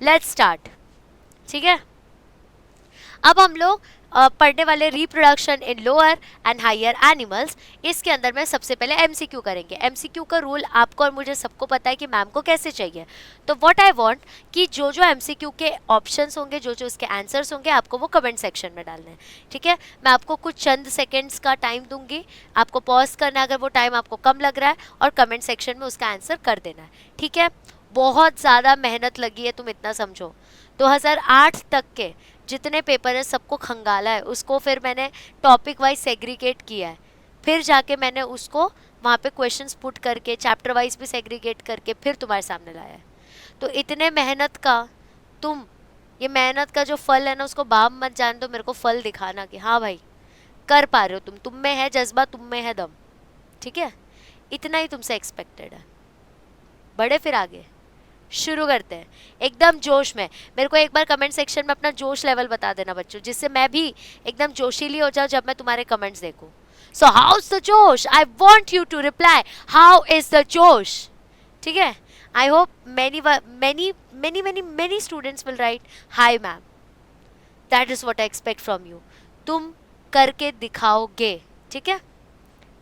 Let's start. ठीक है, अब हम लोग पढ़ने वाले reproduction in lower and higher animals. इसके अंदर में सबसे पहले एमसीक्यू करेंगे। एमसीक्यू का रूल आपको और मुझे सबको पता है कि मैम को कैसे चाहिए। तो व्हाट आई वांट कि जो जो एमसीक्यू के ऑप्शंस होंगे, जो जो उसके आंसर्स होंगे, आपको वो कमेंट सेक्शन में डालने हैं। ठीक है, मैं आपको कुछ चंद सेकेंड्स का टाइम दूंगी, आपको पॉज करना है अगर वो टाइम आपको कम लग रहा है, और कमेंट सेक्शन में उसका आंसर कर देना है। ठीक है, बहुत ज़्यादा मेहनत लगी है, तुम इतना समझो। 2008 तक के जितने पेपर है सबको खंगाला है, उसको फिर मैंने टॉपिक वाइज सेग्रीगेट किया है, फिर जाके मैंने उसको वहाँ पे क्वेश्चंस पुट करके चैप्टर वाइज भी सेग्रीगेट करके फिर तुम्हारे सामने लाया है। तो इतने मेहनत का तुम, ये मेहनत का जो फल है ना, उसको बाम मत जान दो, मेरे को फल दिखाना कि हाँ भाई कर पा रहे हो तुम में है जज्बा, तुम में है दम। ठीक है, इतना ही तुमसे एक्सपेक्टेड है, बढ़े फिर आगे शुरू करते हैं एकदम जोश में। मेरे को एक बार कमेंट सेक्शन में अपना जोश लेवल बता देना बच्चों, जिससे मैं भी एकदम जोशीली हो जाऊं जब मैं तुम्हारे कमेंट्स देखूं। सो हाउ इज द जोश, I want you to reply how is the जोश। ठीक है, I hope many many many many many students will write hi ma'am, that is what I expect from you. तुम करके दिखाओगे। ठीक है,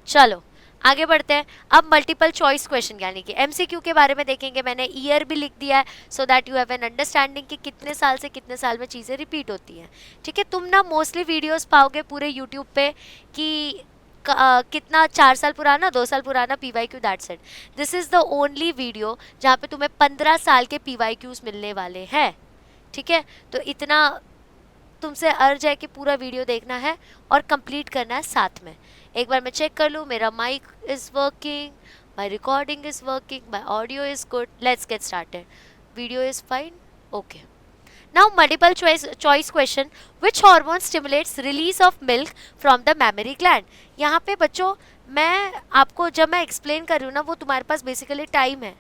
चलो आगे बढ़ते हैं। अब मल्टीपल चॉइस क्वेश्चन यानी कि एमसीक्यू के बारे में देखेंगे। मैंने ईयर भी लिख दिया है so that you have an understanding कि कितने साल से कितने साल में चीज़ें रिपीट होती हैं। ठीक है, तुम ना मोस्टली वीडियोस पाओगे पूरे यूट्यूब पे कि कितना 4 साल पुराना, 2 साल पुराना PYQ, that's it. This is the only video जहाँ पे तुम्हें 15 साल के PYQs मिलने वाले हैं। ठीक है, तो इतना तुमसे अर्ज है कि पूरा वीडियो देखना है और कंप्लीट करना है साथ में। एक बार मैं चेक कर लूँ, मेरा mic is working, my recording is working, my audio is good, let's get started, video is fine, okay. Now multiple choice question, which hormone stimulates release of milk from the mammary gland. यहाँ पे बच्चों मैं आपको जब मैं explain कर रही हूँ ना, वो तुम्हारे पास बेसिकली टाइम है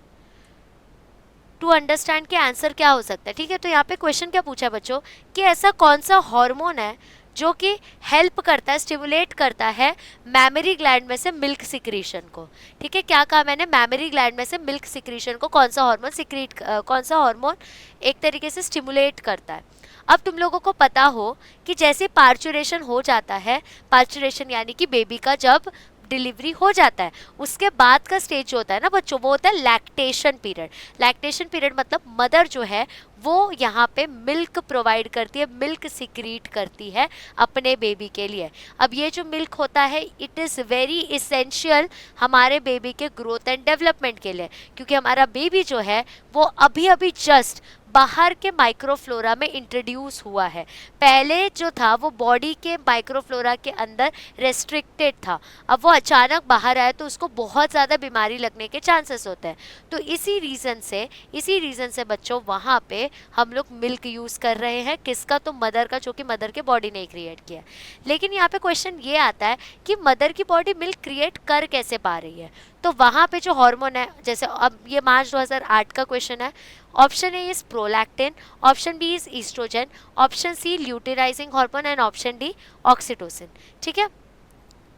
टू अंडरस्टैंड कि आंसर क्या हो सकता है। ठीक है, तो यहाँ पे क्वेश्चन क्या पूछा है बच्चों कि ऐसा कौन सा हार्मोन है जो कि हेल्प करता है, स्टिमुलेट करता है मैमरी ग्लैंड में से मिल्क सिक्रीशन को। ठीक है, क्या कहा मैंने, मैमरी ग्लैंड में से मिल्क सिक्रीशन को कौन सा हार्मोन सिक्रीट, कौन सा हार्मोन एक तरीके से स्टिमुलेट करता है। अब तुम लोगों को पता हो कि जैसे पार्चुरेशन हो जाता है, पार्चुरेशन यानी कि बेबी का जब डिलीवरी हो जाता है उसके बाद का स्टेज जो होता है ना बच्चों, वो होता है लैक्टेशन पीरियड। लैक्टेशन पीरियड मतलब मदर जो है वो यहाँ पे मिल्क प्रोवाइड करती है, मिल्क सिक्रीट करती है अपने बेबी के लिए। अब ये जो मिल्क होता है इट इज़ वेरी इसेंशियल हमारे बेबी के ग्रोथ एंड डेवलपमेंट के लिए, क्योंकि हमारा बेबी जो है वो अभी अभी जस्ट बाहर के माइक्रोफ्लोरा में इंट्रोड्यूस हुआ है। पहले जो था वो बॉडी के माइक्रोफ्लोरा के अंदर रेस्ट्रिक्टेड था, अब वो अचानक बाहर आया तो उसको बहुत ज़्यादा बीमारी लगने के चांसेस होते हैं। तो इसी रीज़न से बच्चों वहाँ पे हम लोग मिल्क यूज़ कर रहे हैं, किसका, तो मदर का, जो कि मदर के बॉडी ने क्रिएट किया। लेकिन यहाँ पे क्वेश्चन ये आता है कि मदर की बॉडी मिल्क क्रिएट कर कैसे पा रही है। तो वहाँ पे जो हार्मोन है, जैसे अब ये मार्च 2008 का क्वेश्चन है, option A is prolactin, option B is oestrogen, option C luteinising hormone and option D oxytocin. ठीक है,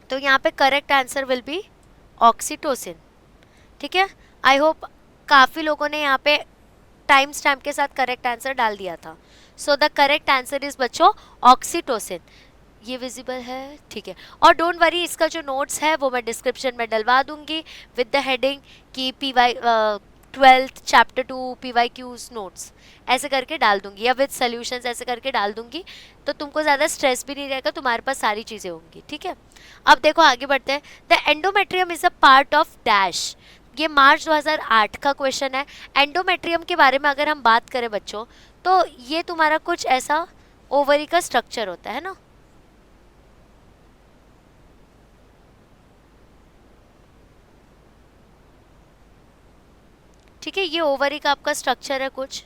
तो यहाँ पे correct answer will be oxytocin. ठीक है, आई होप काफ़ी लोगों ने यहाँ पे टाइम स्टैम्प के साथ करेक्ट आंसर डाल दिया था। So the correct answer is बच्चों ऑक्सीटोसिन। ये विजिबल है, ठीक है। और डोंट वरी, इसका जो नोट्स है वो मैं डिस्क्रिप्शन में डलवा दूंगी विद द हेडिंग कि ट्वेल्थ चैप्टर 2 PYQs नोट्स ऐसे करके डाल दूंगी, या विद सॉल्यूशंस ऐसे करके डाल दूंगी, तो तुमको ज़्यादा स्ट्रेस भी नहीं रहेगा, तुम्हारे पास सारी चीज़ें होंगी। ठीक है, अब देखो आगे बढ़ते हैं। The endometrium is a part of dash, ये मार्च 2008 का क्वेश्चन है। एंडोमेट्रियम के बारे में अगर हम बात करें बच्चों, तो ये तुम्हारा कुछ ऐसा ओवरी का स्ट्रक्चर होता है ना, ठीक है, ये ओवरी का आपका स्ट्रक्चर है कुछ।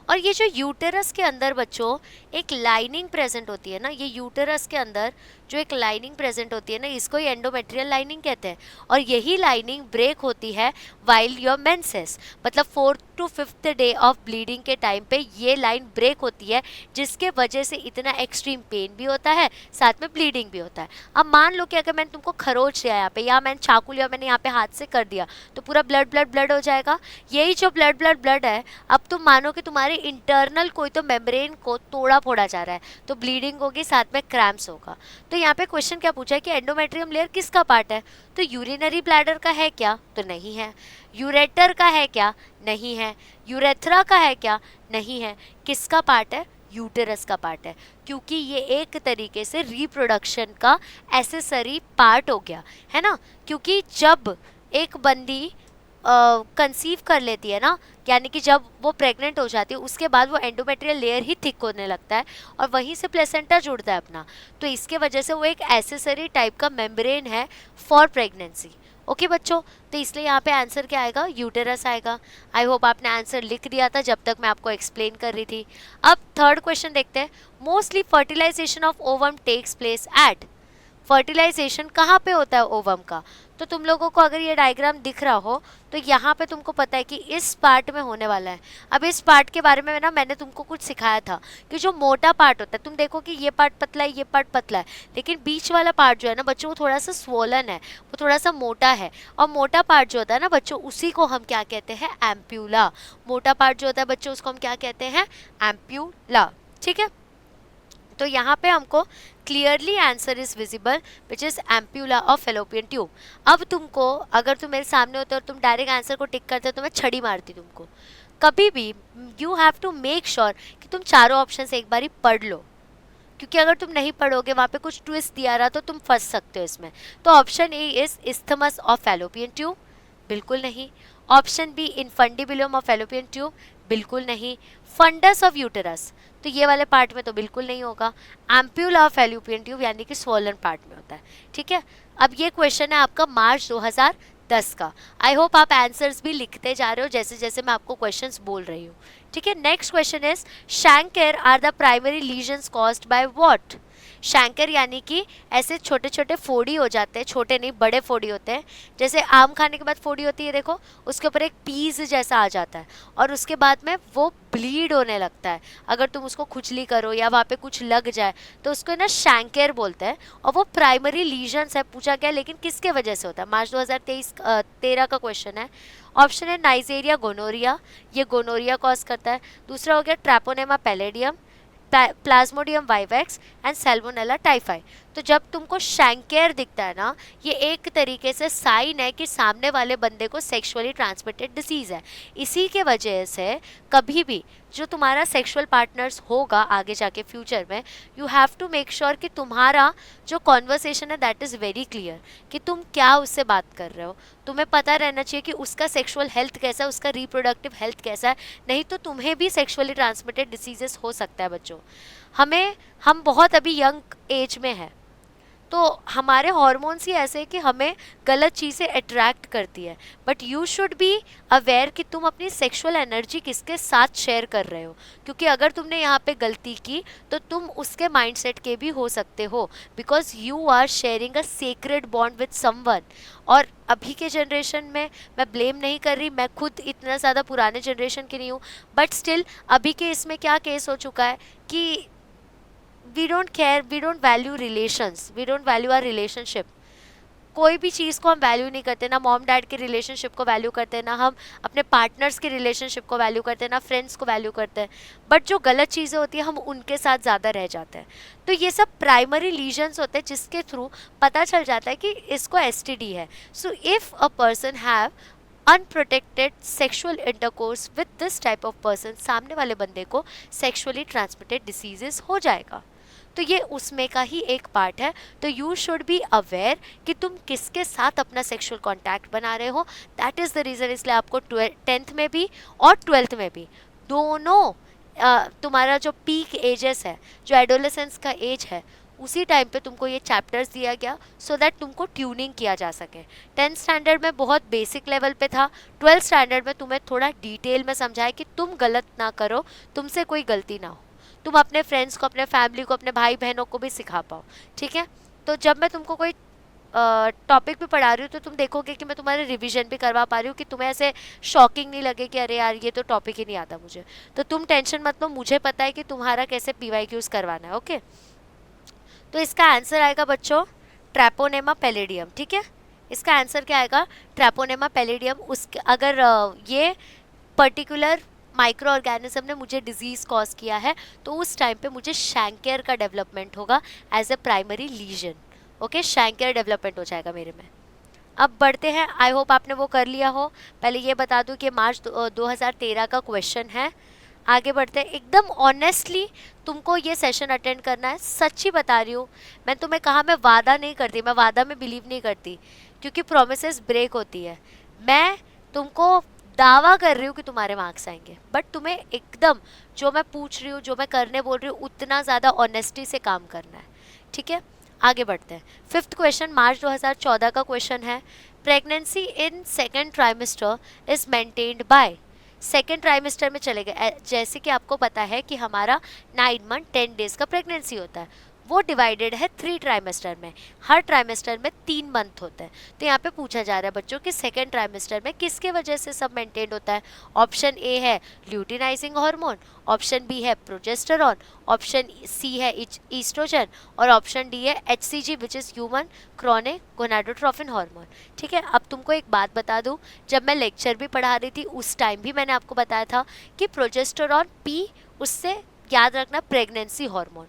और ये जो यूटेरस के अंदर बच्चों एक लाइनिंग प्रेजेंट होती है ना, ये यूटेरस के अंदर जो एक लाइनिंग प्रेजेंट होती है ना, इसको ही एंडोमेट्रियल लाइनिंग कहते हैं। और यही लाइनिंग ब्रेक होती है वाइल योर मेंसेस, मतलब 4th to 5th day of bleeding के टाइम पे ये लाइन ब्रेक होती है, जिसके वजह से इतना एक्सट्रीम पेन भी होता है, साथ में ब्लीडिंग भी होता है। अब मान लो कि अगर मैंने तुमको खरोच लिया यहाँ पे, या मैंने चाकू लिया, मैंने यहाँ पे हाथ से कर दिया, तो पूरा ब्लड ब्लड ब्लड हो जाएगा। यही जो ब्लड ब्लड ब्लड है, अब तुम मानो कि तुम्हारे इंटरनल कोई तो मेम्ब्रेन को तोड़ा फोड़ा जा रहा है, तो ब्लीडिंग होगी, साथ में क्रैम्प्स होगा। तो यहाँ पे क्वेश्चन क्या पूछा है कि एंडोमेट्रियम लेयर किसका पार्ट है, तो यूरिनरी ब्लैडर का है क्या, तो नहीं है। यूरेटर का है क्या, नहीं है। यूरेथ्रा का है क्या, नहीं है। किसका पार्ट है, यूटेरस का पार्ट है, क्योंकि ये एक तरीके से रिप्रोडक्शन का एसेसरी पार्ट हो गया है ना। क्योंकि जब एक बंदी कंसीव कर लेती है ना, यानी कि जब वो प्रेग्नेंट हो जाती है, उसके बाद वो एंडोमेट्रियल लेयर ही थिक होने लगता है और वहीं से प्लेसेंटा जुड़ता है अपना। तो इसके वजह से वो एक एसेसरी टाइप का मेम्ब्रेन है फॉर प्रेगनेंसी। ओके बच्चों, तो इसलिए यहाँ पे आंसर क्या आएगा, यूटेरस आएगा। आई होप आपने आंसर लिख दिया था जब तक मैं आपको एक्सप्लेन कर रही थी। अब थर्ड क्वेश्चन देखते हैं। Mostly fertilisation of ovum takes place at, fertilisation कहाँ पे होता है ओवम का, तो तुम लोगों को अगर ये डायग्राम दिख रहा हो तो यहाँ पे तुमको पता है कि इस पार्ट में होने वाला है। अब इस पार्ट के बारे में ना मैंने तुमको कुछ सिखाया था कि जो मोटा पार्ट होता है, तुम देखो कि ये पार्ट पतला है, ये पार्ट पतला है, लेकिन बीच वाला पार्ट जो है ना बच्चों, वो थोड़ा सा स्वोलन है, वो थोड़ा सा मोटा है। और मोटा पार्ट जो होता है ना बच्चों, उसी को हम क्या कहते हैं, एम्प्यूला। मोटा पार्ट जो होता है बच्चों, उसको हम क्या कहते हैं, एम्प्यूला। ठीक है, तो यहाँ पे हमको clearly answer is visible which is ampulla of fallopian tube. अब तुमको, अगर तुम मेरे सामने होते और तुम डायरेक्ट आंसर को टिक करते तो मैं छड़ी मारती तुमको। कभी भी you have to make sure कि तुम चारों ऑप्शन से एक बारी पढ़ लो, क्योंकि अगर तुम नहीं पढ़ोगे, वहाँ पे कुछ ट्विस्ट दिया रहा तो तुम फंस सकते हो इसमें। तो option A is isthmus of fallopian tube, बिल्कुल नहीं। Option B infundibulum of fallopian tube, बिल्कुल नहीं। फंडस ऑफ यूटेरस, तो ये वाले पार्ट में तो बिल्कुल नहीं होगा। एम्प्यूला ऑफ फेलोपियन ट्यूब यानी कि स्वोलन पार्ट में होता है। ठीक है, अब ये क्वेश्चन है आपका मार्च 2010 का। आई होप आप आंसर्स भी लिखते जा रहे हो जैसे जैसे मैं आपको क्वेश्चंस बोल रही हूँ। ठीक है, next question is chancre are the primary lesions caused by what. Chancre यानी कि ऐसे छोटे छोटे फोड़ी हो जाते हैं, छोटे नहीं बड़े फोड़ी होते हैं, जैसे आम खाने के बाद फोड़ी होती है देखो, उसके ऊपर एक पीस जैसा आ जाता है और उसके बाद में वो ब्लीड होने लगता है। अगर तुम उसको खुजली करो या वहाँ पे कुछ लग जाए तो उसको ना शैंकर बोलते हैं, और वो प्राइमरी लीजन्स है। पूछा गया लेकिन किसके वजह से होता है, मार्च 2013 का क्वेश्चन है। ऑप्शन है नाइजेरिया गोनोरिया, ये गोनोरिया कॉज करता है। दूसरा हो गया Treponema pallidum, Plasmodium vivax and Salmonella typhi. तो जब तुमको शैंकर दिखता है ना, ये एक तरीके से साइन है कि सामने वाले बंदे को सेक्सुअली ट्रांसमिटेड डिसीज है। इसी के वजह से कभी भी जो तुम्हारा सेक्सुअल पार्टनर्स होगा आगे जाके फ्यूचर में, you have to make sure कि तुम्हारा जो कॉन्वर्सेशन है दैट इज़ वेरी क्लियर, कि तुम क्या उससे बात कर रहे हो। तुम्हें पता रहना चाहिए कि उसका सेक्सुअल हेल्थ कैसा है, उसका रिप्रोडक्टिव हेल्थ कैसा है, नहीं तो तुम्हें भी सेक्सुअली ट्रांसमिटेड डिसीजेस हो सकता है बच्चों। हम बहुत अभी यंग एज में है, तो हमारे हॉर्मोन्स ही ऐसे कि हमें गलत चीज़ें अट्रैक्ट करती है। But you should be aware कि तुम अपनी सेक्सुअल एनर्जी किसके साथ शेयर कर रहे हो, क्योंकि अगर तुमने यहाँ पे गलती की तो तुम उसके माइंडसेट के भी हो सकते हो, because you are sharing a sacred bond with someone. और अभी के जनरेशन में मैं ब्लेम नहीं कर रही, मैं खुद इतना ज़्यादा पुराने जनरेशन की नहीं हूँ, बट स्टिल अभी के इसमें क्या केस हो चुका है कि we don't care, we don't value relations, we don't value our relationship. कोई भी चीज़ को हम वैल्यू नहीं करते, ना मॉम डैड के रिलेशनशिप को वैल्यू करते हैं, ना हम अपने पार्टनर्स के रिलेशनशिप को वैल्यू करते हैं, ना फ्रेंड्स को वैल्यू करते हैं। बट जो गलत चीज़ें होती हैं हम उनके साथ ज़्यादा रह जाते हैं। तो ये सब प्राइमरी लीजन्स होते हैं जिसके थ्रू पता चल जाता है कि इसको STD है। So if a person have unprotected sexual intercourse with this type of person, सामने वाले बंदे को सेक्सुअली ट्रांसमिटेड डिसीजेस हो जाएगा। तो ये उसमें का ही एक पार्ट है। तो यू शुड बी अवेयर कि तुम किसके साथ अपना सेक्सुअल कांटेक्ट बना रहे हो। दैट इज़ द रीज़न, इसलिए आपको 10th में भी और 12th में भी दोनों तुम्हारा जो पीक एजेस है, जो एडोलेसेंस का एज है, उसी टाइम पे तुमको ये चैप्टर्स दिया गया सो दैट तुमको ट्यूनिंग किया जा सके। 10th स्टैंडर्ड में बहुत बेसिक लेवल पे था, 12th स्टैंडर्ड में तुम्हें थोड़ा डिटेल में समझाया कि तुम गलत ना करो, तुमसे कोई गलती ना हो, तुम अपने फ्रेंड्स को, अपने फैमिली को, अपने भाई बहनों को भी सिखा पाओ। ठीक है, तो जब मैं तुमको कोई टॉपिक भी पढ़ा रही हूँ तो तुम देखोगे कि मैं तुम्हारे रिवीजन भी करवा पा रही हूँ, कि तुम्हें ऐसे शॉकिंग नहीं लगे कि अरे यार ये तो टॉपिक ही नहीं आता मुझे। तो तुम टेंशन मत लो, मुझे पता है कि तुम्हारा कैसे PYQs करवाना है। ओके, तो इसका आंसर आएगा बच्चों ट्रैपोनेमा पैलिडियम। ठीक है, इसका आंसर क्या आएगा? ट्रैपोनेमा पैलिडियम। उसके अगर ये पर्टिकुलर माइक्रो ऑर्गेनिज्म ने मुझे डिजीज कॉज किया है तो उस टाइम पे मुझे शैंकेर का डेवलपमेंट होगा as a primary lesion. Okay, chancre development हो जाएगा मेरे में। अब बढ़ते हैं, आई होप आपने वो कर लिया हो। पहले ये बता दूं कि मार्च 2013 का क्वेश्चन है। आगे बढ़ते हैं। एकदम ऑनेस्टली तुमको ये सेशन अटेंड करना है, सच्ची बता रही हूँ। मैं तुम्हें कहा, मैं वादा नहीं करती, मैं वादा में बिलीव नहीं करती क्योंकि प्रोमिसेस ब्रेक होती है। मैं तुमको दावा कर रही हूँ कि तुम्हारे मार्क्स आएंगे, बट तुम्हें एकदम जो मैं पूछ रही हूँ, जो मैं करने बोल रही हूँ, उतना ज़्यादा ऑनेस्टी से काम करना है। ठीक है, आगे बढ़ते हैं। 5th क्वेश्चन मार्च 2014 का क्वेश्चन है। Pregnancy in second trimester is maintained by. Second trimester में चले गए, जैसे कि आपको पता है कि हमारा 9 मंथ 10 डेज का प्रेगनेंसी होता है, वो डिवाइडेड है 3 ट्राइमेस्टर में। हर ट्राइमेस्टर में 3 मंथ होते हैं। तो यहाँ पे पूछा जा रहा है बच्चों कि सेकेंड ट्राइमेस्टर में किसके वजह से सब मेंटेन होता है। ऑप्शन ए है ल्यूटिनाइजिंग हार्मोन, ऑप्शन बी है प्रोजेस्टेरॉन, ऑप्शन सी है ईस्ट्रोजन, और ऑप्शन डी है HCG which is human chronic gonadotrophin hormone. ठीक है, अब तुमको एक बात बता दूं, जब मैं लेक्चर भी पढ़ा रही थी उस टाइम भी मैंने आपको बताया था कि प्रोजेस्टेरॉन P, उससे याद रखना प्रेगनेंसी हार्मोन।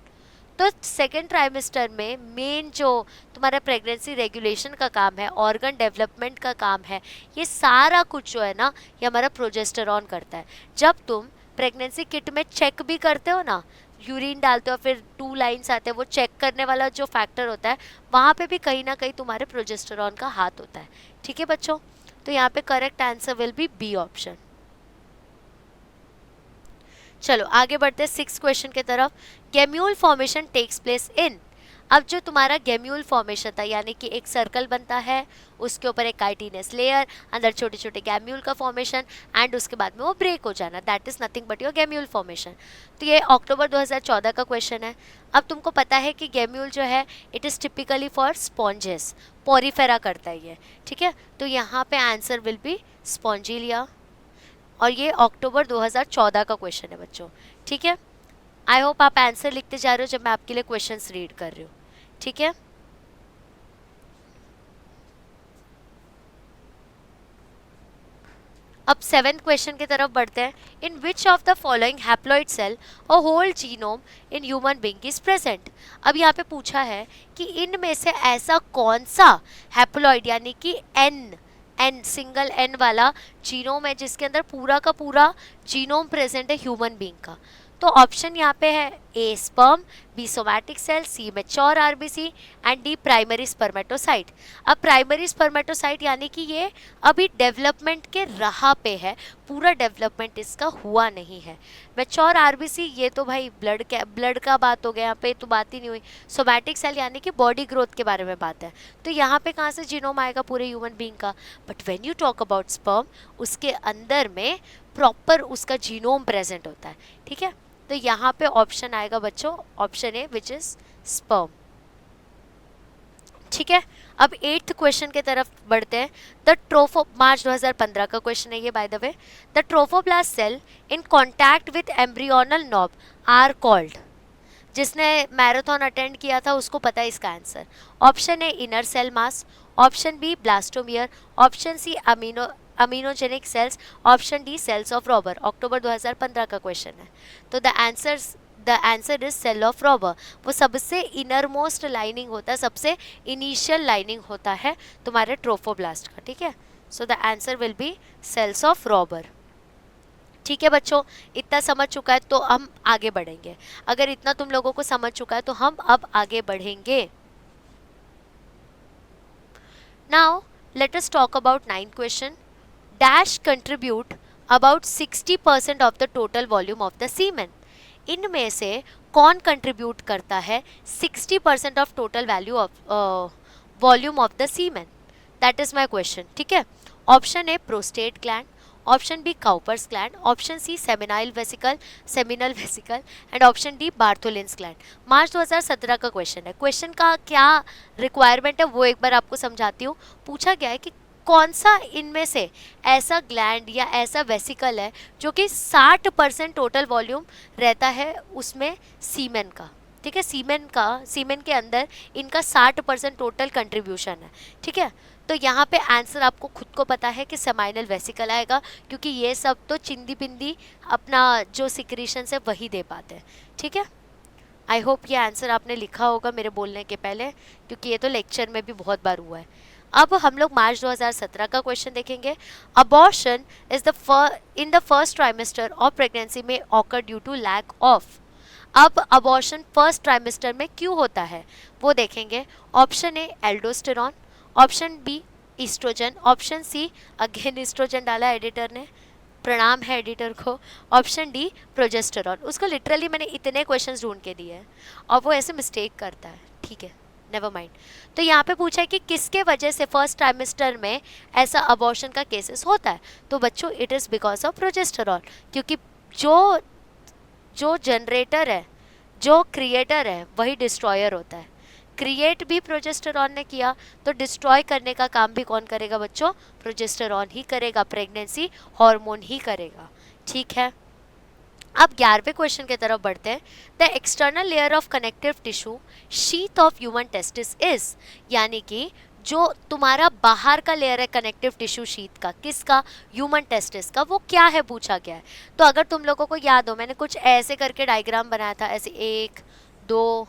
तो सेकेंड ट्राइमेस्टर में मेन जो तुम्हारा प्रेगनेंसी रेगुलेशन का काम है, ऑर्गन डेवलपमेंट का काम है, ये सारा कुछ जो है ना, ये हमारा प्रोजेस्टेरॉन करता है। जब तुम प्रेगनेंसी किट में चेक भी करते हो ना, यूरिन डालते हो, फिर 2 लाइन्स आते हैं, वो चेक करने वाला जो फैक्टर होता है, वहाँ पे भी कहीं ना कहीं तुम्हारे प्रोजेस्टेरॉन का हाथ होता है। ठीक है बच्चों, तो यहाँ पे correct answer will be B option. चलो आगे बढ़ते हैं 6th क्वेश्चन की तरफ। Gemmule formation takes place in. अब जो तुम्हारा गेम्यूल फॉर्मेशन था, यानी कि एक सर्कल बनता है, उसके ऊपर एक काइटिनस लेयर, अंदर छोटे छोटे गैम्यूल का फॉर्मेशन, एंड उसके बाद में वो ब्रेक हो जाना, that is nothing but your gemmule formation. तो ये अक्टूबर 2014 का क्वेश्चन है। अब तुमको पता है कि गेम्यूल जो है it is typically for sponges, Porifera करता है ये। ठीक है, तो यहाँ पे आंसर विल बी स्पॉन्जिलिया, और ये अक्टूबर 2014 का क्वेश्चन है बच्चों। ठीक है, आई होप आप आंसर लिखते जा रहे हो जब मैं आपके लिए क्वेश्चंस रीड कर रही हूँ। ठीक है, अब 7th क्वेश्चन की तरफ बढ़ते हैं। In which of the following haploid cell a whole genome in human being is present. अब यहाँ पे पूछा है कि इनमें से ऐसा कौन सा हैप्लॉइड, यानी कि एन सिंगल एन वाला जीनोम है जिसके अंदर पूरा का पूरा जीनोम प्रेजेंट है ह्यूमन बीइंग का। तो ऑप्शन यहाँ पे है A sperm, B somatic cell, C mature RBC, and D primary spermatocyte. अब प्राइमरी स्पर्मेटोसाइट यानी कि ये अभी डेवलपमेंट के राह पे है, पूरा डेवलपमेंट इसका हुआ नहीं है। मैच्योर आरबीसी ये तो भाई ब्लड का बात हो गया, यहाँ पे तो बात ही नहीं हुई। सोमैटिक सेल यानी कि बॉडी ग्रोथ के बारे में बात है, तो यहाँ पे कहाँ से जीनोम आएगा पूरे ह्यूमन बीइंग का। But when you talk about sperm, उसके अंदर में प्रॉपर उसका जीनोम प्रेजेंट होता है। ठीक है, तो यहाँ पे ऑप्शन आएगा बच्चों option A which is sperm. ठीक है, अब 8th क्वेश्चन की तरफ बढ़ते हैं। मार्च 2015 का क्वेश्चन है ये by the way. The trophoblast cell in contact with embryonal knob are called. जिसने मैराथन अटेंड किया था उसको पता है इसका answer. Option A inner cell mass, option B blastomere, option C amniogenic cells, option D cells of Rauber. October 2015 का question है, तो the answer is cell of Rauber. वो सबसे इनर मोस्ट लाइनिंग होता है, सबसे इनिशियल लाइनिंग होता है तुम्हारे ट्रोफोब्लास्ट का। ठीक है, so the answer will be cells of Rauber. ठीक है बच्चों, इतना समझ चुका है तो हम आगे बढ़ेंगे। अगर इतना तुम लोगों को समझ चुका है तो हम अब आगे बढ़ेंगे। Now let us talk about 9th question. Dash contribute about 60% of the total volume of the semen. इनमें से कौन कंट्रीब्यूट करता है 60% of total volume of the semen, that is my question. ठीक है, option A prostate gland, option B Cowper's gland, option C seminal vesicle and option D Bartholin's gland. March 2017 का question है। Question का क्या requirement है वो एक बार आपको समझाती हूँ। पूछा गया है कि कौन सा इनमें से ऐसा ग्लैंड या ऐसा वेसिकल है जो कि 60% टोटल वॉल्यूम रहता है उसमें सीमेन का। ठीक है, सीमेन के अंदर इनका 60% टोटल कंट्रीब्यूशन है। ठीक है, तो यहाँ पे आंसर आपको खुद को पता है कि सेमाइनल वेसिकल आएगा, क्योंकि ये सब तो चिंदी बिंदी अपना जो सिक्रीशन है वही दे पाते हैं। ठीक है, आई होप ये आंसर आपने लिखा होगा मेरे बोलने के पहले, क्योंकि ये तो लेक्चर में भी बहुत बार हुआ है। अब हम लोग मार्च 2017 का क्वेश्चन देखेंगे। Abortion is in the first trimester of pregnancy में occur due to lack of. अब अबॉर्शन फर्स्ट ट्राइमेस्टर में क्यों होता है वो देखेंगे। Option A aldosterone, option B oestrogen, option C again oestrogen डाला एडिटर ने, प्रणाम है एडिटर को, ऑप्शन डी प्रोजेस्टेरॉन। उसको लिटरली मैंने इतने क्वेश्चंस ढूंढ के दिए हैं और वो ऐसे मिस्टेक करता है। ठीक है, नेवर माइंड। तो यहाँ पे पूछा है कि किसके वजह से फर्स्ट ट्राइमेस्टर में ऐसा अबॉर्शन का केसेस होता है। तो बच्चों it is because of progesterone, क्योंकि जो जो जनरेटर है, जो क्रिएटर है, वही डिस्ट्रॉयर होता है। क्रिएट भी प्रोजेस्टेरॉन ने किया, तो डिस्ट्रॉय करने का काम भी कौन करेगा बच्चों? प्रोजेस्टेरॉन ही करेगा, प्रेगनेंसी हार्मोन ही करेगा। ठीक है, अब 11वें क्वेश्चन की तरफ बढ़ते हैं। The external layer of connective tissue sheath of human testis is, यानी कि जो तुम्हारा बाहर का लेयर है कनेक्टिव टिश्यू शीथ का, किसका? ह्यूमन टेस्टिस का। वो क्या है पूछा गया है। तो अगर तुम लोगों को याद हो, मैंने कुछ ऐसे करके डायग्राम बनाया था, ऐसे 1 2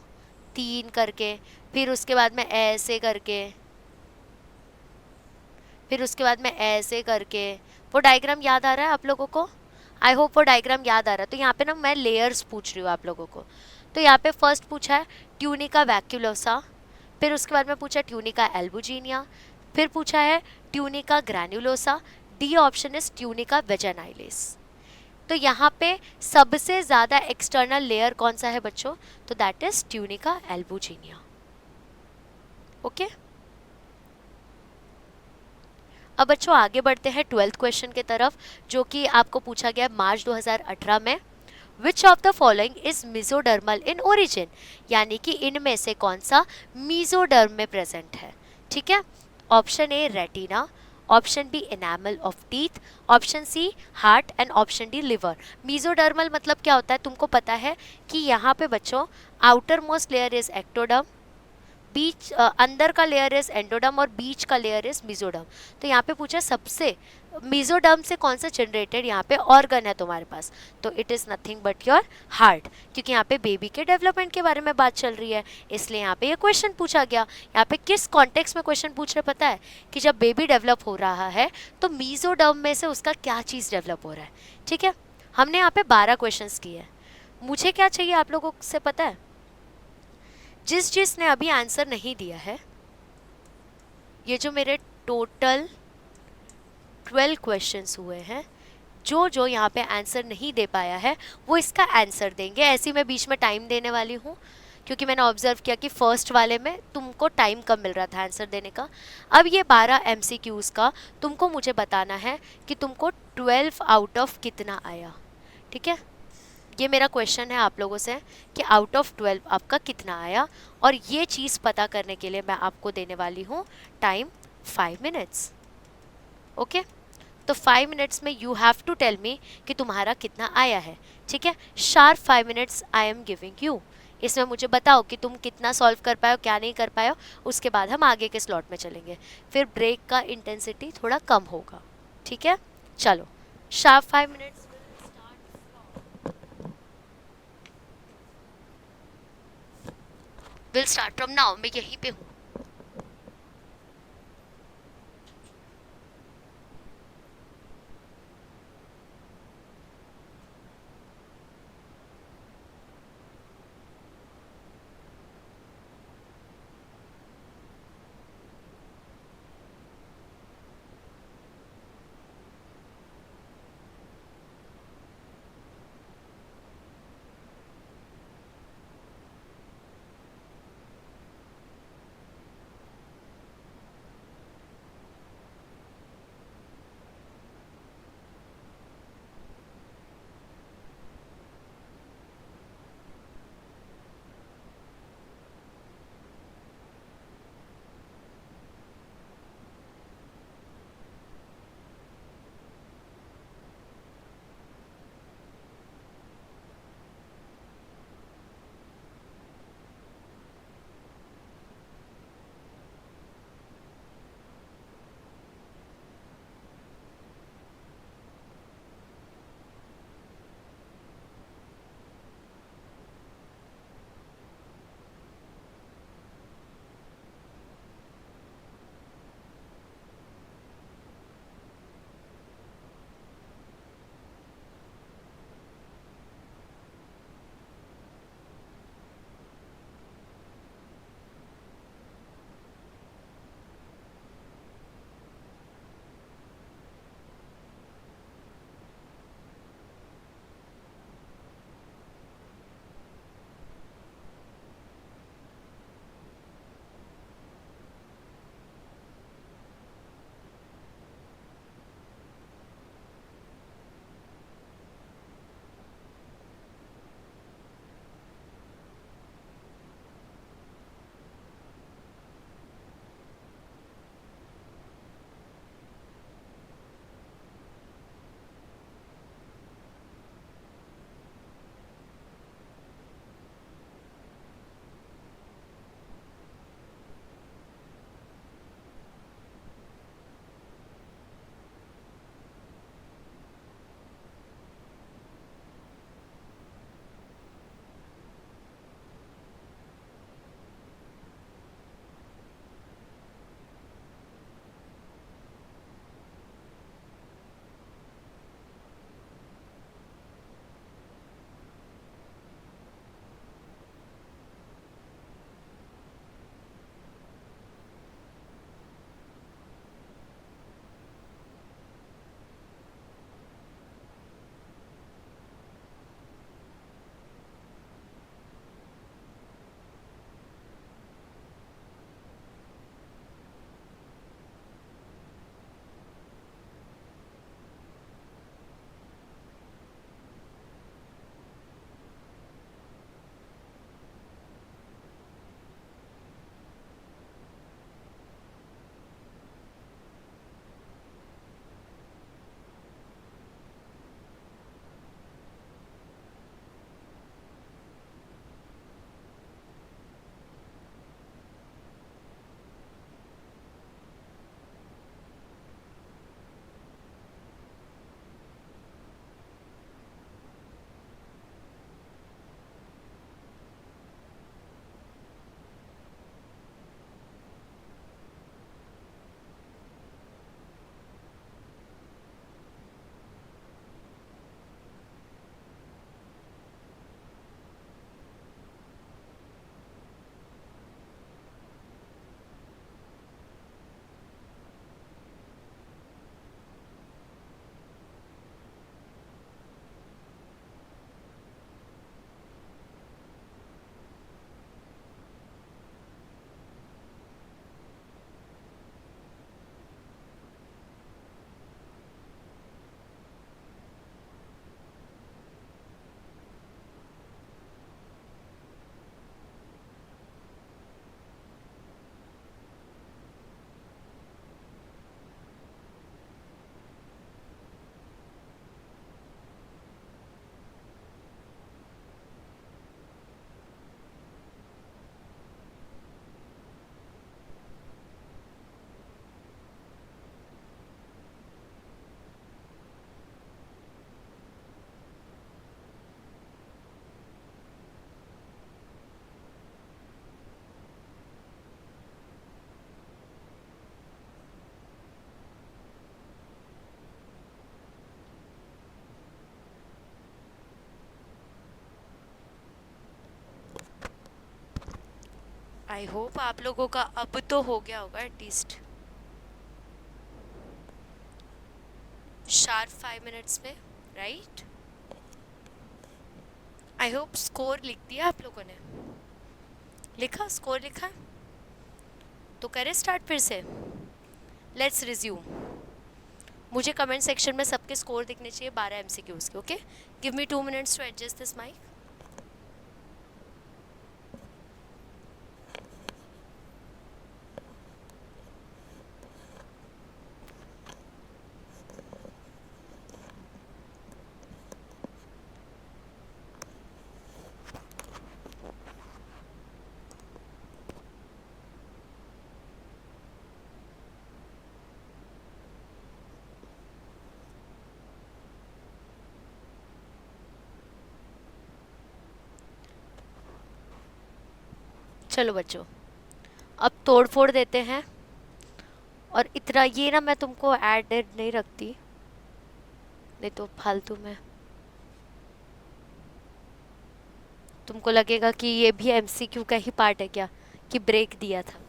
3 करके, फिर उसके बाद में ऐसे करके, फिर उसके बाद में ऐसे करके। वो डायग्राम याद आ रहा है आप लोगों को? आई होप वो डायग्राम याद आ रहा है। तो यहाँ पे ना मैं लेयर्स पूछ रही हूँ आप लोगों को। तो यहाँ पे फर्स्ट पूछा है ट्यूनिका वैक्यूलोसा, फिर उसके बाद में पूछा ट्यूनिका एल्बुजिनिया, फिर पूछा है tunica granulosa, D option is tunica vaginalis. तो यहाँ पे सबसे ज़्यादा एक्सटर्नल लेयर कौन सा है बच्चों? तो that is tunica albuginea. Okay, अब बच्चों आगे बढ़ते हैं 12th क्वेश्चन की तरफ, जो कि आपको पूछा गया मार्च 2018 में। विच of the following is mesodermal in origin, यानी कि इनमें से कौन सा मीजोडर्म में प्रेजेंट है। ठीक है, option A retina, option B enamel of teeth, option C heart and option D liver. Mesodermal मतलब क्या होता है तुमको पता है कि यहाँ पे बच्चों outer most layer is ectoderm, बीच अंदर का लेयर इज एंडोडर्म और बीच का लेयर इज मिजोडर्म। तो यहाँ पे पूछा सबसे मिजोडर्म से कौन सा जनरेटेड यहाँ पे ऑर्गन है तुम्हारे पास। तो it is nothing but your heart, क्योंकि यहाँ पे बेबी के डेवलपमेंट के बारे में बात चल रही है, इसलिए यहाँ पे ये क्वेश्चन पूछा गया। यहाँ पे किस कॉन्टेक्स्ट में क्वेश्चन पूछ रहे पता है? कि जब बेबी डेवलप हो रहा है तो मिजोडर्म में से उसका क्या चीज़ डेवलप हो रहा है। ठीक है, हमने यहाँ पे 12 क्वेश्चन किए हैं। मुझे क्या चाहिए आप लोगों से पता है? जिसने अभी आंसर नहीं दिया है, ये जो मेरे टोटल 12 क्वेश्चंस हुए हैं, जो यहाँ पे आंसर नहीं दे पाया है वो इसका आंसर देंगे। ऐसे मैं बीच में टाइम देने वाली हूँ, क्योंकि मैंने ऑब्जर्व किया कि फर्स्ट वाले में तुमको टाइम कम मिल रहा था आंसर देने का। अब ये 12 MCQs का तुमको मुझे बताना है कि तुमको 12 आउट ऑफ कितना आया। ठीक है, ये मेरा क्वेश्चन है आप लोगों से कि आउट ऑफ 12 आपका कितना आया, और ये चीज़ पता करने के लिए मैं आपको देने वाली हूँ टाइम 5 मिनट्स। ओके, तो 5 मिनट्स में you have to tell me कि तुम्हारा कितना आया है। ठीक है, sharp 5 minutes I am giving you. इसमें मुझे बताओ कि तुम कितना सॉल्व कर पाए हो, क्या नहीं कर पाए हो। उसके बाद हम आगे के स्लॉट में चलेंगे, फिर ब्रेक का इंटेंसिटी थोड़ा कम होगा। ठीक है, चलो sharp 5 minutes will start from now. मैं यहीं पे हूँ। आई होप आप लोगों का अब तो हो गया होगा एटलीस्ट शार्प 5 मिनट्स में, राइट? आई होप स्कोर लिख दिया आप लोगों ने, लिखा स्कोर लिखा? तो करें स्टार्ट फिर से, लेट्स रिज्यूम। मुझे कमेंट सेक्शन में सबके स्कोर दिखने चाहिए 12 MCQs के, okay? Give me 2 minutes to adjust this mic. चलो बच्चों, अब तोड़ फोड़ देते हैं। और इतना ये ना मैं तुमको एडेड नहीं रखती, नहीं तो फालतू में तुमको लगेगा कि ये भी MCQ का ही पार्ट है क्या, कि ब्रेक दिया था।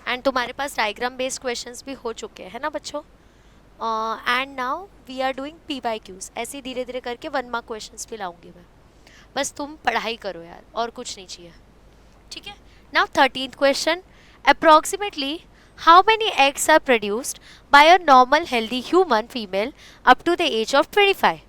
एंड तुम्हारे पास डायग्राम बेस्ड क्वेश्चंस भी हो चुके हैं ना बच्चों? And now we are doing PYQs। ऐसे ही धीरे धीरे करके 1 मार्क क्वेश्चंस भी लाऊंगी मैं, बस तुम पढ़ाई करो यार, और कुछ नहीं चाहिए, ठीक है? Now 13th question, approximately how many eggs are produced by a normal healthy human female up to the age of 25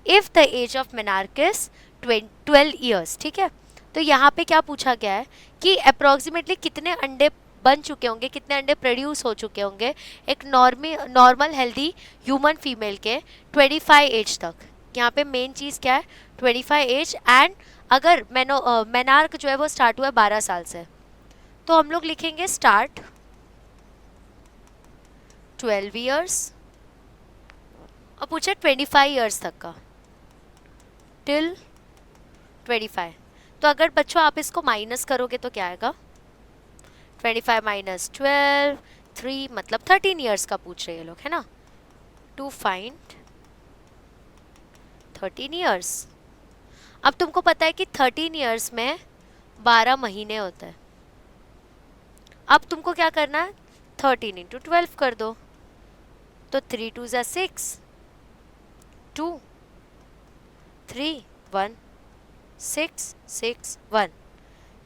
if the age of menarche is 12 years, ठीक है? तो यहाँ पे क्या पूछा गया है कि अप्रोक्सीमेटली कितने अंडे बन चुके होंगे, कितने अंडे प्रोड्यूस हो चुके होंगे एक नॉर्मल हेल्दी ह्यूमन फीमेल के 25 एज तक। यहाँ पे मेन चीज़ क्या है, 25 एज। एंड अगर मेनार्क जो है वो स्टार्ट हुआ है 12 साल से, तो हम लोग लिखेंगे स्टार्ट 12 ईयर्स और पूछे 25 ईयर्स तक का, टिल 25। तो अगर बच्चों आप इसको माइनस करोगे तो क्या आएगा, 25 माइनस 12, 3 मतलब 13 ईयर्स का पूछ रहे हैं लोग, है ना? To find 13 years. अब तुमको पता है कि 13 ईयर्स में 12 महीने होते हैं। अब तुमको क्या करना है, 13 इंटू 12 कर दो, तो 3 2 ज़ा 6, 2 3 1 6 6 1,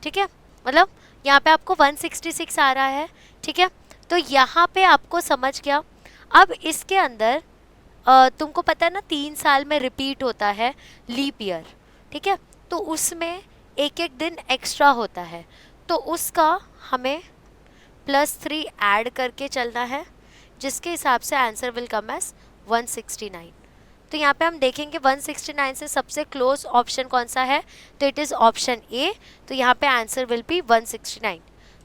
ठीक है? मतलब यहाँ पे आपको 166 आ रहा है, ठीक है? तो यहाँ पे आपको समझ गया। अब इसके अंदर तुमको पता है ना 3 साल में रिपीट होता है लीप ईयर, ठीक है? तो उसमें एक एक दिन एक्स्ट्रा होता है, तो उसका हमें +3 ऐड करके चलना है, जिसके हिसाब से आंसर विल कम एज 169। तो यहाँ पे हम देखेंगे 169 से सबसे क्लोज ऑप्शन कौन सा है, तो इट इज़ ऑप्शन ए। तो यहाँ पे आंसर विल बी 169।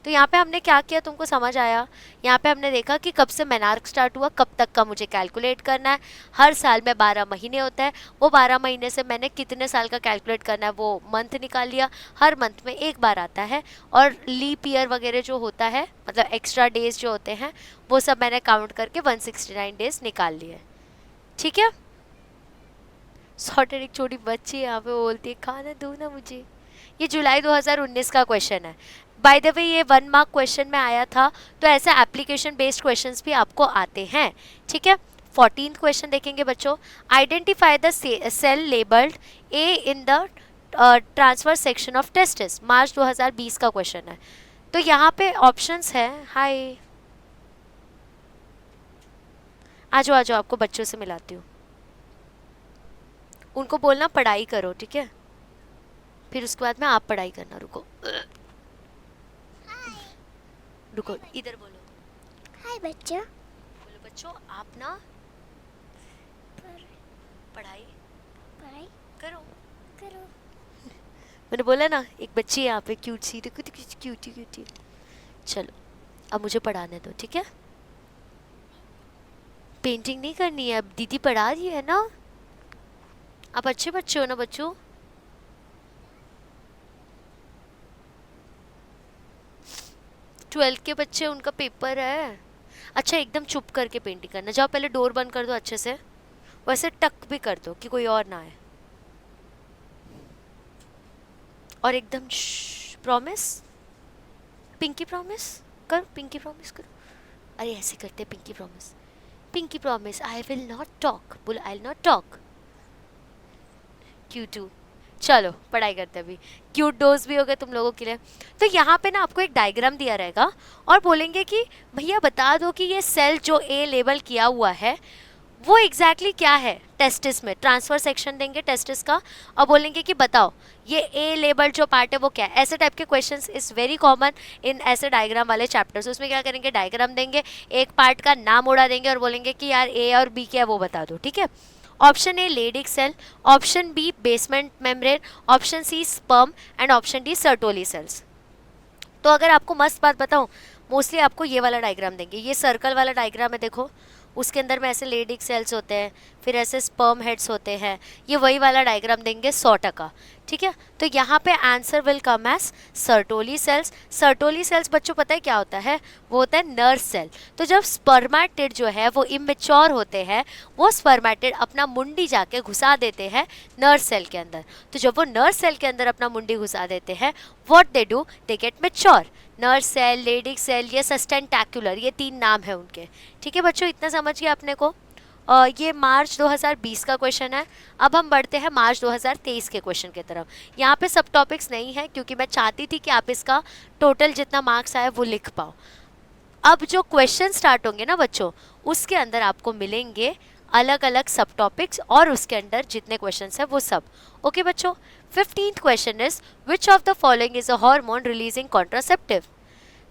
तो यहाँ पे हमने क्या किया, तुमको समझ आया? यहाँ पे हमने देखा कि कब से मेनार्क स्टार्ट हुआ, कब तक का मुझे कैलकुलेट करना है। हर साल में 12 महीने होता है, वो 12 महीने से मैंने कितने साल का कैलकुलेट करना है वो मंथ निकाल लिया। हर मंथ में एक बार आता है, और लीप ईयर वगैरह जो होता है, मतलब एक्स्ट्रा डेज जो होते हैं, वो सब मैंने काउंट करके 169 डेज निकाल लिए, ठीक है? सॉर्टेड एक छोटी बच्ची यहाँ पे बोलती है खाना दो ना मुझे। ये जुलाई 2019 का क्वेश्चन है, बाय द वे ये 1 मार्क क्वेश्चन में आया था। तो ऐसे एप्लीकेशन बेस्ड क्वेश्चंस भी आपको आते हैं, ठीक है? 14th क्वेश्चन देखेंगे बच्चों, identify the cell labelled A in the transfer section of testis. March 2020 का क्वेश्चन है। तो यहाँ पे ऑप्शंस है, हाय आ जाओ आपको बच्चों से मिलाती हूँ। उनको बोलना पढ़ाई करो, ठीक है? फिर उसके बाद में आप पढ़ाई करना। रुको रुको, इधर बोलो। हाय बच्चों। बोलो बच्चों, आप ना पढ़ाई पढ़ाई करो। करो। मैंने बोला ना एक बच्ची है यहाँ पे क्यूट सी, क्यूटी। चलो अब मुझे पढ़ाने दो, ठीक है? पेंटिंग नहीं करनी है, अब दीदी पढ़ा रही है ना। आप अच्छे बच्चे हो ना बच्चों? ट्वेल्थ के बच्चे, उनका पेपर है। अच्छा एकदम चुप करके पेंटिंग करना, जाओ पहले डोर बंद कर दो अच्छे से, वैसे टक भी कर दो कि कोई और ना आए, और एकदम प्रॉमिस, पिंकी प्रॉमिस करो, पिंकी प्रॉमिस करो, अरे ऐसे करते pinky promise, pinky promise I will not talk, बोलो I will not talk, Q2। चलो पढ़ाई करते हैं अभी, क्यूट डोज भी हो गए तुम लोगों के लिए। तो यहाँ पे ना आपको एक डायग्राम दिया रहेगा और बोलेंगे कि भैया बता दो कि ये सेल जो ए लेबल किया हुआ है वो एग्जैक्टली क्या है टेस्टिस में, ट्रांसफर सेक्शन देंगे टेस्टिस का और बोलेंगे कि बताओ ये ए लेबल जो पार्ट है वो क्या है। ऐसे टाइप के questions is very common in ऐसे डायग्राम वाले चैप्टर्स। उसमें क्या करेंगे, डायग्राम देंगे, एक पार्ट का नाम उड़ा देंगे और बोलेंगे कि यार ए और बी क्या है वो बता दो, ठीक है। Option A Leydig cell, option B basement membrane, option C sperm and option D Sertoli cells. तो अगर आपको मस्त बात बताऊं, मोस्टली आपको ये वाला डायग्राम देंगे, ये सर्कल वाला डायग्राम है देखो, उसके अंदर में ऐसे लेडिक सेल्स होते हैं, फिर ऐसे स्पर्म हेड्स होते हैं, ये वही वाला डायग्राम देंगे 100%, ठीक है। तो यहाँ पे answer will come as Sertoli cells. Sertoli cells बच्चों पता है क्या होता है, वो होता है नर्व सेल। तो जब स्पर्मेटिड जो है वो इमेच्योर होते हैं, वो स्पर्मेटिड अपना मुंडी जाके घुसा देते हैं नर्व सेल के अंदर। तो जब वो नर्व सेल के अंदर अपना मुंडी घुसा देते हैं, what they do, they get mature. Nerve cell, Leydig cell, ये सस्टेंटैक्युलर, ये 3 नाम है उनके, ठीक है बच्चों, इतना समझ गया अपने को। ये मार्च 2020 का क्वेश्चन है। अब हम बढ़ते हैं मार्च 2023 के क्वेश्चन की तरफ। यहाँ पे सब टॉपिक्स नहीं है क्योंकि मैं चाहती थी कि आप इसका टोटल जितना मार्क्स आए वो लिख पाओ। अब जो क्वेश्चन स्टार्ट होंगे ना बच्चों, उसके अंदर आपको मिलेंगे अलग अलग सब टॉपिक्स और उसके अंदर जितने क्वेश्चन है वो सब। ओके बच्चों, 15th question is which of the following is a hormone releasing contraceptive.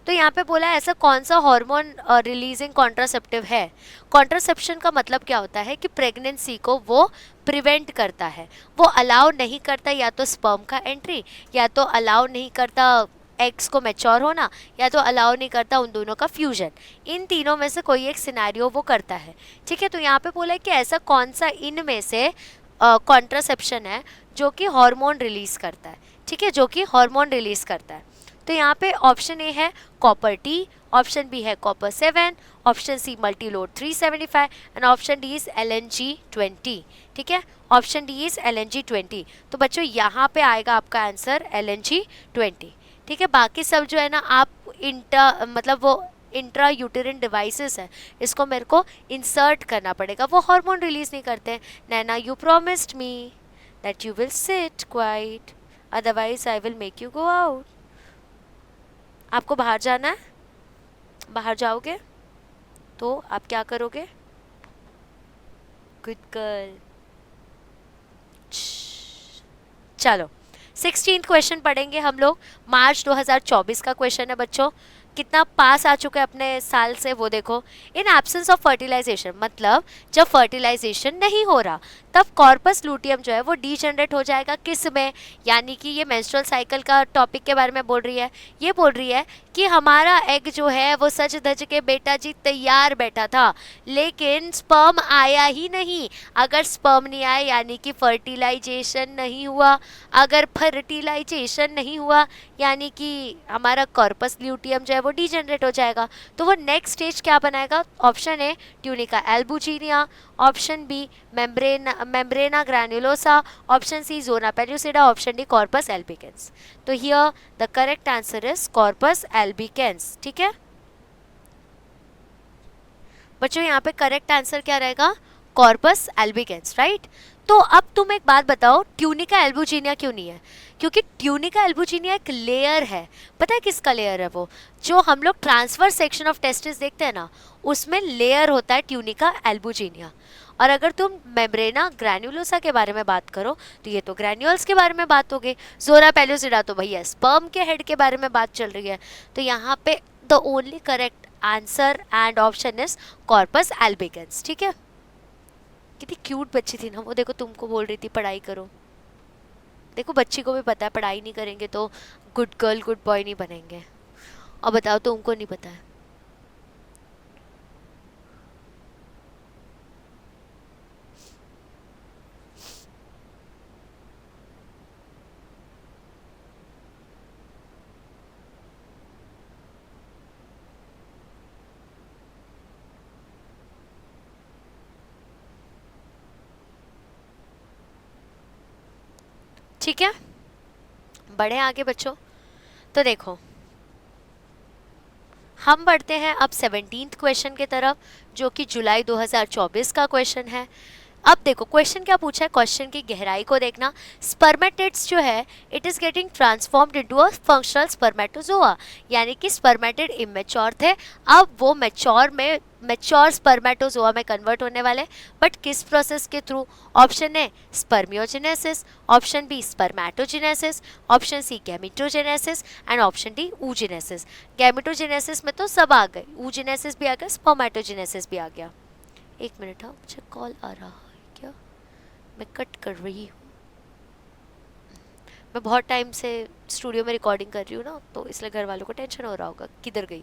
तो यहाँ पे बोला है ऐसा कौन सा हार्मोन रिलीजिंग कॉन्ट्रासेप्टिव है। कॉन्ट्रासेप्शन का मतलब क्या होता है कि प्रेगनेंसी को वो प्रिवेंट करता है, वो अलाउ नहीं करता या तो स्पर्म का एंट्री, या तो अलाउ नहीं करता एग्स को मैच्योर होना, या तो अलाउ नहीं करता उन दोनों का फ्यूजन। इन तीनों में से कोई एक सिनेरियो वो करता है, ठीक है। तो यहाँ पे बोला है कि ऐसा कौन सा इनमें से कॉन्ट्रासेप्शन है जो कि हार्मोन रिलीज करता है, ठीक है, जो कि हार्मोन रिलीज करता है। तो यहाँ पे ऑप्शन ए है कॉपर टी, ऑप्शन बी है copper 7, option C multiload 375 and option D is LNG20, ठीक है। Option D is LNG20। तो बच्चों यहाँ पे आएगा आपका आंसर LNG20, ठीक है। बाकी सब जो है ना आप मतलब वो इंट्रा यूटेरिन डिवाइसेस है, इसको मेरे को इंसर्ट करना पड़ेगा, वो हार्मोन रिलीज नहीं करते। Naina you promised me that you will sit quiet, otherwise I will make you go out. आपको बाहर जाना है, बाहर जाओगे तो आप क्या करोगे, गुड गर्ल। चलो 16th क्वेश्चन पढ़ेंगे हम लोग, मार्च 2024 का क्वेश्चन है बच्चों। कितना पास आ चुके हैं अपने साल से वो देखो। इन एब्सेंस ऑफ फर्टिलाइजेशन, मतलब जब फर्टिलाइजेशन नहीं हो रहा तब कॉर्पस लूटियम जो है वो डीजनरेट हो जाएगा किस में, यानी कि ये मेंस्ट्रुअल साइकिल का टॉपिक के बारे में बोल रही है। ये बोल रही है कि हमारा एग जो है वो सज धज के बेटा जी तैयार बैठा था, लेकिन स्पर्म आया ही नहीं। अगर स्पर्म नहीं आया यानी कि फर्टिलाइजेशन नहीं हुआ, अगर फर्टिलाइजेशन नहीं हुआ यानी कि हमारा कॉर्पस ल्यूटियम जो है वो डीजनरेट हो जाएगा। तो वो नेक्स्ट स्टेज क्या बनाएगा, option A tunica albuginea, option B membrana granulosa, option C zona pellucida, option D corpus albicans. तो here the correct answer is corpus albicans, ठीक है बच्चों। यहाँ पे करेक्ट आंसर क्या रहेगा, कॉर्पस एल्बिकेंस, राइट। तो अब तुम एक बात बताओ, ट्यूनिका एल्बुजिनिया क्यों नहीं है, क्योंकि ट्यूनिका एल्बुजिनिया एक लेयर है। पता है किसका लेयर है वो, जो हम लोग ट्रांसफर सेक्शन ऑफ टेस्टिस देखते हैं ना, उसमें लेयर होता है ट्यूनिका एल्बुजिनिया। और अगर तुम मेम्ब्रेना ग्रैन्युलोसा के बारे में बात करो तो ये तो ग्रैन्यूल्स के बारे में बात हो गई, जोरा पेल्यूसिडा तो भैया स्पर्म के हेड के बारे में बात चल रही है। तो यहाँ पे the only correct answer and option is corpus albicans, ठीक है। कितनी क्यूट बच्ची थी ना वो, देखो तुमको बोल रही थी पढ़ाई करो। देखो बच्ची को भी पता है पढ़ाई नहीं करेंगे तो गुड गर्ल गुड बॉय नहीं बनेंगे। और बताओ तुमको नहीं पता है। ठीक है, बढ़े आगे बच्चों। तो देखो हम बढ़ते हैं अब 17th क्वेश्चन की तरफ, जो कि जुलाई 2024 का क्वेश्चन है। अब देखो क्वेश्चन क्या पूछा है, क्वेश्चन की गहराई को देखना। स्पर्मेटिड्स जो है it is getting transformed into a functional spermatozoa, यानी कि स्पर्मेटिड इमेच्योर थे, अब वो मैच्योर स्पर्मेटोजोआ में कन्वर्ट होने वाले, बट किस प्रोसेस के थ्रू? Option A spermiogenesis, option B spermatogenesis, option C gametogenesis and option D oogenesis। Gametogenesis में तो सब आ गए, oogenesis भी आ गया, स्पर्मेटोजेनेसिस भी आ गया। एक मिनट, हाँ मुझे कॉल आ रहा है क्या, मैं कट कर रही हूँ। मैं बहुत टाइम से स्टूडियो में रिकॉर्डिंग कर रही हूँ ना, तो इसलिए घर वालों को टेंशन हो रहा होगा किधर गई।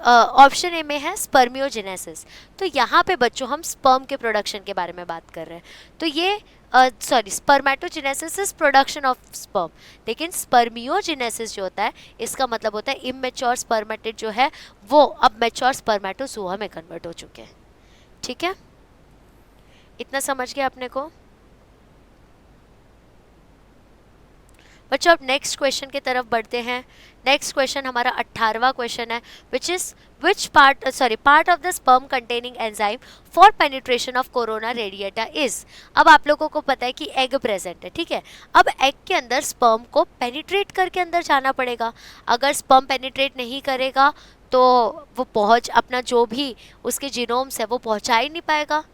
ऑप्शन ए में है स्पर्मियोजेनेसिस। तो यहाँ पे बच्चों हम स्पर्म के प्रोडक्शन के बारे में बात कर रहे हैं। तो ये sorry, spermatogenesis is production of sperm, लेकिन स्पर्मियोजेनेसिस जो होता है इसका मतलब होता है इमेच्योर स्पर्मेटिड जो है वो अब मैच्योर स्पर्मेटोजोआ में कन्वर्ट हो चुके हैं। ठीक है, इतना समझ गया अपने को बच्चों। अब नेक्स्ट क्वेश्चन की तरफ बढ़ते हैं। नेक्स्ट क्वेश्चन हमारा 18वां क्वेश्चन है, which part of the sperm containing enzyme for penetration of corona radiata is. अब आप लोगों को पता है कि एग प्रेजेंट है, ठीक है। अब एग के अंदर स्पर्म को पेनिट्रेट करके अंदर जाना पड़ेगा। अगर स्पर्म पेनिट्रेट नहीं करेगा तो वो अपना जो भी उसके जीनोम्स है वो पहुंचा ही नहीं पाएगा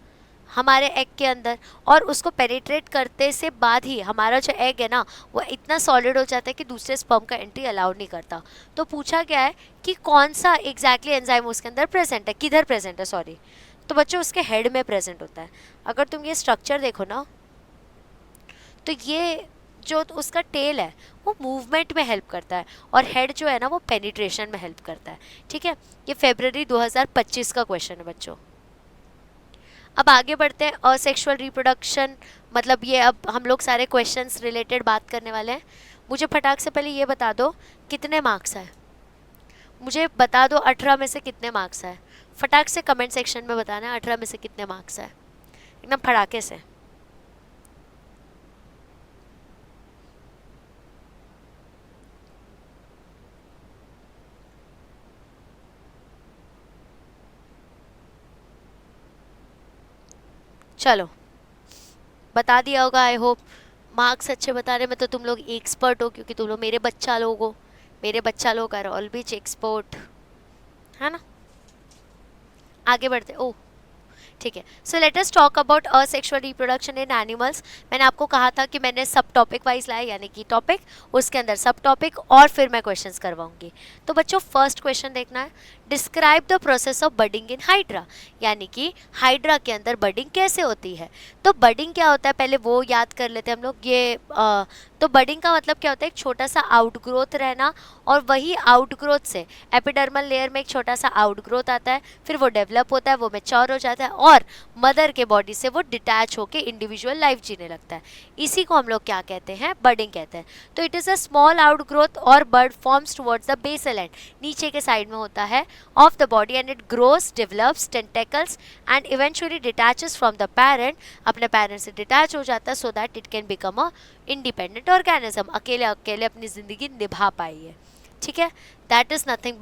हमारे एग के अंदर, और उसको पेनिट्रेट करते से बाद ही हमारा जो एग है ना वो इतना सॉलिड हो जाता है कि दूसरे स्पर्म का एंट्री अलाउ नहीं करता। तो पूछा गया है कि कौन सा एग्जैक्टली एंजाइम उसके अंदर प्रेजेंट है, किधर प्रेजेंट है सॉरी। तो बच्चों उसके हेड में प्रेजेंट होता है। अगर तुम ये स्ट्रक्चर देखो ना, तो ये जो उसका टेल है वो मूवमेंट में हेल्प करता है, और हेड जो है ना वो पेनिट्रेशन में हेल्प करता है। ठीक है, ये फरवरी 2025 का क्वेश्चन है बच्चों। अब आगे बढ़ते हैं। असेक्सुअल रिप्रोडक्शन, मतलब ये अब हम लोग सारे क्वेश्चंस रिलेटेड बात करने वाले हैं। मुझे फटाक से पहले ये बता दो कितने मार्क्स है, मुझे बता दो 18 में से कितने मार्क्स है। फटाक से कमेंट सेक्शन में बताना 18 में से कितने मार्क्स है, एकदम फटाके से। चलो बता दिया होगा आई होप। मार्क्स अच्छे बताने में तो तुम लोग एक्सपर्ट हो, क्योंकि तुम लोग मेरे बच्चा लोग हो। मेरे बच्चा लोग आर ऑलवेज एक्सपर्ट, है ना। आगे बढ़ते, ओ ठीक है। So let us talk about asexual reproduction in animals. मैंने आपको कहा था कि मैंने सब टॉपिक वाइज लाया, यानी कि टॉपिक उसके अंदर सब टॉपिक और फिर मैं क्वेश्चंस करवाऊंगी। तो बच्चों फर्स्ट क्वेश्चन देखना है, describe the process of budding in hydra, यानी कि हाइड्रा के अंदर बडिंग कैसे होती है। तो बडिंग क्या होता है पहले वो याद कर लेते हैं हम लोग। ये तो बडिंग का मतलब क्या होता है, एक छोटा सा आउटग्रोथ रहना, और वही आउटग्रोथ से एपिडर्मल लेयर में एक छोटा सा आउटग्रोथ आता है, फिर वो डेवलप होता है, वो मैच्योर हो जाता है, और मदर के बॉडी से वो डिटैच होकर इंडिविजुअल लाइफ जीने लगता है। इसी को हम लोग क्या कहते हैं, बडिंग कहते हैं। तो it is a small outgrowth और bud forms towards the basal end, नीचे के साइड में होता है of the body, and it grows, develops tentacles and eventually detaches from the parent, अपने पेरेंट से डिटैच हो जाता है so that it can become a independent organism, अकेले अकेले अपनी जिंदगी निभा पाई है। ठीक है, that is nothing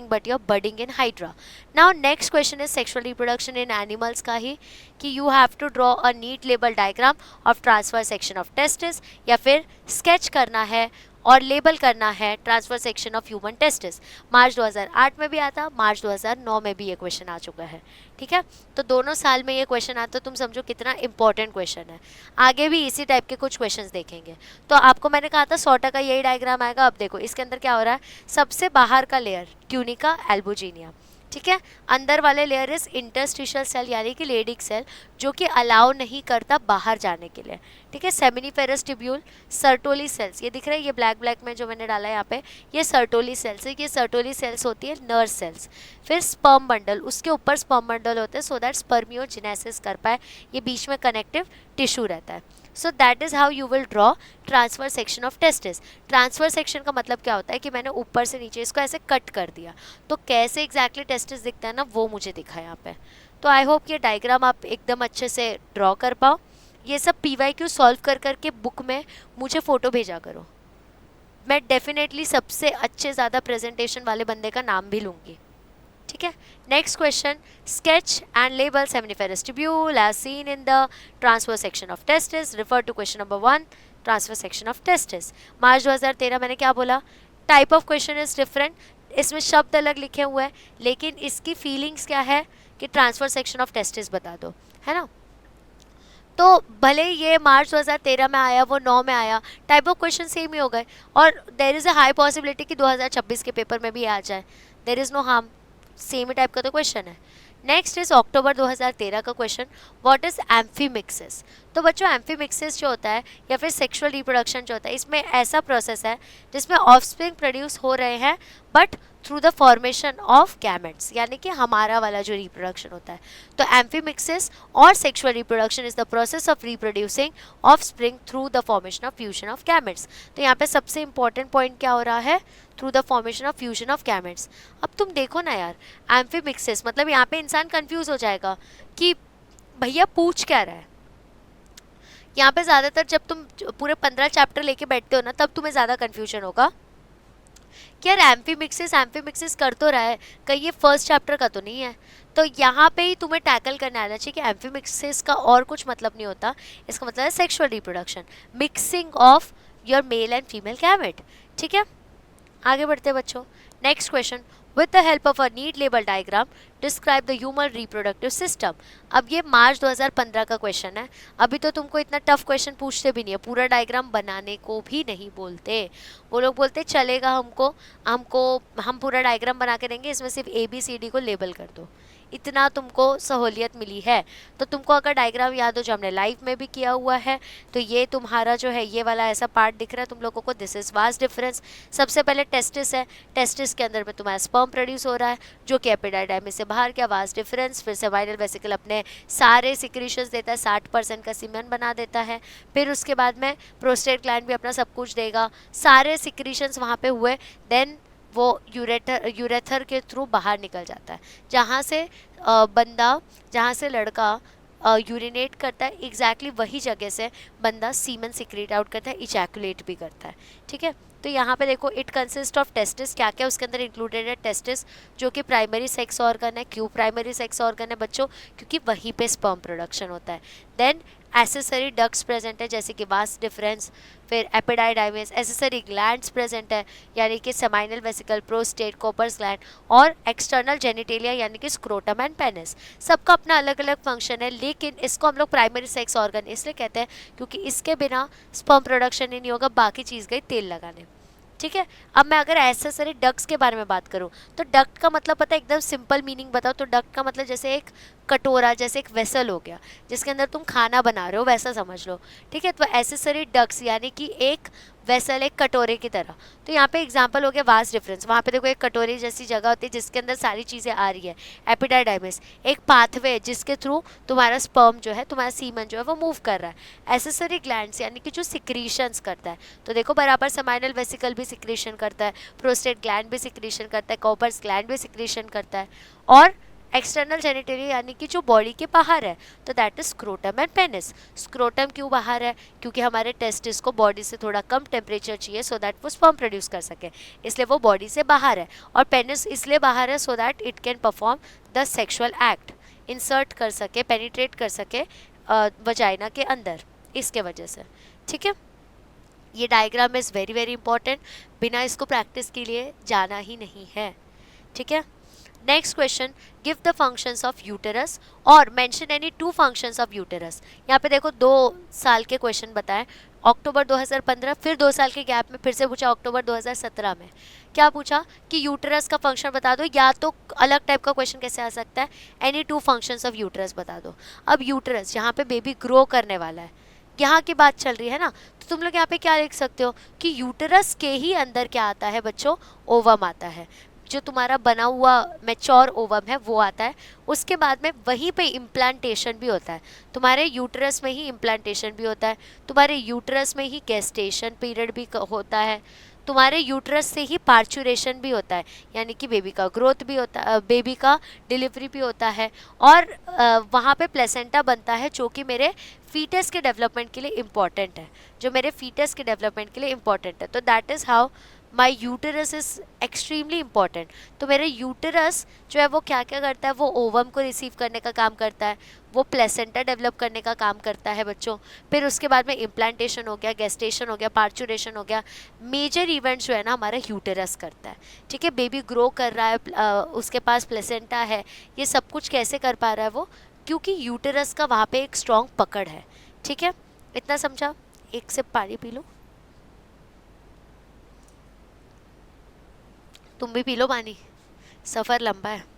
but your budding in hydra. Now next question is sexual reproduction in animals का ही, कि you have to draw a neat label diagram of transfer section of testis, या फिर sketch करना है और लेबल करना है transfer section of human testis. March 2008 में भी आता, मार्च 2009 में भी ये क्वेश्चन आ चुका है। ठीक है, तो दोनों साल में ये क्वेश्चन आता, तुम समझो कितना इंपॉर्टेंट क्वेश्चन है। आगे भी इसी टाइप के कुछ क्वेश्चंस देखेंगे। तो आपको मैंने कहा था 100 का यही डायग्राम आएगा। अब देखो इसके अंदर क्या हो रहा है, सबसे बाहर का लेयर ट्यूनिका एल्बुजिनिया, ठीक है। अंदर वाले लेयर इज इंटरस्टिशियल सेल, यानी कि लेडिक सेल, जो कि अलाउ नहीं करता बाहर जाने के लिए। ठीक है, सेमिनिफेरस ट्यूब्यूल, सर्टोली सेल्स, ये दिख रहा है, ये ब्लैक ब्लैक में जो मैंने डाला है यहाँ पे, ये सर्टोली सेल्स है। ये सर्टोली सेल्स होती है नर्व सेल्स। फिर स्पर्म बंडल, उसके ऊपर स्पर्म बंडल होते हैं सो दैट स्पर्मियोजेनेसिस कर पाए, ये बीच में कनेक्टिव टिश्यू रहता है। So that is how you will draw transfer section of testis. Transfer section का मतलब क्या होता है कि मैंने ऊपर से नीचे इसको ऐसे कट कर दिया, तो कैसे एग्जैक्टली टेस्टिस दिखता है ना वो मुझे दिखा यहाँ पे। तो आई होप ये डायग्राम आप एकदम अच्छे से ड्रॉ कर पाओ। ये सब PYQ सॉल्व कर करके बुक में मुझे फ़ोटो भेजा करो, मैं डेफिनेटली सबसे अच्छे ज़्यादा प्रेजेंटेशन वाले बंदे का नाम भी लूँगी, ठीक है। Next question, sketch and label seminiferous tubule as seen in the transfer section of testis, refer to question number 1 transfer section of testis. March 2013 मैंने क्या बोला, type of question is different, इसमें शब्द अलग लिखे हुए हैं लेकिन इसकी फीलिंग्स क्या है कि ट्रांसफर सेक्शन ऑफ टेस्टिस बता दो, है ना। तो भले ये मार्च 2013 में आया, वो 9 में आया, टाइप ऑफ क्वेश्चन सेम ही हो गए और there is a high possibility कि 2026 के पेपर में भी आ जाए, there is no harm, same ही टाइप का तो क्वेश्चन है। नेक्स्ट इज अक्टूबर 2013 का क्वेश्चन, व्हाट इज एम्फीमिक्सिस। तो बच्चों एम्फीमिक्सिस जो होता है या फिर सेक्सुअल रिप्रोडक्शन जो होता है, इसमें ऐसा प्रोसेस है जिसमें ऑफस्प्रिंग प्रोड्यूस हो रहे हैं but through the formation of gametes, यानी कि हमारा वाला जो रिप्रोडक्शन होता है। तो एम्फीमिक्सिस और sexual reproduction is the process of reproducing offspring through the formation of fusion of gametes. तो यहाँ पे सबसे इंपॉर्टेंट पॉइंट क्या हो रहा है, through the formation of fusion of gametes. अब तुम देखो ना यार, एम्फीमिक्सिस मतलब यहाँ पे इंसान कंफ्यूज हो जाएगा कि भैया पूछ क्या रहा है। यहाँ पे ज़्यादातर जब तुम पूरे 15 चैप्टर लेके बैठते हो ना, तब तुम्हें ज़्यादा कन्फ्यूजन होगा कि यार एम्फीमिक्सिस कर तो रहा है, कहीं ये फर्स्ट चैप्टर का तो नहीं है। तो यहाँ पे ही तुम्हें टैकल करने आना चाहिए कि एम्फीमिक्सिस का और कुछ मतलब नहीं होता, इसका मतलब है sexual reproduction, mixing of your male and female gamete, ठीक है। आगे बढ़ते हैं बच्चों, next question, with the help of a neat label diagram describe the human reproductive system. अब ये मार्च 2015 का क्वेश्चन है, अभी तो तुमको इतना टफ क्वेश्चन पूछते भी नहीं है, पूरा डायग्राम बनाने को भी नहीं बोलते, वो लोग बोलते चलेगा हम पूरा डायग्राम बना के देंगे, इसमें सिर्फ ABCD को लेबल कर दो, इतना तुमको सहूलियत मिली है। तो तुमको अगर डायग्राम याद हो जो हमने लाइव में भी किया हुआ है, तो ये तुम्हारा जो है ये वाला ऐसा पार्ट दिख रहा है तुम लोगों को, दिस इज वास्ट डिफरेंस। सबसे पहले टेस्टिस है, टेस्टिस के अंदर में तुम्हारा स्पर्म प्रोड्यूस हो रहा है जो कि एपिडाइडाइमिस से बाहर क्या, वास्ट डिफरेंस। फिर सेमाइनल वेसिकल अपने सारे सिक्रीशंस देता है, 60% का सीमेन बना देता है। फिर उसके बाद में प्रोस्टेट ग्लैंड भी अपना सब कुछ देगा, सारे सिक्रीशंस वहाँ पे हुए, देन वो यूरेथर के थ्रू बाहर निकल जाता है, जहाँ से लड़का यूरिनेट करता है, एग्जैक्टली वही जगह से बंदा सीमन सिक्रेट आउट करता है, इजैकुलेट भी करता है, ठीक है। तो यहाँ पे देखो इट कंसिस्ट ऑफ टेस्टिस, क्या क्या उसके अंदर इंक्लूडेड है, टेस्टिस जो कि प्राइमरी सेक्स ऑर्गन है। क्यों प्राइमरी सेक्स ऑर्गन है बच्चों, क्योंकि वहीं पे स्पर्म प्रोडक्शन होता है। देन एसेसरी डक्ट्स प्रेजेंट है जैसे कि वास्ट डिफरेंस, फिर एपिडाइडाइमिस, एसेसरी ग्लैंड्स प्रेजेंट है यानी कि सेमाइनल वेसिकल, प्रोस्टेट, कोपर्स ग्लैंड और एक्सटर्नल जेनिटेलिया यानी कि स्क्रोटम एंड पेनिस। सबका अपना अलग अलग फंक्शन है, लेकिन इसको हम लोग प्राइमरी सेक्स ऑर्गन इसलिए कहते हैं क्योंकि इसके बिना स्पर्म प्रोडक्शन ही नहीं होगा, बाकी चीज़ गई तेल लगाने, ठीक है। अब मैं अगर एसेसरी डक्ट्स के बारे में बात करूं तो डक्ट का मतलब पता है, एकदम सिंपल मीनिंग बताओ तो डक्ट का मतलब जैसे एक कटोरा, जैसे एक वेसल हो गया जिसके अंदर तुम खाना बना रहे हो, वैसा समझ लो, ठीक है। तो एसेसरी डक्ट्स यानी कि एक वेसल, एक कटोरे की तरह। तो यहाँ पे एग्जांपल हो गया वास्ट डिफरेंस, वहाँ पे देखो एक कटोरे जैसी जगह होती है जिसके अंदर सारी चीज़ें आ रही है। एपिडाइडाइमिस एक पाथवे जिसके थ्रू तुम्हारा स्पर्म जो है, तुम्हारा सीमन जो है वो मूव कर रहा है। एसेसरी ग्लैंड्स यानी कि जो सिक्रीशंस करता है, तो देखो बराबर सेमाइनल वेसिकल भी सिक्रीशन करता है, प्रोस्टेट ग्लैंड भी सिक्रीशन करता है, कॉपर्स ग्लैंड भी सिक्रीशन करता है, और एक्सटर्नल जेनिटेलिया यानी कि जो बॉडी के बाहर है, तो that is scrotum and penis. Scrotum क्यों बाहर है, क्योंकि हमारे टेस्टिस को बॉडी से थोड़ा कम टेम्परेचर चाहिए सो दैट वो स्पर्म प्रोड्यूस कर सके, इसलिए वो बॉडी से बाहर है। और पेनिस इसलिए बाहर है so that it can perform the sexual act, insert कर सके, पेनिट्रेट कर सके वजाइना के अंदर, इसके वजह से, ठीक है। ये diagram is very very important, बिना इसको प्रैक्टिस के लिए जाना ही नहीं है, ठीक है। Next question, give the functions of uterus और mention any 2 functions of uterus. यहाँ पे देखो 2 साल के क्वेश्चन बताएं, अक्टूबर 2015, फिर 2 साल के गैप में फिर से पूछा अक्टूबर 2017 में। क्या पूछा कि यूटेरस का फंक्शन बता दो, या तो अलग टाइप का क्वेश्चन कैसे आ सकता है, एनी 2 फंक्शंस ऑफ यूटेरस बता दो। अब यूटेरस जहाँ पे बेबी ग्रो करने वाला है, यहाँ की बात चल रही है ना, तो तुम लोग यहाँ पे क्या लिख सकते हो कि यूटेरस के ही अंदर क्या आता है बच्चों, ओवम आता है, जो तुम्हारा बना हुआ मैच्योर ओवम है वो आता है। उसके बाद में वहीं पे इम्प्लांटेशन भी होता है, तुम्हारे यूटेरस में ही इम्प्लांटेशन भी होता है, तुम्हारे यूटेरस में ही गेस्टेशन पीरियड भी होता है, तुम्हारे यूटेरस से ही पार्चुरेशन भी होता है यानी कि बेबी का ग्रोथ भी होता है, बेबी का डिलीवरी भी होता है, और वहाँ पे प्लेसेंटा बनता है जो कि मेरे फीटस के डेवलपमेंट के लिए इम्पॉर्टेंट है, जो मेरे फीटस के डेवलपमेंट के लिए इम्पॉर्टेंट है। तो that is how my uterus is extremely important. तो मेरे यूटरस जो है वो क्या क्या करता है, वो ओवम को रिसीव करने का काम करता है, वो प्लेसेंटा डेवलप करने का काम करता है बच्चों। फिर उसके बाद में इम्प्लांटेशन हो गया, गेस्टेशन हो गया, पार्चुरेशन हो गया। मेजर इवेंट जो है ना हमारा यूटरस करता है, ठीक है। बेबी ग्रो कर रहा है, उसके पास प्लेसेंटा है, ये सब कुछ कैसे कर पा रहा है वो, क्योंकि यूटरस का वहाँ पे एक स्ट्रॉन्ग पकड़ है, ठीक है। इतना समझा? एक सिप पानी पी लो, तुम भी पी लो पानी, सफ़र लंबा है।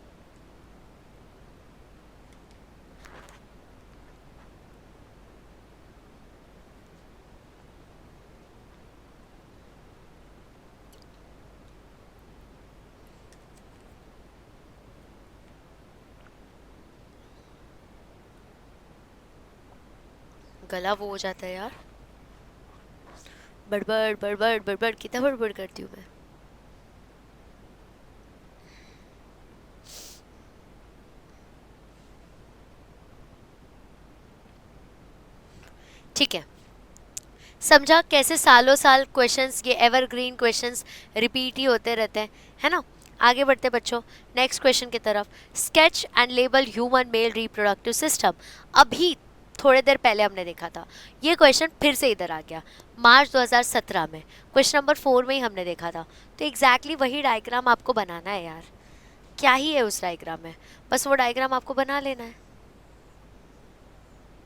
गला वो हो जाता है यार, बड़बड़ बड़बड़ बड़बड़, कितना बड़बड़ करती हूँ मैं। ठीक है, समझा कैसे सालों साल क्वेश्चंस, ये एवरग्रीन क्वेश्चंस रिपीट ही होते रहते हैं, है ना। आगे बढ़ते बच्चों नेक्स्ट क्वेश्चन की तरफ। Sketch and label human male reproductive system. अभी थोड़ी देर पहले हमने देखा था, ये क्वेश्चन फिर से इधर आ गया मार्च 2017 में, क्वेश्चन नंबर 4 में ही हमने देखा था। तो एग्जैक्टली वही डायग्राम आपको बनाना है यार, क्या ही है उस डायग्राम में, बस वो डायग्राम आपको बना लेना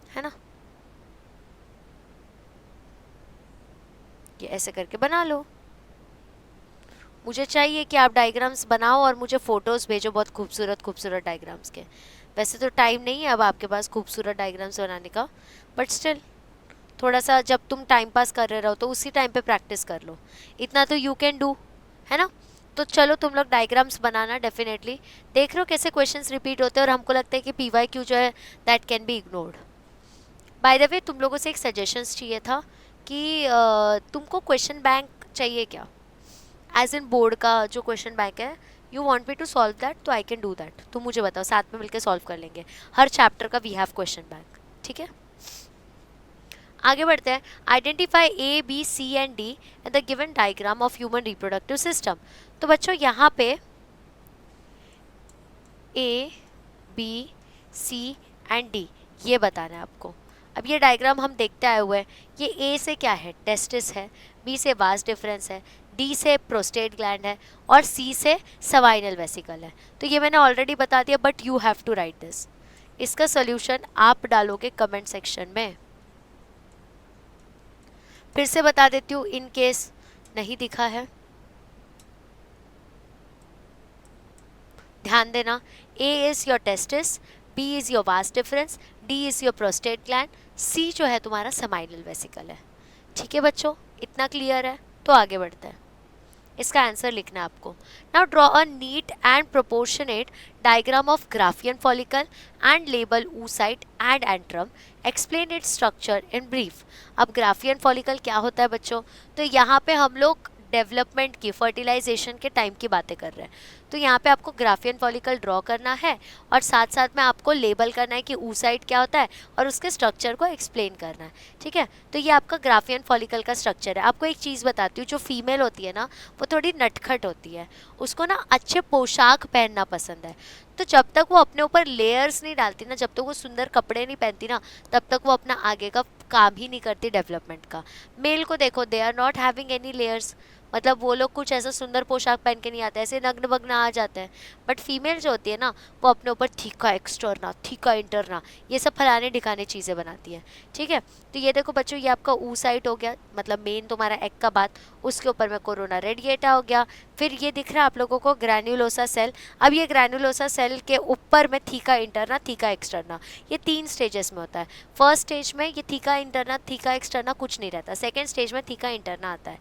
है ना। ये ऐसे करके बना लो। मुझे चाहिए कि आप डायग्राम्स बनाओ और मुझे फ़ोटोज़ भेजो, बहुत खूबसूरत खूबसूरत डायग्राम्स के। वैसे तो टाइम नहीं है अब आपके पास खूबसूरत डायग्राम्स बनाने का, बट स्टिल थोड़ा सा जब तुम टाइम पास कर रहे हो तो उसी टाइम पे प्रैक्टिस कर लो, इतना तो यू कैन डू, है ना। तो चलो तुम लोग डायग्राम्स बनाना डेफिनेटली। देख रहे हो कैसे क्वेश्चंस रिपीट होते हैं और हमको लगता है कि PYQ जो है that can be ignored. Bye the वे तुम लोगों से एक सजेशंस चाहिए था कि तुमको क्वेश्चन बैंक चाहिए क्या, एज इन बोर्ड का जो क्वेश्चन बैंक है, you want me to solve that, तो आई कैन डू दैट। तुम मुझे बताओ, साथ में मिलकर सॉल्व कर लेंगे हर चैप्टर का, वी हैव क्वेश्चन बैंक, ठीक है। आगे बढ़ते हैं। Identify A, B, C and D and the given diagram of human reproductive system. तो बच्चों यहाँ पे A, B, C and D ये बताना है आपको। अब ये डायग्राम हम देखते आए हुए हैं, ये A से क्या है, टेस्टिस है, B से वास डिफरेंस है, D से प्रोस्टेट ग्लैंड है और C से सवाइनल वेसिकल है। तो ये मैंने ऑलरेडी बता दिया, but you have to write this. इसका सोल्यूशन आप डालोगे कमेंट सेक्शन में। फिर से बता देती हूँ इन केस नहीं दिखा है, ध्यान देना। A is your testis, B is your vas deferens, D is your prostate gland, C जो है तुम्हारा समाइनल वेसिकल है, ठीक है बच्चों। इतना क्लियर है, तो आगे बढ़ते हैं। इसका आंसर लिखना है आपको। Now draw a neat and proportionate diagram of Graafian follicle and label oocyte and antrum, explain its structure in brief. अब ग्राफियन फॉलिकल क्या होता है बच्चों, तो यहाँ पे हम लोग डेवलपमेंट की, फर्टिलाइजेशन के टाइम की बातें कर रहे हैं। तो यहाँ पे आपको ग्राफियन फॉलिकल ड्रॉ करना है और साथ साथ में आपको लेबल करना है कि oocyte क्या होता है और उसके स्ट्रक्चर को एक्सप्लेन करना है, ठीक है। तो ये आपका ग्राफियन फॉलिकल का स्ट्रक्चर है। आपको एक चीज़ बताती हूँ, जो फीमेल होती है ना वो थोड़ी नटखट होती है, उसको ना अच्छे पोशाक पहनना पसंद है। तो जब तक वो अपने ऊपर लेयर्स नहीं डालती ना, जब तक वो सुंदर कपड़े नहीं पहनती ना, तब तक वो अपना आगे का काम ही नहीं करती डेवलपमेंट का। मेल को देखो, they are not having any layers, मतलब वो लोग कुछ ऐसा सुंदर पोशाक पहन के नहीं आते, ऐसे नग्न बग्न आ जाते हैं। बट फीमेल जो होती है ना, वो अपने ऊपर थीका एक्सटर्ना, थीका इंटरना, ये सब फलाने ढिकाने चीज़ें बनाती है, ठीक है। तो ये देखो बच्चों, ये आपका oocyte हो गया, मतलब मेन तुम्हारा एग का बात, उसके ऊपर में कोरोना रेडिएटा हो गया। फिर ये दिख रहा है आप लोगों को ग्रैन्युलोसा सेल। अब ये ग्रैन्युलोसा सेल के ऊपर में थीका इंटरना, थीका एक्सटर्ना, ये 3 स्टेजेस में होता है। फर्स्ट स्टेज में ये थीका इंटरना, थीका एक्सटर्ना कुछ नहीं रहता, सेकेंड स्टेज में थीका इंटरना आता है,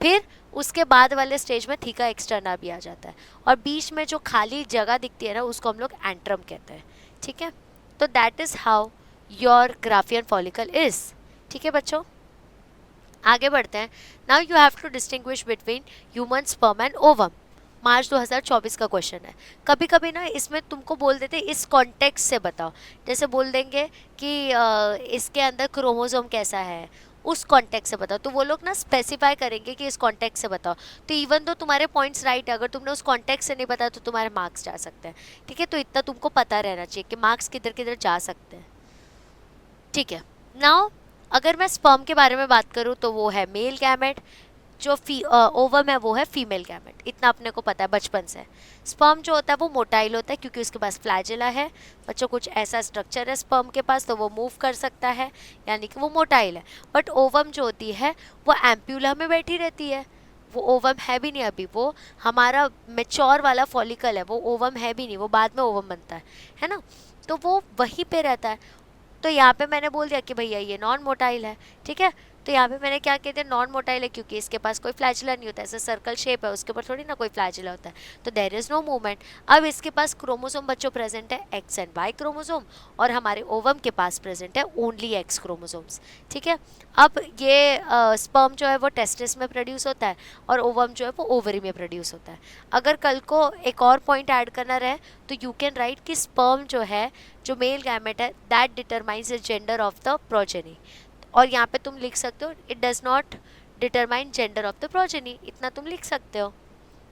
फिर उसके बाद वाले स्टेज में थीका एक्सटर्ना भी आ जाता है, और बीच में जो खाली जगह दिखती है ना, उसको हम लोग एंट्रम कहते हैं, ठीक है। तो that is how your graafian follicle is, ठीक है बच्चों। आगे बढ़ते हैं। Now you have to distinguish between human sperm and ovum. March 2024 का क्वेश्चन है। कभी कभी ना इसमें तुमको बोल देते इस कॉन्टेक्स्ट से बताओ, जैसे बोल देंगे कि इसके अंदर क्रोमोसोम कैसा है, उस कॉन्टेक्स्ट से बताओ, तो वो लोग ना स्पेसिफाई करेंगे कि इस कॉन्टेक्स्ट से बताओ। तो इवन तो तुम्हारे पॉइंट्स राइट है, अगर तुमने उस कॉन्टेक्स्ट से नहीं बताया तो तुम्हारे मार्क्स जा सकते हैं। ठीक है, तो इतना तुमको पता रहना चाहिए कि मार्क्स किधर किधर जा सकते हैं। ठीक है, नाउ अगर मैं स्पर्म के बारे में बात करूँ तो वो है मेल गैमेट, जो ओवम है वो है फीमेल गैमेट। इतना अपने को पता है बचपन से। स्पर्म जो होता है वो मोटाइल होता है क्योंकि उसके पास फ्लैजिला है। बच्चों कुछ ऐसा स्ट्रक्चर है स्पर्म के पास, तो वो मूव कर सकता है, यानी कि वो मोटाइल है। बट ओवम जो होती है वो एम्प्यूला में बैठी रहती है। वो ओवम है भी नहीं अभी, वो हमारा मेच्योर वाला फॉलिकल है, वो ओवम है भी नहीं, वो बाद में ओवम बनता है ना। तो वो वहीं पे रहता है। तो यहाँ पे मैंने बोल दिया कि भैया ये नॉन मोटाइल है। ठीक है, तो यहाँ पे मैंने क्या कहते हैं, नॉन मोटाइल है क्योंकि इसके पास कोई फ्लैजिला नहीं होता, ऐसा सर्कल शेप है, उसके ऊपर थोड़ी ना कोई फ्लैजिला होता है, तो देयर इज नो मूवमेंट। अब इसके पास क्रोमोसोम बच्चों प्रेजेंट है एक्स एंड वाई क्रोमोसोम, और हमारे ओवम के पास प्रेजेंट है ओनली एक्स क्रोमोसोम्स। ठीक है, अब ये स्पर्म जो है वो टेस्टिस में प्रोड्यूस होता है और ओवम जो है वो ओवरी में प्रोड्यूस होता है। अगर कल को एक और पॉइंट ऐड करना रहे तो यू कैन राइट कि स्पर्म जो है, जो मेल गैमेट है, that determines the gender of the progeny. और यहाँ पे तुम लिख सकते हो it does not determine gender of the progeny, इतना तुम लिख सकते हो।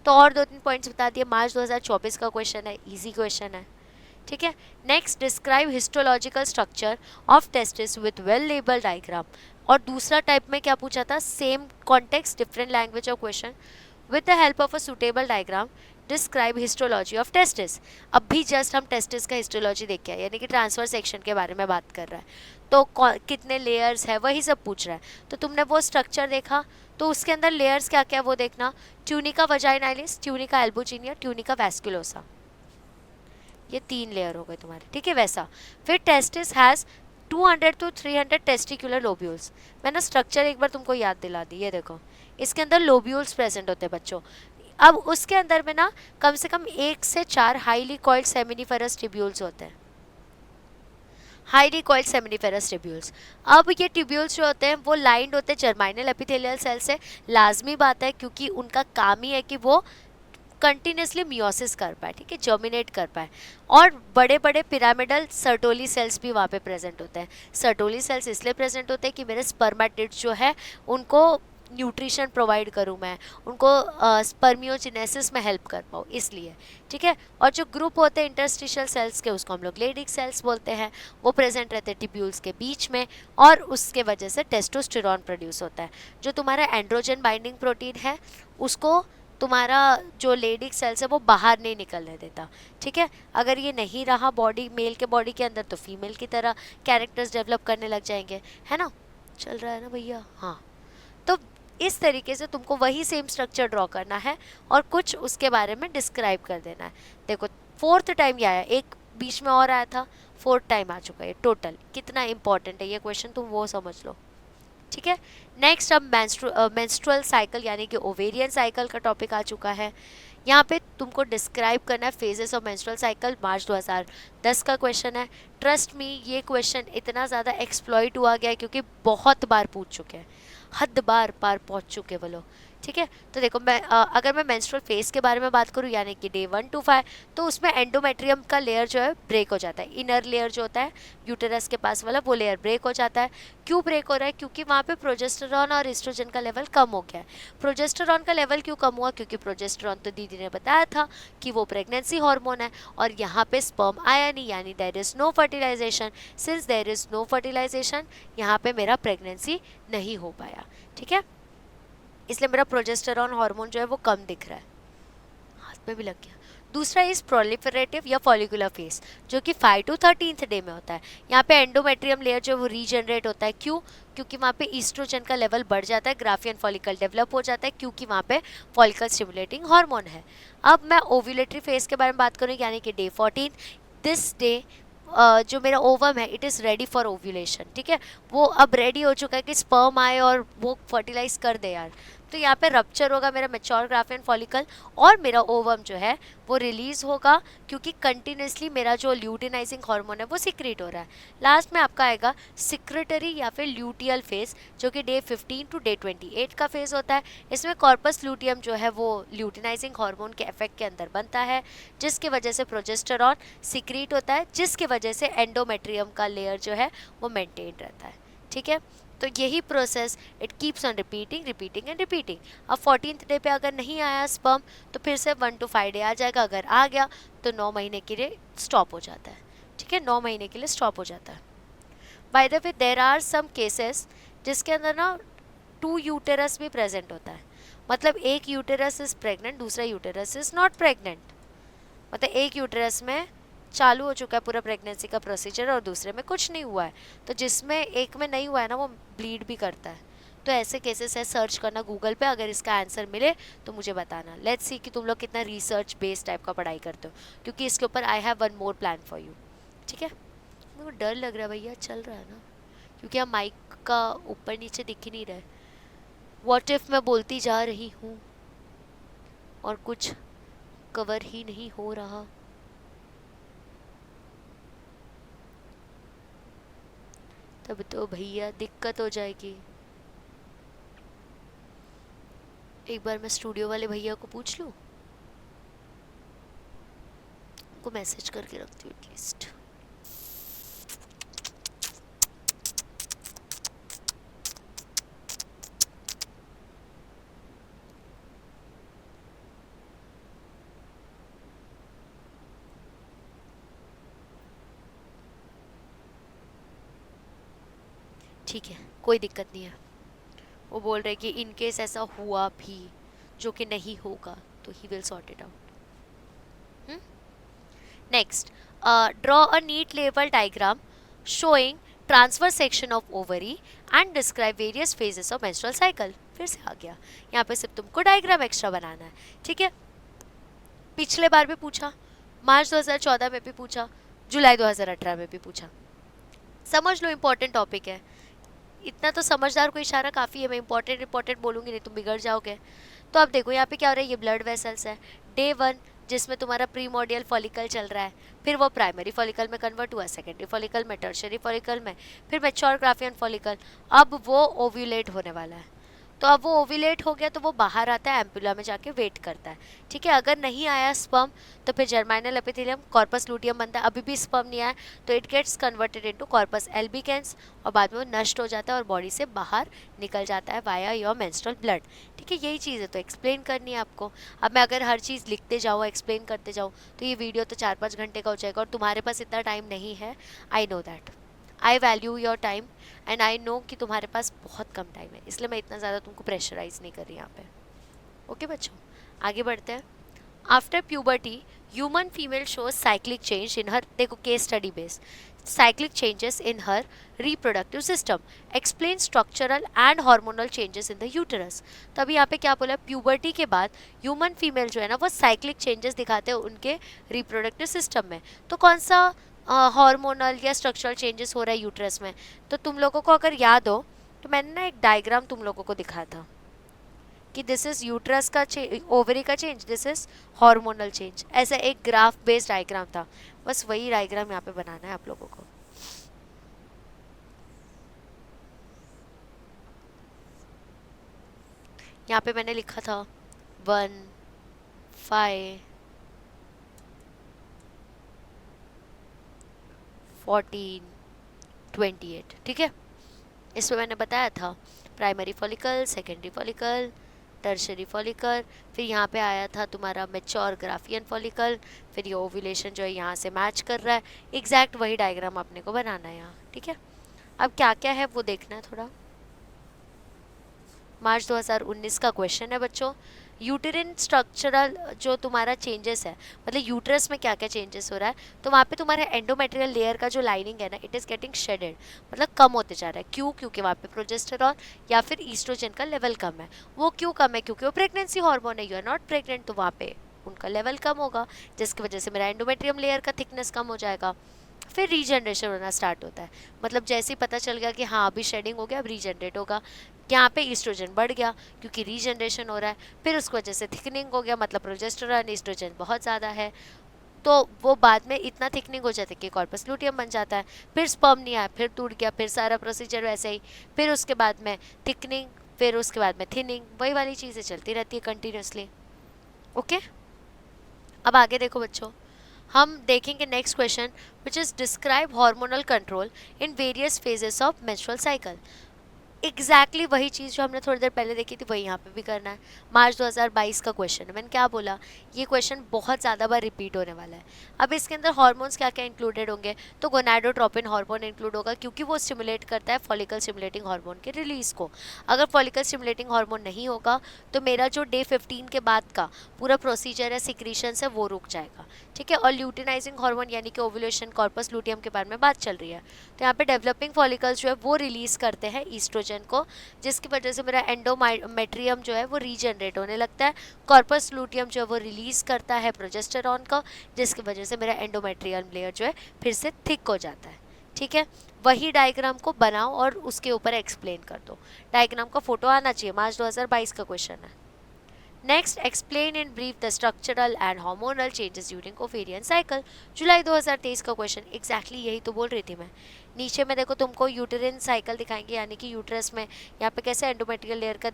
तो और 2-3 पॉइंट्स बता दिए। मार्च 2024 का क्वेश्चन है, इजी क्वेश्चन है। ठीक है, next describe histological structure of testis with well label diagram. और दूसरा टाइप में क्या पूछा था, same context different language of question, with the help of a suitable diagram describe histology of testis. अब भी जस्ट हम टेस्टिस का हिस्टोलॉजी देख के आए, यानी कि ट्रांसफर सेक्शन के बारे में बात कर रहा है, तो कितने लेयर्स है वही सब पूछ रहा है। तो तुमने वो स्ट्रक्चर देखा, तो उसके अंदर लेयर्स क्या क्या वो देखना, tunica vaginalis, tunica albuginea, tunica vasculosa, ये 3 लेयर हो गए तुम्हारे। ठीक है, वैसा फिर testis has 200 to 300 testicular lobules. मैंने स्ट्रक्चर एक बार तुमको याद दिला दी, ये देखो इसके अंदर लोब्यूल्स प्रेजेंट होते हैं बच्चों। अब उसके अंदर में ना कम से कम 1 से 4 हाईली कॉइल्ड सेमिनिफेरस ट्यूब्यूल्स होते हैं, हाईली कॉइल्ड सेमिनिफेरस ट्यूब्यूल्स। अब ये ट्यूब्यूल्स जो होते हैं वो लाइंड होते हैं जर्माइनल एपिथेलियल सेल से। लाजमी बात है क्योंकि उनका काम ही है कि वो कंटिन्यूसली मियोसिस कर पाए, ठीक है, जर्मिनेट कर पाए। और बड़े बड़े पिरामिडल सर्टोली सेल्स भी वहाँ पे प्रेजेंट होते हैं। सर्टोली सेल्स इसलिए प्रेजेंट होते हैं कि मेरे स्पर्मेटिड्स जो है उनको न्यूट्रिशन प्रोवाइड करूँ मैं, उनको स्पर्मियोजेनेसिस में हेल्प कर पाऊँ, इसलिए। ठीक है, और जो ग्रुप होते हैं इंटरस्टिशियल सेल्स के, उसको हम लोग लेडिक सेल्स बोलते हैं, वो प्रेजेंट रहते हैं टिब्यूल्स के बीच में, और उसके वजह से टेस्टोस्टेरॉन प्रोड्यूस होता है। जो तुम्हारा एंड्रोजन बाइंडिंग प्रोटीन है उसको तुम्हारा जो लेडिक सेल्स है वो बाहर नहीं निकलने देता। ठीक है, अगर ये नहीं रहा बॉडी, मेल के बॉडी के अंदर, तो फीमेल की तरह कैरेक्टर्स डेवलप करने लग जाएंगे, है ना। चल रहा है ना भैया, हाँ। तो इस तरीके से तुमको वही सेम स्ट्रक्चर ड्रॉ करना है और कुछ उसके बारे में डिस्क्राइब कर देना है। देखो 4th टाइम ये आया, एक बीच में और आया था, 4th टाइम आ चुका है टोटल। कितना इंपॉर्टेंट है ये क्वेश्चन, तुम वो समझ लो। ठीक है, नेक्स्ट अब मेंस्ट्रुअल साइकिल यानी कि ओवेरियन साइकिल का टॉपिक आ चुका है। यहाँ पे तुमको डिस्क्राइब करना है फेजेस ऑफ मेंस्ट्रुअल साइकिल। मार्च 2010 का क्वेश्चन है। ट्रस्ट मी, ये क्वेश्चन इतना ज़्यादा एक्सप्लॉइट हुआ गया है क्योंकि बहुत बार पूछ चुके हैं, हद बार पार पहुँच चुके वो लोग। ठीक है, तो देखो मैं अगर मैं मेंस्ट्रुअल फेज के बारे में बात करूँ यानी कि डे 1 to 5, तो उसमें एंडोमेट्रियम का लेयर जो है ब्रेक हो जाता है। इनर लेयर जो होता है यूटेरस के पास वाला, वो लेयर ब्रेक हो जाता है। क्यों ब्रेक हो रहा है? क्योंकि वहाँ पे प्रोजेस्टेरॉन और एस्ट्रोजन का लेवल कम हो गया है। प्रोजेस्टेरॉन का लेवल क्यों कम हुआ? क्योंकि प्रोजेस्टेरॉन तो दीदी ने बताया था कि वो प्रेगनेंसी हार्मोन है, और यहाँ पे स्पर्म आया नहीं, यानी there is no fertilisation. Since there is no fertilisation, यहाँ पे मेरा प्रेगनेंसी नहीं हो पाया। ठीक है, इसलिए मेरा प्रोजेस्टेरॉन हार्मोन जो है वो कम दिख रहा है। हाथ में भी लग गया। दूसरा इस प्रोलिफरेटिव या फॉलिकुलर फेज, जो कि 5 to 13th डे में होता है। यहाँ पे एंडोमेट्रियम लेयर जो है वो रीजनरेट होता है। क्यों? क्योंकि वहाँ पे ईस्ट्रोजन का लेवल बढ़ जाता है, ग्राफियन फॉलिकल डेवलप हो जाता है, क्योंकि वहाँ पे फॉलिकल स्टिमुलेटिंग हार्मोन है। अब मैं ओव्यूलेटरी फेज के बारे में बात करूँ, यानी कि डे 14। दिस डे जो मेरा ओवम है it is ready for ovulation. ठीक है, वो अब रेडी हो चुका है कि स्पर्म आए और वो फर्टिलाइज कर दे यार, तो यहाँ पे रप्चर होगा मेरा मैच्योर ग्राफियन फॉलिकल और मेरा ओवम जो है वो रिलीज होगा, क्योंकि कंटिन्यूसली मेरा जो ल्यूटिनाइजिंग हार्मोन है वो सिक्रेट हो रहा है। लास्ट में आपका आएगा सिक्रेटरी या फिर ल्यूटियल फेज, जो कि डे 15 टू डे 28 का फेज होता है। इसमें कॉर्पस ल्यूटियम जो है वो ल्यूटिनाइजिंग हार्मोन के इफेक्ट के अंदर बनता है, जिसकी वजह से प्रोजेस्टेरॉन सिक्रीट होता है, जिसकी वजह से एंडोमेट्रियम का लेयर जो है वो मेंटेन रहता है। ठीक है, तो यही process it keeps on repeating repeating and repeating. अब 14th डे पे अगर नहीं आया स्पर्म तो फिर से 1 to 5 डे आ जाएगा, अगर आ गया तो 9 महीने के लिए स्टॉप हो जाता है। ठीक है, 9 महीने के लिए स्टॉप हो जाता है। By the way there are some cases जिसके अंदर ना 2 यूटेरस भी प्रेजेंट होता है, मतलब एक यूटेरस इज प्रेग्नेंट, दूसरा यूटेरस इज नॉट प्रेग्नेंट। मतलब एक यूटेरस में चालू हो चुका है पूरा प्रेगनेंसी का प्रोसीजर और दूसरे में कुछ नहीं हुआ है, तो जिसमें एक में नहीं हुआ है ना वो ब्लीड भी करता है। तो ऐसे केसेस है, सर्च करना गूगल पे, अगर इसका आंसर मिले तो मुझे बताना। लेट्स सी कि तुम लोग कितना रिसर्च बेस्ड टाइप का पढ़ाई करते हो, क्योंकि इसके ऊपर I have one more plan for you. ठीक है, मेरे को डर लग रहा है भैया, चल रहा है ना, क्योंकि हम माइक का ऊपर नीचे दिख ही नहीं रहे। व्हाट इफ मैं बोलती जा रही हूँ और कुछ कवर ही नहीं हो रहा। तब तो भैया दिक्कत हो जाएगी। एक बार मैं स्टूडियो वाले भैया को पूछ लूँ, उनको मैसेज करके रखती हूँ एटलीस्ट। ठीक है, कोई दिक्कत नहीं है। वो बोल रहे कि इन केस ऐसा हुआ भी, जो कि नहीं होगा, तो he will sort it out. Next, draw a neat level diagram showing transfer section of ovary and describe various phases of menstrual cycle. फिर से आ गया, यहाँ पे सिर्फ तुमको डायग्राम एक्स्ट्रा बनाना है। ठीक है, पिछले बार भी पूछा, मार्च 2014 में भी पूछा, जुलाई 2018 में भी पूछा। समझ लो, इम्पोर्टेंट टॉपिक है, इतना तो समझदार को इशारा काफ़ी है। मैं इंपॉर्टेंट बोलूँगी नहीं तुम बिगड़ जाओगे। तो अब देखो यहाँ पे क्या हो रहा है, ये ब्लड वेसल्स है। डे 1 जिसमें तुम्हारा प्रीमोडियल फॉलिकल चल रहा है, फिर वो प्राइमरी फॉलिकल में कन्वर्ट हुआ, सेकेंडरी फॉलिकल में, टर्शियरी फॉलिकल में, फिर मैच्योर ग्राफियन फॉलिकल। अब वो ओव्यूलेट होने वाला है, तो अब वो ओव्यूलेट हो गया तो वो बाहर आता है, एम्पुला में जाके वेट करता है। ठीक है, अगर नहीं आया स्पर्म तो फिर जर्माइनल एपिथेलियम कॉर्पस लूटियम बनता है। अभी भी स्पर्म नहीं आया तो it gets converted into corpus albicans और बाद में वो नष्ट हो जाता है और बॉडी से बाहर निकल जाता है वाया योर मेंस्ट्रुअल ब्लड। ठीक है, यही चीज़ है, तो एक्सप्लेन करनी है आपको। अब मैं अगर हर चीज़ लिखते जाऊँ, एक्सप्लेन करते जाऊँ, तो ये वीडियो तो 4-5 घंटे का हो जाएगा और तुम्हारे पास इतना टाइम नहीं है। I know that, I value your time and I know कि तुम्हारे पास बहुत कम टाइम है, इसलिए मैं इतना ज़्यादा तुमको प्रेशराइज नहीं कर रही यहाँ पे। ओके बच्चों, आगे बढ़ते हैं। After puberty human female shows cyclic change in her, देखो case study base, cyclic changes in her reproductive system, explain structural and hormonal changes in the uterus. तो अभी यहाँ पे क्या बोला, प्यूबर्टी के बाद ह्यूमन फीमेल जो है ना वो साइक्लिक चेंजेस दिखाते हैं उनके रिप्रोडक्टिव सिस्टम में। तो कौन सा हार्मोनल या स्ट्रक्चरल चेंजेस हो रहा है यूट्रस में, तो तुम लोगों को अगर याद हो तो मैंने ना एक डायग्राम तुम लोगों को दिखाया था कि दिस इज यूट्रस का ओवरी का change, this is hormonal change. ऐसा एक ग्राफ बेस्ड डायग्राम था, बस वही डायग्राम यहाँ पे बनाना है आप लोगों को। यहाँ पे मैंने लिखा था 1, 5, 14, 28। ठीक है, इसमें मैंने बताया था primary follicle, secondary follicle, tertiary follicle, फिर यहाँ पे आया था तुम्हारा मैच्योर ग्राफियन फॉलिकल, फिर ये ओव्यूलेशन जो है यहाँ से मैच कर रहा है। एग्जैक्ट वही डायग्राम अपने को बनाना है यहाँ। ठीक है, अब क्या क्या है वो देखना है थोड़ा। मार्च 2019 का क्वेश्चन है बच्चों, यूटेरिन स्ट्रक्चरल जो तुम्हारा चेंजेस है, मतलब यूट्रस में क्या क्या चेंजेस हो रहा है, तो वहाँ पे तुम्हारे एंडोमेट्रियल लेयर का जो लाइनिंग है ना, इट इज़ गेटिंग शेडेड, मतलब कम होते जा रहा है। क्यों? क्योंकि वहाँ पे प्रोजेस्टेरॉन या फिर ईस्ट्रोजन का लेवल कम है। वो क्यों कम है? क्योंकि वो प्रेगनेंसी हार्मोन है, यू आर नॉट प्रेग्नेंट, तो वहाँ पे उनका लेवल कम होगा, जिसकी वजह से मेरा एंडोमेट्रियम लेयर का थिकनेस कम हो जाएगा। फिर रीजनरेशन होना स्टार्ट होता है, मतलब जैसे ही पता चल गया कि हाँ अभी शेडिंग हो गया, अब रीजनरेट होगा, यहाँ पे ईस्ट्रोजन बढ़ गया क्योंकि रीजनरेशन हो रहा है, फिर उसकी वजह से थिकनिंग हो गया, मतलब प्रोजेस्टेरॉन ईस्ट्रोजन बहुत ज़्यादा है, तो वो बाद में इतना थिकनिंग हो जाता है कि कॉर्पस लूटियम बन जाता है, फिर स्पर्म नहीं आया, फिर टूट गया, फिर सारा प्रोसीजर वैसे ही, फिर उसके बाद में थिकनिंग, फिर उसके बाद में थिनिंग, वही वाली चीज़ें चलती रहती है कंटिन्यूसली। ओके, अब आगे देखो बच्चों, हम देखेंगे next question which is describe hormonal control in various phases of menstrual cycle. Exactly वही चीज़ जो हमने थोड़ी देर पहले देखी थी वही यहाँ पे भी करना है। मार्च 2022 का क्वेश्चन है, मैंने क्या बोला, ये क्वेश्चन बहुत ज़्यादा बार रिपीट होने वाला है। अब इसके अंदर हार्मोन्स क्या क्या इंक्लूडेड होंगे, तो गोनाडोट्रोपिन हार्मोन इंक्लूड होगा क्योंकि वो स्टिमुलेट करता है फॉलिकल स्टिमुलेटिंग हार्मोन के रिलीज को। अगर फॉलिकल स्टिमुलेटिंग हार्मोन नहीं होगा तो मेरा जो डे 15 के बाद का पूरा प्रोसीजर है सिक्रीशन से वो रुक जाएगा, ठीक है। और ल्यूटिनाइजिंग हार्मोन यानी कि ओव्यूलेशन, कॉर्पस लूटियम के बारे में बात चल रही है, तो यहाँ पे डेवलपिंग फॉलिकल्स जो है वो रिलीज करते हैं ईस्ट्रोजन को, जिसकी वजह से मेरा एंडोमेट्रियम जो है वो रीजनरेट होने लगता है। कॉर्पस लूटियम जो है वो रिलीज करता है प्रोजेस्टेरॉन का, जिसकी वजह से मेरा एंडोमेट्रियम लेयर जो है फिर से थिक हो जाता है, ठीक है। वही डायग्राम को बनाओ और उसके ऊपर एक्सप्लेन कर दो, डायग्राम का फोटो आना चाहिए, मार्च 2022 का क्वेश्चन है। Next, explain in brief the structural and hormonal changes during ovarian cycle. July 2023 का क्वेश्चन, एग्जैक्टली यही तो बोल रही थी मैं। नीचे में देखो तुमको यूटेरिन साइकिल दिखाएंगे, यानी कि यूट्रस में यहाँ पे कैसे एंडोमेट्रियल लेयर का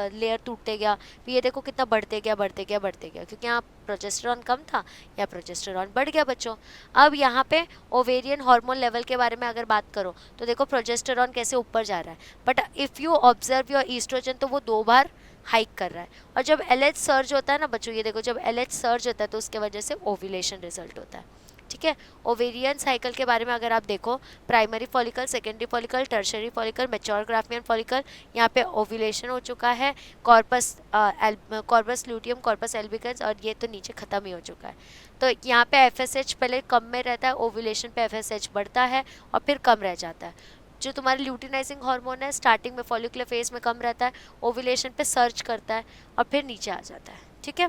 लेयर टूटते गया, फिर ये देखो कितना बढ़ते गया बढ़ते गया बढ़ते गया, क्योंकि यहाँ प्रोजेस्टेरॉन कम था या प्रोजेस्टेरॉन बढ़ गया बच्चों। अब यहाँ पे ओवेरियन हार्मोन लेवल के बारे में अगर बात करो तो देखो प्रोजेस्टेरॉन कैसे ऊपर जा रहा है, but if you observe your oestrogen तो वो 2 बार हाइक कर रहा है। और जब LH सर्ज होता है ना बच्चों, ये देखो जब LH सर्ज होता है तो उसके वजह से ओव्यूलेशन रिजल्ट होता है, ठीक है। ओवेरियन साइकिल के बारे में अगर आप देखो, primary follicle, secondary follicle, tertiary follicle, mature Graafian follicle, यहाँ पे ओव्यूलेशन हो चुका है, कॉर्पस लूटियम, कॉर्पस एल्बिकन्स, और ये तो नीचे ख़त्म ही हो चुका है। तो यहाँ पे FSH पहले कम में रहता है, ओव्यूलेशन पे FSH बढ़ता है और फिर कम रह जाता है। जो तुम्हारा ल्यूटिनाइजिंग हार्मोन है स्टार्टिंग में फॉलिकुलर फेज में कम रहता है, ओव्यूलेशन पे सर्च करता है और फिर नीचे आ जाता है, ठीक है।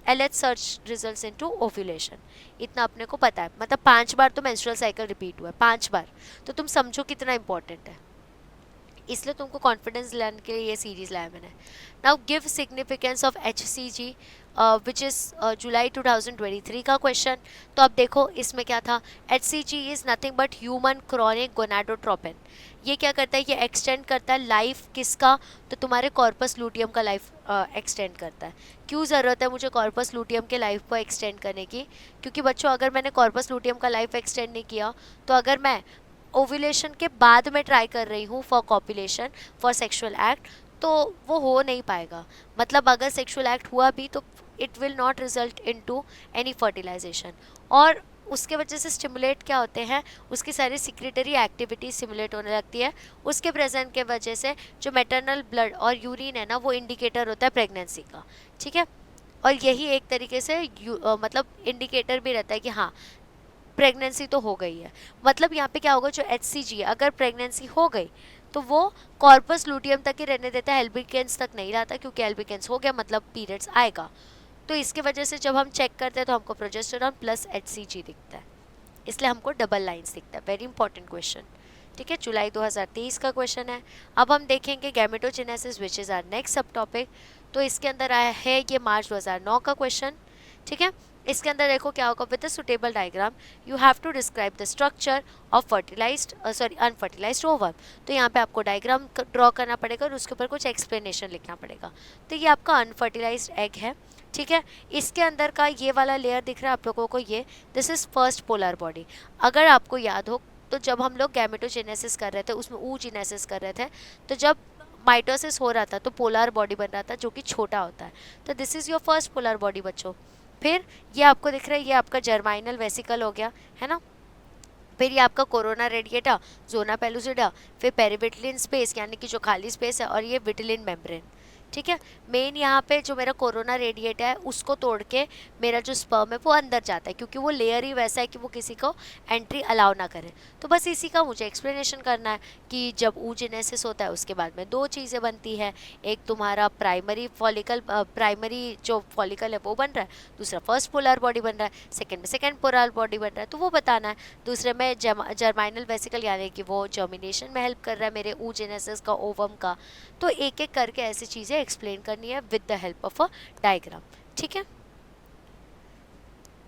LH search results into ovulation, इतना अपने को पता है, मतलब 5 बार तो मेंस्ट्रुअल साइकिल रिपीट हुआ है, 5 बार, तो तुम समझो कितना इंपॉर्टेंट है, इसलिए तुमको कॉन्फिडेंस लाने के लिए ये सीरीज लाया मैंने। Now give significance of HCG which is जुलाई 2023 का क्वेश्चन। तो अब देखो इसमें क्या था, HCG is nothing but human chronic gonadotropin. ये क्या करता है, ये एक्सटेंड करता है लाइफ किसका, तो तुम्हारे कॉर्पस लूटियम का लाइफ एक्सटेंड करता है। क्यों ज़रूरत है मुझे कॉर्पस लूटियम के लाइफ को एक्सटेंड करने की, क्योंकि बच्चों अगर मैंने कॉर्पस लूटियम का लाइफ एक्सटेंड नहीं किया तो अगर मैं ओव्यूलेशन के बाद में ट्राई कर रही हूँ for copulation, for sexual act, तो वो हो नहीं पाएगा। मतलब अगर सेक्सुअल एक्ट हुआ भी तो it will not result into any fertilisation, और उसके वजह से स्टिमुलेट क्या होते हैं, उसकी सारी सिक्रेटरी एक्टिविटी स्टिमुलेट होने लगती है। उसके प्रेजेंट के वजह से जो मैटरनल ब्लड और यूरिन है ना, वो इंडिकेटर होता है प्रेगनेंसी का, ठीक है। और यही एक तरीके से मतलब इंडिकेटर भी रहता है कि हाँ प्रेगनेंसी तो हो गई है। मतलब यहाँ पे क्या होगा, जो HCG अगर प्रेगनेंसी हो गई तो वो कॉर्पस लूटियम तक ही रहने देता है, एल्बिकेंस तक नहीं लाता, क्योंकि एल्बिकेंस हो गया मतलब पीरियड्स आएगा। तो इसकी वजह से जब हम चेक करते हैं तो हमको प्रोजेस्टेरॉन प्लस HCG दिखता है, इसलिए हमको डबल लाइन्स दिखता है। वेरी इंपॉर्टेंट क्वेश्चन, ठीक है, जुलाई 2023 का क्वेश्चन है। अब हम देखेंगे gametogenesis which is our next sub topic. तो इसके अंदर आया है ये मार्च 2009 का क्वेश्चन, ठीक है। इसके अंदर देखो क्या होगा, with the suitable diagram you have to describe the structure of fertilised unfertilised ovum. तो यहाँ पे आपको डायग्राम ड्रॉ करना पड़ेगा और उसके ऊपर कुछ एक्सप्लेनेशन लिखना पड़ेगा। तो ये आपका अनफर्टिलाइज्ड एग है, ठीक है। इसके अंदर का ये वाला लेयर दिख रहा है आप लोगों को, ये this is first polar body. अगर आपको याद हो तो जब हम लोग गैमेटोजेनेसिस कर रहे थे उसमें oogenesis कर रहे थे, तो जब माइटोसिस हो रहा था तो पोलर बॉडी बन रहा था जो कि छोटा होता है। तो this is your first polar body बच्चों। फिर ये आपको दिख रहा है, ये आपका जर्माइनल वेसिकल हो गया है ना। फिर ये आपका कोरोना रेडिएटा, जोना पेलुसिडा, फिर पेरिविटलिन स्पेस यानी कि जो खाली स्पेस है, और ये विटिलिन मेम्ब्रेन, ठीक है। मेन यहाँ पे जो मेरा कोरोना रेडिएट है उसको तोड़ के मेरा जो स्पर्म है वो अंदर जाता है, क्योंकि वो लेयर ही वैसा है कि वो किसी को एंट्री अलाउ ना करे। तो बस इसी का मुझे एक्सप्लेनेशन करना है कि जब oogenesis होता है उसके बाद में दो चीज़ें बनती है। एक तुम्हारा प्राइमरी फॉलिकल, प्राइमरी जो फॉलिकल है वो बन रहा है, दूसरा फर्स्ट पोलर बॉडी बन रहा है, सेकेंड में सेकेंड पोलर बॉडी बन रहा है, तो वो बताना है। दूसरे में जर्माइनल वेसिकल यानी कि वो जर्मिनेशन में हेल्प कर रहा है मेरे oogenesis का, ओवम का। तो एक एक करके ऐसी चीज़ें एक्सप्लेन करनी है with the help of a diagram. ठीक है,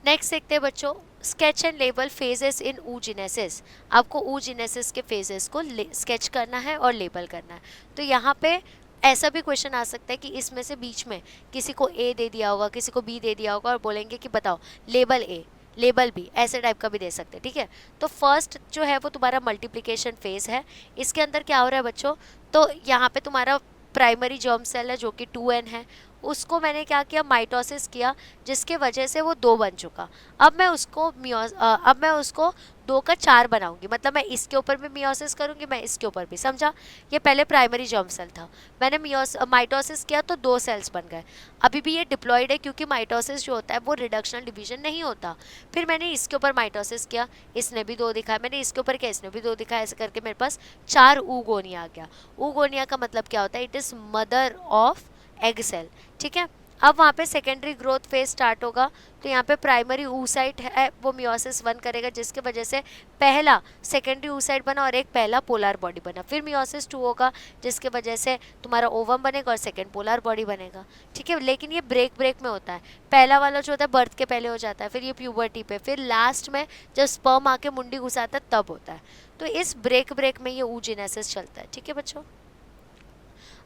नेक्स्ट देखते हैं बच्चों, sketch and label phases in oogenesis। आपको oogenesis के फेजेस को स्केच करना है और लेबल करना है। तो यहाँ पे ऐसा भी क्वेश्चन आ सकता है कि इसमें से बीच में किसी को ए दे दिया होगा, किसी को बी दे दिया होगा और बोलेंगे कि बताओ लेबल ए लेबल बी, ऐसे टाइप का भी दे सकते हैं। ठीक है, तो फर्स्ट जो है वो तुम्हारा मल्टीप्लिकेशन फेज है। इसके अंदर क्या हो रहा है बच्चों, तो यहाँ पे तुम्हारा प्राइमरी जर्म सेल है जो कि 2n है, उसको मैंने क्या किया, माइटोसिस किया, जिसके वजह से वो 2 बन चुका। अब मैं उसको अब मैं उसको 2 का 4 बनाऊंगी, मतलब मैं इसके ऊपर भी मियोसिस करूंगी, मैं इसके ऊपर भी, समझा। ये पहले प्राइमरी जर्म सेल था, मैंने माइटोसिस किया तो 2 सेल्स बन गए। अभी भी ये डिप्लॉयड है क्योंकि माइटोसिस जो होता है वो रिडक्शनल डिवीजन नहीं होता। फिर मैंने इसके ऊपर माइटोसिस किया, इसने भी 2 दिखाया, मैंने इसके ऊपर किया, इसने भी 2 दिखाया, ऐसे करके मेरे पास 4 ऊगोनिया आ गया। ऊगोनिया का मतलब क्या होता है, it is mother of egg cell. ठीक है, अब वहाँ पे सेकेंडरी ग्रोथ फेज स्टार्ट होगा। तो यहाँ पे प्राइमरी oocyte है वो मियोसिस 1 करेगा, जिसके वजह से पहला सेकेंडरी oocyte बना और एक पहला पोलर बॉडी बना। फिर मियोसिस 2 होगा, जिसके वजह से तुम्हारा ओवम बनेगा और सेकेंड पोलर बॉडी बनेगा। ठीक है, लेकिन ये ब्रेक ब्रेक में होता है। पहला वाला जो होता है बर्थ के पहले हो जाता है, फिर ये प्यूबर्टी पे, फिर लास्ट में जब स्पर्म आके मुंडी घुसाता है तब होता है। तो इस ब्रेक ब्रेक में ये oogenesis चलता है। ठीक है बच्चों,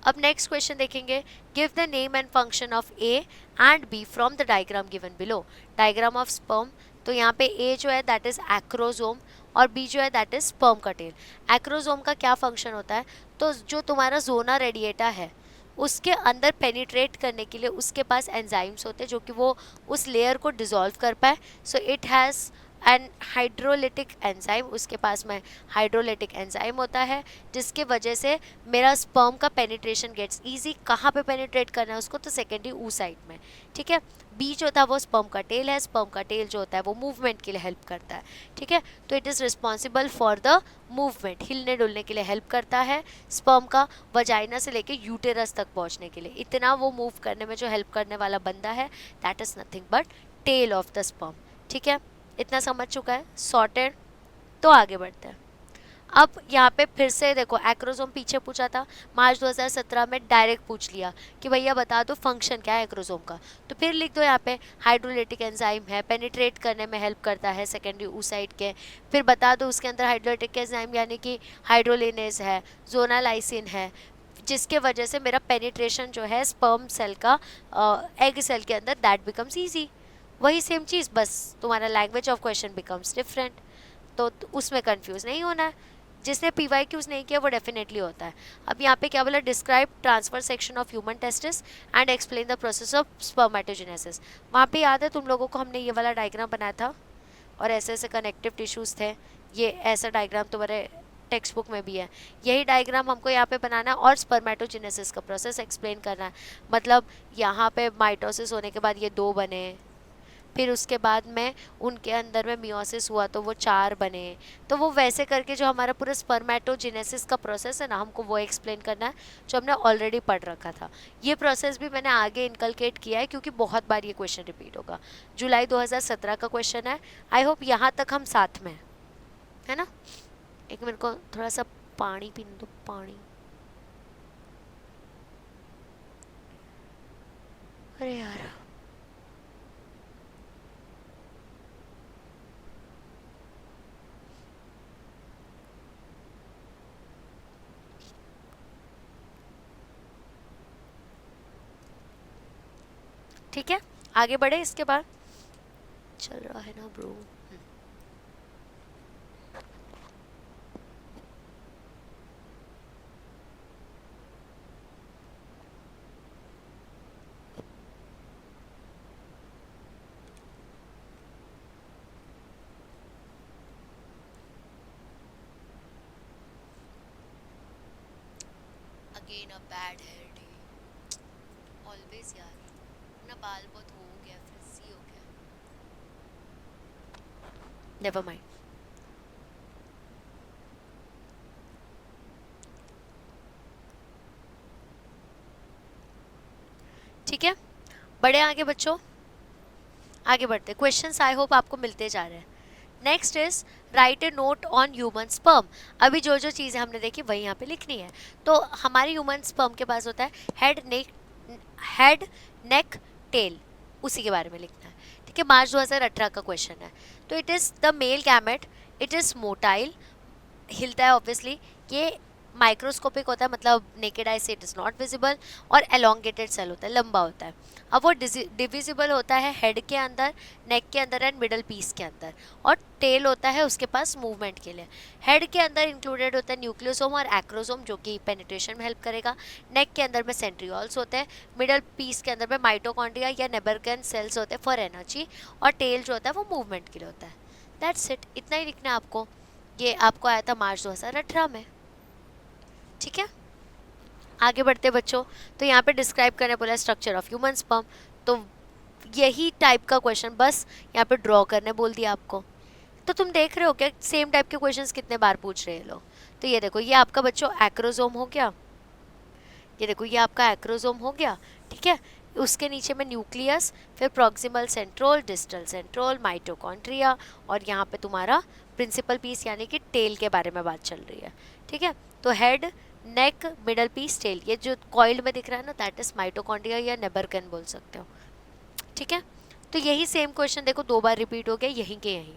अब नेक्स्ट क्वेश्चन देखेंगे, give the name and function of A and B from the diagram given below. Diagram of sperm, तो यहाँ पे ए जो है दैट इज एक्रोजोम और बी जो है दैट इज स्पर्म का टेल। एक्रोजोम का क्या फंक्शन होता है, तो जो तुम्हारा जोना रेडिएटा है उसके अंदर पेनिट्रेट करने के लिए उसके पास एंजाइम्स होते हैं जो कि वो उस लेयर को डिसॉल्व कर पाए। So it has and hydrolytic enzyme, उसके पास में हाइड्रोलिटिक एंजाइम होता है, जिसके वजह से मेरा स्पर्म का पेनिट्रेशन गेट्स इजी। कहाँ पे पेनिट्रेट करना है उसको, तो सेकेंडरी oocyte में। ठीक है, बी जो था वो स्पर्म का टेल है, स्पर्म का टेल जो होता है वो मूवमेंट के लिए हेल्प करता है। ठीक है, तो it is responsible for the movement, हिलने डुलने के लिए हेल्प करता है स्पर्म का, वजाइना से लेके यूटेरस तक पहुंचने के लिए। इतना वो मूव करने में जो हेल्प करने वाला बंदा है that is nothing but tail of the sperm. ठीक है, इतना समझ चुका है, सॉर्टेड। तो आगे बढ़ते हैं। अब यहाँ पे फिर से देखो, एक्रोजोम पीछे पूछा था, मार्च 2017 में डायरेक्ट पूछ लिया कि भैया बता दो फंक्शन क्या है एक्रोजोम का। तो फिर लिख दो यहाँ पे हाइड्रोलिटिक एंजाइम है, पेनिट्रेट करने में हेल्प करता है सेकेंडरी oocyte के। फिर बता दो उसके अंदर हाइड्रोलिटिक एंजाइम यानी कि हाइड्रोलिनेज है, जोनालाइसिन है, जिसके वजह से मेरा पेनिट्रेशन जो है स्पर्म सेल का एग सेल के अंदर दैट बिकम्स ईजी। वही सेम चीज़, बस तुम्हारा language of question becomes different. तो उसमें कंफ्यूज नहीं होना है। जिसने PYQs नहीं किया वो डेफिनेटली होता है। अब यहाँ पे क्या बोला, describe transfer section of human testis and explain the process of spermatogenesis. वहाँ पे याद है तुम लोगों को हमने ये वाला डायग्राम बनाया था और ऐसे ऐसे कनेक्टिव टिश्यूज़ थे। ये ऐसा डायग्राम तुम्हारे टेक्स्ट बुक में भी है। यही डायग्राम हमको यहाँ पे बनाना है और स्पर्मेटोजेनेसिस का प्रोसेस एक्सप्लेन करना है। मतलब यहाँ पे माइटोसिस होने के बाद ये 2 बने, फिर उसके बाद में उनके अंदर में मियोसिस हुआ तो वो 4 बने। तो वो वैसे करके जो हमारा पूरा स्पर्मेटोजेनेसिस का प्रोसेस है ना, हमको वो एक्सप्लेन करना है जो हमने ऑलरेडी पढ़ रखा था। ये प्रोसेस भी मैंने आगे इनकलकेट किया है क्योंकि बहुत बार ये क्वेश्चन रिपीट होगा। जुलाई 2017 का क्वेश्चन है। आई होप यहाँ तक हम साथ में है ना। एक मिनट को थोड़ा सा पानी पीने दो, पानी। अरे यार, ठीक है आगे बढ़े। इसके बाद चल रहा है ना bro. Again a bad hair day. Always यार, ना बाल बहुत हो गया, फ्रिजी हो गया। Never mind. ठीक है, बढ़े आगे बच्चों, आगे बढ़ते। क्वेश्चंस आई होप आपको मिलते जा रहे हैं। Next is right A note on human sperm. अभी जो जो चीज़ें हमने देखी वही यहाँ पे लिखनी है। तो हमारे ह्यूमन स्पर्म के पास होता है हेड नेक टेल, उसी के बारे में लिखना है। ठीक है, मार्च 2018 का क्वेश्चन है। तो it is the male gamete, it is motile, हिलता है ऑब्वियसली, ये माइक्रोस्कोपिक होता है, मतलब नेकेड आई से इट इज़ नॉट विजिबल, और एलोंगेटेड सेल होता है, लंबा होता है। अब वो डिविजिबल होता है हेड के अंदर, नेक के अंदर एंड मिडल पीस के अंदर, और टेल होता है उसके पास मूवमेंट के लिए। हेड के अंदर इंक्लूडेड होता है न्यूक्लियोसोम और एक्रोसोम जो कि पेनिट्रेशन में हेल्प करेगा। नेक के अंदर में सेंट्रियोल्स होते हैं, मिडल पीस के अंदर में माइटोकॉन्ड्रिया या नेबरगन सेल्स होते हैं फॉर एनर्जी, और टेल जो होता है वो मूवमेंट के लिए होता है। दैट्स इट, इतना ही लिखना है आपको। ये आपको आया था मार्च 2018 में। ठीक है, आगे बढ़ते बच्चों। तो यहाँ पे डिस्क्राइब करने बोला स्ट्रक्चर ऑफ ह्यूमन स्पर्म, तो यही टाइप का क्वेश्चन बस यहाँ पे ड्रॉ करने बोल दिया आपको। तो तुम देख रहे हो क्या सेम टाइप के क्वेश्चंस कितने बार पूछ रहे हैं लोग। तो ये देखो, ये आपका बच्चों एक्रोसोम हो गया, ये देखो ये आपका एक्रोसोम हो गया। ठीक है, उसके नीचे में न्यूक्लियस, फिर प्रॉक्सिमल सेंट्रोल, डिस्टल सेंट्रोल, माइटोकॉन्ड्रिया, और यहाँ पे तुम्हारा प्रिंसिपल पीस यानी कि टेल के बारे में बात चल रही है। ठीक है, तो head neck middle piece tail, ये जो कॉइल्ड में दिख रहा है ना, दैट इज माइटोकॉन्ड्रिया या नेबरगन बोल सकते हो। ठीक है, तो यही सेम क्वेश्चन देखो 2 बार रिपीट हो गया यहीं के यहीं।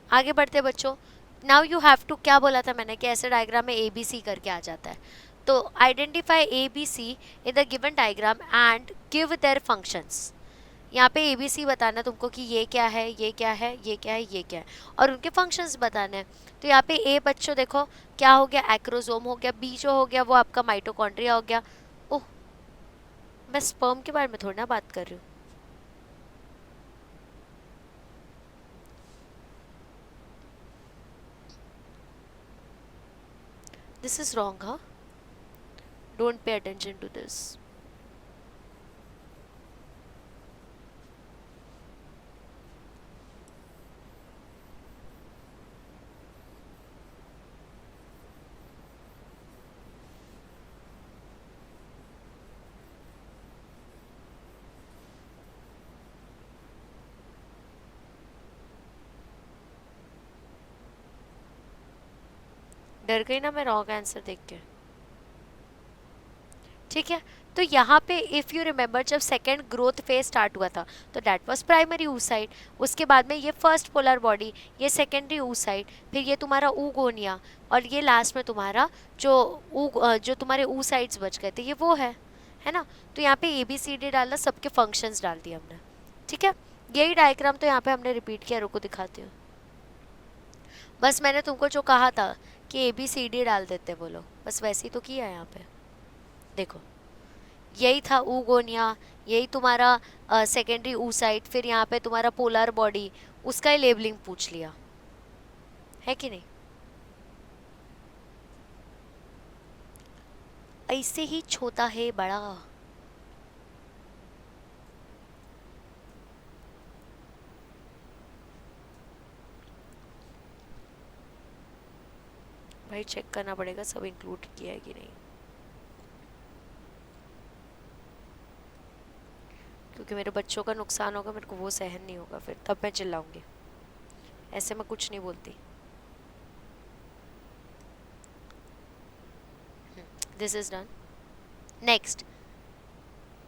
आगे बढ़ते बच्चों। नाउ यू हैव टू, क्या बोला था मैंने कि ऐसे डायग्राम में ABC करके आ जाता है। तो identify ABC in the given diagram and give their functions. यहाँ पे ABC बताना तुमको कि ये क्या है, ये क्या है, ये क्या है, ये क्या है, और उनके फंक्शंस बताने हैं। तो यहाँ पे A बच्चों देखो क्या हो गया, एक्रोसोम हो गया, B जो हो गया वो आपका माइटोकॉन्ड्रिया हो गया। ओह, मैं स्पर्म के बारे में थोड़ी ना बात कर रही हूँ। दिस इज रॉन्ग, हाँ, don't pay attention to this. डर गई ना मैं रॉन्ग आंसर देख के। ठीक है, तो यहाँ पे इफ़ यू रिमेंबर जब सेकेंड ग्रोथ फेज स्टार्ट हुआ था तो दैट वाज प्राइमरी oocyte, उसके बाद में ये फर्स्ट पोलर बॉडी, ये सेकेंडरी oocyte, फिर ये तुम्हारा oogonia, और ये लास्ट में तुम्हारा जो तुम्हारे oocytes बच गए थे ये वो है ना। तो यहाँ पे ABCD डालना, सबके फंक्शंस डाल दिए हमने। ठीक है, यही डायग्राम तो यहाँ पे हमने रिपीट किया, रुको दिखाती हूँ। बस मैंने तुमको जो कहा था कि ABCD डाल देते वो लोग, बस वैसे ही तो किया है यहाँ पे। देखो यही था oogonia, यही तुम्हारा सेकेंडरी oocyte, फिर यहाँ पे तुम्हारा पोलर बॉडी, उसका ही लेबलिंग पूछ लिया है कि नहीं। ऐसे ही छोटा है बड़ा। भाई चेक करना पड़ेगा सब इंक्लूड किया है कि नहीं, क्योंकि मेरे बच्चों का नुकसान होगा, मेरे को वो सहन नहीं होगा, फिर तब मैं चिल्लाऊंगी। ऐसे मैं कुछ नहीं बोलती। This is done. नेक्स्ट,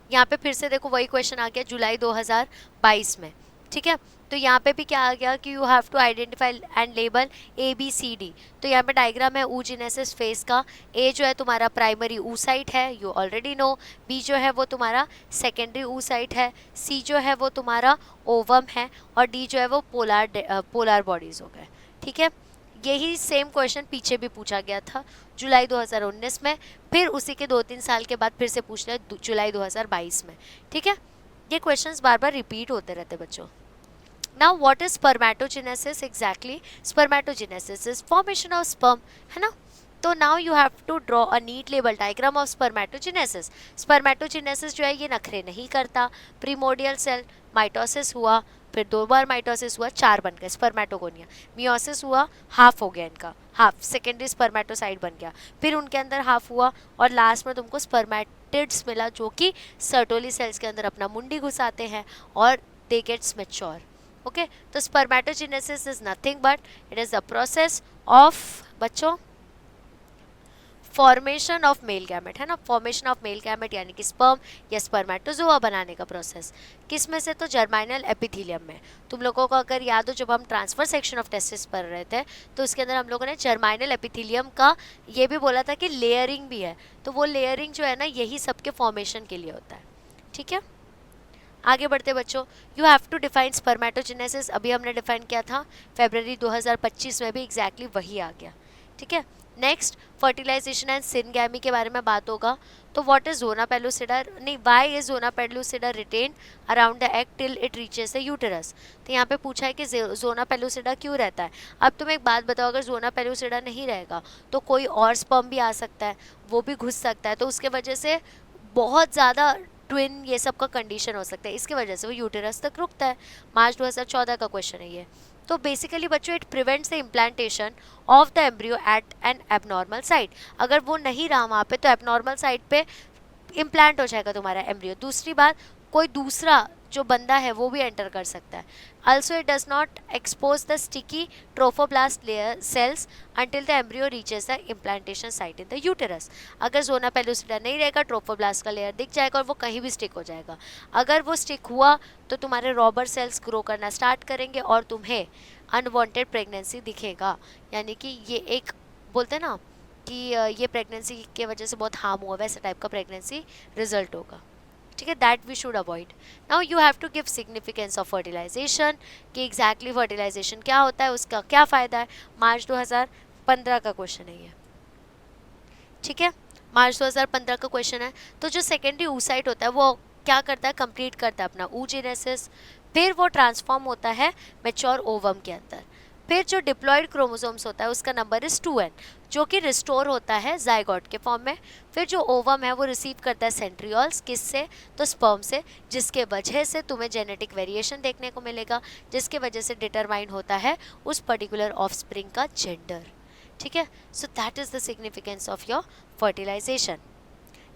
यहाँ पे फिर से देखो वही क्वेश्चन आ गया जुलाई 2022 में। ठीक है, तो यहाँ पे भी क्या आ गया कि you have to identify and label ABCD। तो यहाँ पे डायग्राम है oogenesis फेस का। A जो है तुम्हारा प्राइमरी oocyte है, यू ऑलरेडी नो। B जो है वो तुम्हारा सेकेंडरी oocyte है, C जो है वो तुम्हारा ओवम है, और D जो है वो पोलर बॉडीज हो गए। ठीक है, यही सेम क्वेश्चन पीछे भी पूछा गया था जुलाई 2019 में, फिर उसी के 2-3 साल के बाद फिर से पूछ लिया जुलाई 2022 में। ठीक है, ये क्वेश्चंस बार बार रिपीट होते रहते बच्चों। Now what is spermatogenesis exactly? Spermatogenesis is formation of sperm, है ना। तो now you have to draw a neat label diagram of spermatogenesis. Spermatogenesis जो है ये नखरे नहीं करता। प्रीमोडियल सेल, माइटोसिस हुआ, फिर 2 बार माइटोसिस हुआ, 4 बन गए स्पर्मेटोगोनिया। मियोसिस हुआ, हाफ हो गया इनका, हाफ सेकेंडरी स्पर्मेटोसाइट बन गया, फिर उनके अंदर हाफ हुआ, और लास्ट में तुमको स्पर्मेटिड्स मिला जो कि सर्टोली सेल्स के अंदर अपना मुंडी घुसाते हैं और दे गेट्स मैच्योर। ओके, तो spermatogenesis is nothing but it is the process of बच्चों फॉर्मेशन ऑफ मेल गैमेट, है ना, फॉर्मेशन ऑफ मेल गैमेट यानी कि स्पर्म या स्पर्मेटोजोआ बनाने का प्रोसेस। किस में से? तो जर्माइनल एपिथेलियम में। तुम लोगों को अगर याद हो जब हम ट्रांसफर सेक्शन ऑफ टेस्टिस पढ़ रहे थे तो उसके अंदर हम लोगों ने जर्माइनल एपिथेलियम का ये भी बोला था कि लेयरिंग भी है, तो वो लेयरिंग जो है ना यही सबके फॉर्मेशन के लिए होता है। ठीक है, आगे बढ़ते बच्चों, you have to define spermatogenesis. अभी हमने डिफाइन किया था फरवरी 2025 में भी एग्जैक्टली वही आ गया। ठीक है, नेक्स्ट फर्टिलाइजेशन एंड सिनगैमी के बारे में बात होगा। तो व्हाट इज जोना पेलुसिडा, नहीं, why is zona pellucida retained around the egg till it reaches the uterus. तो यहाँ पे पूछा है कि जोना पेलुसिडा क्यों रहता है। अब तुम एक बात बताओ, अगर जोना पेलुसिडा नहीं रहेगा तो कोई और स्पर्म भी आ सकता है, वो भी घुस सकता है, तो उसके वजह से बहुत ज़्यादा ट्विन ये सब का कंडीशन हो सकता है, इसकी वजह से वो यूटेरस तक रुकता है। मार्च 2014 का क्वेश्चन है ये। तो बेसिकली बच्चों it prevents the implantation of the embryo at an abnormal site. अगर वो नहीं रहा वहाँ पे तो एबनॉर्मल साइट पे इम्प्लांट हो जाएगा तुम्हारा एम्ब्रियो। दूसरी बात, कोई दूसरा जो बंदा है वो भी एंटर कर सकता है। also it does not expose the sticky trophoblast layer cells until the embryo reaches the implantation site in the uterus। अगर जोना पेलुसिडा नहीं रहेगा ट्रोफोब्लास्ट का लेयर दिख जाएगा और वो कहीं भी स्टिक हो जाएगा। अगर वो स्टिक हुआ तो तुम्हारे रॉबर सेल्स ग्रो करना स्टार्ट करेंगे और तुम्हें अनवांटेड प्रेगनेंसी दिखेगा, यानी कि ये एक बोलते हैं ना कि ये प्रेगनेंसी के वजह से बहुत हार्म हुआ, वैसे टाइप का प्रेगनेंसी रिजल्ट होगा। ठीक है, that we should avoid. Now you have to give significance of fertilisation, कि एग्जैक्टली फर्टिलाइजेशन क्या होता है, उसका क्या फ़ायदा है। मार्च 2015 का क्वेश्चन है ये। ठीक है, मार्च 2015 का क्वेश्चन है। तो जो सेकेंडरी oocyte होता है वो क्या करता है, कंप्लीट करता है अपना oogenesis, फिर वो ट्रांसफॉर्म होता है मेच्योर ओवम के अंदर। फिर जो डिप्लॉयड क्रोमोसोम्स होता है उसका नंबर इज 2n, जो कि रिस्टोर होता है जाइगोट के फॉर्म में। फिर जो ओवम है वो रिसीव करता है सेंट्रियोल्स, किससे, तो स्पर्म से, जिसके वजह से तुम्हें जेनेटिक वेरिएशन देखने को मिलेगा, जिसके वजह से डिटरमाइन होता है उस पर्टिकुलर ऑफस्प्रिंग का जेंडर। ठीक है, so that is the significance of your fertilisation.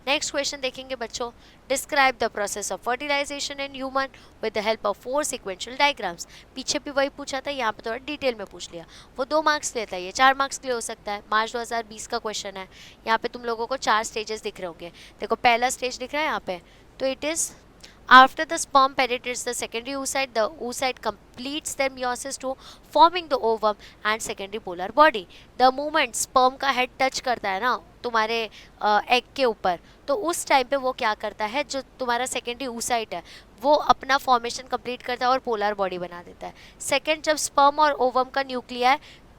Next question देखेंगे बच्चों, describe the process of fertilisation in human with the help of 4 sequential diagrams. पीछे भी वही पूछा था, यहाँ पे थोड़ा डिटेल में पूछ लिया। वो 2 मार्क्स लेता है, ये 4 मार्क्स के लिए हो सकता है। मार्च 2020 का क्वेश्चन है। यहाँ पे तुम लोगों को 4 स्टेजेस दिख रहे होंगे। देखो पहला स्टेज दिख रहा है यहाँ पे, तो it is after the sperm penetrates the secondary oocyte, the oocyte completes their meiosis to forming the ovum and secondary polar body। the moment sperm का head touch करता है ना तुम्हारे एग के ऊपर, तो उस टाइम पे वो क्या करता है, जो तुम्हारा सेकेंडरी oocyte है वो अपना फॉर्मेशन कंप्लीट करता है और पोलर बॉडी बना देता है। सेकेंड, जब स्पर्म और ओवम का न्यूक्लियाई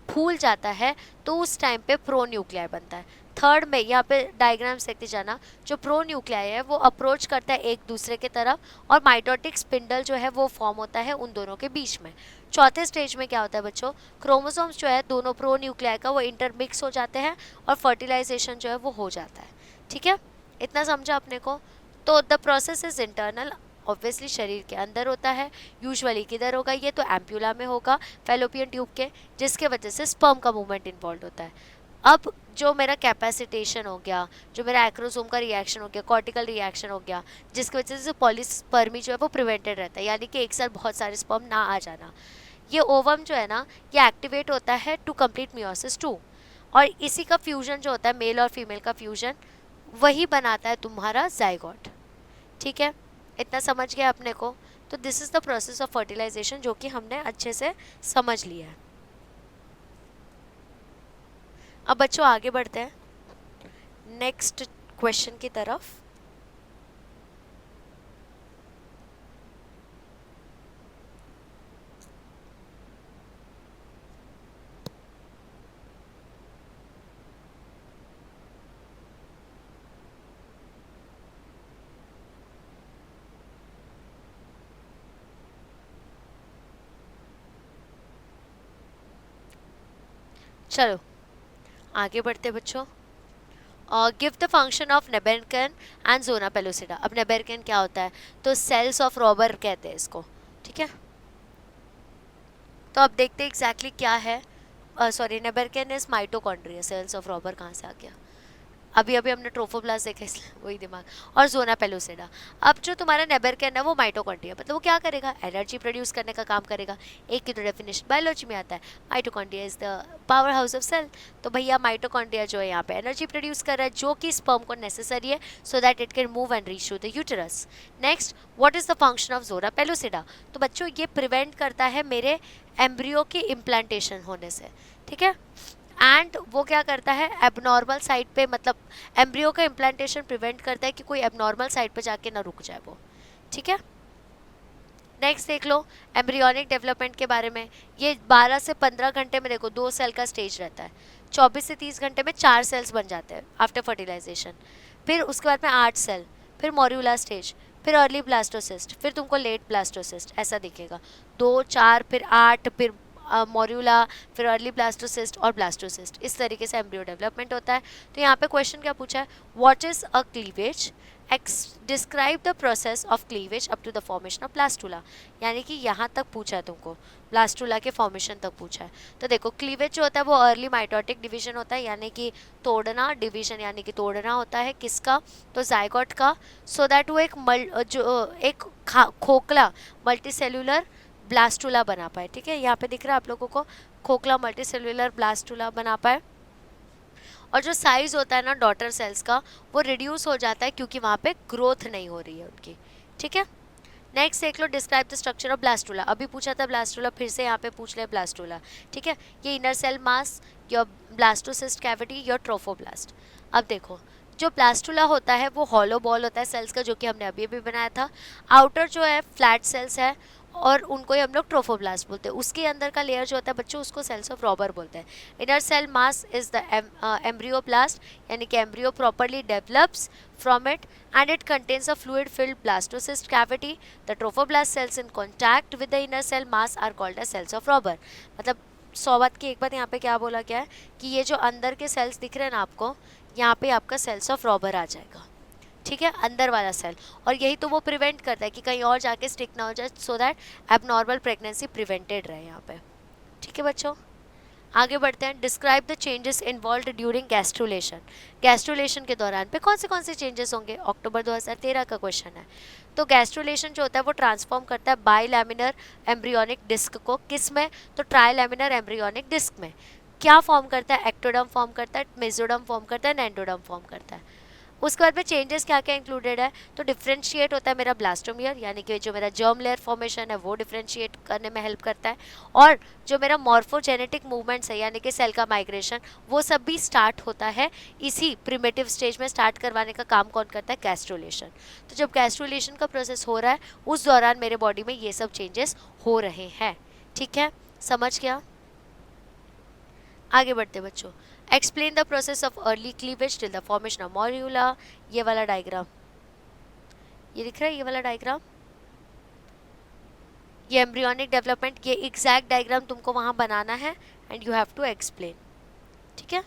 फूल जाता है तो उस टाइम पे प्रो न्यूक्लियाई बनता है। थर्ड में यहाँ पे डायग्राम्स देखते जाना, जो प्रो न्यूक्लियाई है वो अप्रोच करता है एक दूसरे के तरफ और माइटोटिक स्पिंडल जो है वो फॉर्म होता है उन दोनों के बीच में। चौथे स्टेज में क्या होता है बच्चों, क्रोमोसोम्स जो है दोनों प्रो न्यूक्लियाई का वो इंटरमिक्स हो जाते हैं और फर्टिलाइजेशन जो है वो हो जाता है। ठीक है, इतना समझा अपने को। तो the process is internal, obviously शरीर के अंदर होता है। यूजुअली किधर होगा ये, तो एम्प्यूला में होगा, फैलोपियन ट्यूब के, जिसके वजह से स्पर्म का मूवमेंट इन्वॉल्व होता है। अब जो मेरा कैपेसिटेशन हो गया, जो मेरा एक्रोसोम का रिएक्शन हो गया, कॉर्टिकल रिएक्शन हो गया, जिसकी वजह से पॉलीस्पर्मी जो है वो प्रिवेंटेड रहता है, यानी कि एक साथ बहुत सारे स्पर्म ना आ जाना। ये ओवम जो है ना ये एक्टिवेट होता है टू कंप्लीट मियोसिस 2, और इसी का फ्यूजन जो होता है मेल और फीमेल का फ्यूजन, वही बनाता है तुम्हारा जाइगोट। ठीक है, इतना समझ गया अपने को। तो this is the process of fertilisation जो कि हमने अच्छे से समझ लिया है। अब बच्चों आगे बढ़ते हैं नेक्स्ट क्वेश्चन की तरफ। चलो आगे बढ़ते बच्चों। Give the function of nebenkern and zona pellucida. अब नेबेरकेन क्या होता है, तो सेल्स ऑफ रॉबर कहते हैं इसको, ठीक है। तो अब देखते हैं एग्जैक्टली क्या है। Sorry, nebenkern is mitochondria, cells of रॉबर कहाँ से आ गया, अभी अभी हमने ट्रोफोप्लास्ट देखा इसलिए वही दिमाग। और जोना पेलुसिडा, अब जो तुम्हारा नेबेरकेन है वो माइटोकॉन्ड्रिया, मतलब वो क्या करेगा, एनर्जी प्रोड्यूस करने का काम करेगा। एक की तो डेफिनेशन बायोलॉजी में आता है, mitochondria is the power house of cell. तो भैया माइटोकॉन्ड्रिया जो है यहाँ पे एनर्जी प्रोड्यूस कर रहा है, जो कि स्पर्म को नेसेसरी है so that it can move and reach to the uterus. Next, what is the function of zona pellucida, तो बच्चों ये प्रिवेंट करता है मेरे एम्ब्रियो की इम्प्लांटेशन होने से, ठीक है। एंड वो क्या करता है, एबनॉर्मल साइट पे, मतलब एम्ब्रियो का इम्प्लांटेशन प्रिवेंट करता है कि कोई एबनॉर्मल साइट पे जाके ना रुक जाए वो, ठीक है। नेक्स्ट देख लो एम्ब्रियोनिक डेवलपमेंट के बारे में। ये 12 से 15 घंटे में देखो 2 सेल का स्टेज रहता है, 24 से 30 घंटे में 4 सेल्स बन जाते हैं आफ्टर फर्टिलाइजेशन। फिर उसके बाद में 8 सेल, फिर मॉड्यूलर स्टेज, फिर अर्ली ब्लास्टोसिस्ट, फिर तुमको लेट ब्लास्टोसिस्ट, ऐसा दिखेगा 2 4 फिर 8 फिर मॉड्यूला, फिर अर्ली ब्लास्टोसिस्ट और ब्लास्टोसिस्ट, इस तरीके से एम्ब्रियो डेवलपमेंट होता है। तो यहाँ पे क्वेश्चन क्या पूछा है, what is a cleavage, describe the process of cleavage up to the formation of blastula, यानी कि यहाँ तक पूछा है तुमको, ब्लास्टुला के फॉर्मेशन तक पूछा है। तो देखो क्लीवेज जो होता है वो अर्ली माइटोटिक डिवीजन होता है, यानी कि तोड़ना, डिवीजन यानी कि तोड़ना होता है किसका, तो जाइगोट का, सो दैट वो एक खोखला मल्टीसेल्यूलर ब्लास्टुला बना पाए, ठीक है। यहाँ पे दिख रहा है आप लोगों को, खोखला मल्टीसेल्युलर ब्लास्टुला बना पाए। और जो साइज होता है ना डॉटर सेल्स का, वो रिड्यूस हो जाता है क्योंकि वहाँ पे ग्रोथ नहीं हो रही है उनकी, ठीक है। नेक्स्ट देख लो, describe the structure of blastula, अभी पूछा था ब्लास्टुला, फिर से यहाँ पे पूछ ले ब्लास्टुला, ठीक है। ये inner cell mass, your blastocyst cavity, your trophoblast. अब देखो जो ब्लास्टुला होता है वो हॉलो बॉल होता है सेल्स का, जो कि हमने अभी अभी बनाया था। आउटर जो है फ्लैट सेल्स है और उनको ही हम लोग ट्रोफोब्लास्ट बोलते हैं। उसके अंदर का लेयर जो होता है बच्चों उसको सेल्स ऑफ रॉबर बोलते हैं। Inner cell mass is the embryoblast, यानी कि embryo properly develops from it and it contains a fluid filled blastocyst cavity. The trophoblast cells in contact with the inner cell mass are called as cells of Robber. मतलब 100 बात की एक बात यहाँ पे क्या बोला गया है कि ये जो अंदर के सेल्स दिख रहे हैं ना आपको, यहाँ पे आपका सेल्स ऑफ रॉबर आ जाएगा, ठीक है, अंदर वाला सेल। और यही तो वो प्रिवेंट करता है कि कहीं और जाके स्टिक ना हो जाए, so that abnormal pregnancy prevented रहे यहाँ पे, ठीक है बच्चों। आगे बढ़ते हैं, describe the changes involve during gastrulation. Gastrulation के दौरान पे कौन से चेंजेस होंगे, अक्टूबर 2013 का क्वेश्चन है। तो गैस्ट्रुलेशन जो होता है वो ट्रांसफॉर्म करता है बाइलैमिनर एम्ब्रियोनिक डिस्क को, किस में, तो ट्राइलैमिनर एम्ब्रियोनिक डिस्क में। क्या फॉर्म करता है, एक्टोडर्म फॉर्म करता है, मेसोडर्म फॉर्म करता है, एंडोडर्म फॉर्म करता है। उसके बाद में चेंजेस क्या क्या इंक्लूडेड है, तो डिफ्रेंशिएट होता है मेरा ब्लास्टोमियर, यानी कि जो मेरा जर्म लेयर फॉर्मेशन है वो डिफ्रेंशिएट करने में हेल्प करता है। और जो मेरा मॉर्फोजेनेटिक मूवमेंट्स है यानी कि सेल का माइग्रेशन, वो सब भी स्टार्ट होता है इसी प्रिमिटिव स्टेज में। स्टार्ट करवाने का काम कौन करता है, गैस्ट्रुलेशन। तो जब गैस्ट्रुलेशन का प्रोसेस हो रहा है उस दौरान मेरे बॉडी में ये सब चेंजेस हो रहे हैं, ठीक है, समझ गया। आगे बढ़ते बच्चों, explain the process of early cleavage till the formation of morula. ये वाला डायग्राम, ये दिख रहा है, ये वाला डायग्राम, ये एम्ब्रियोनिक डेवलपमेंट, ये एग्जैक्ट डायग्राम तुमको वहां बनाना है and you have to explain, ठीक है।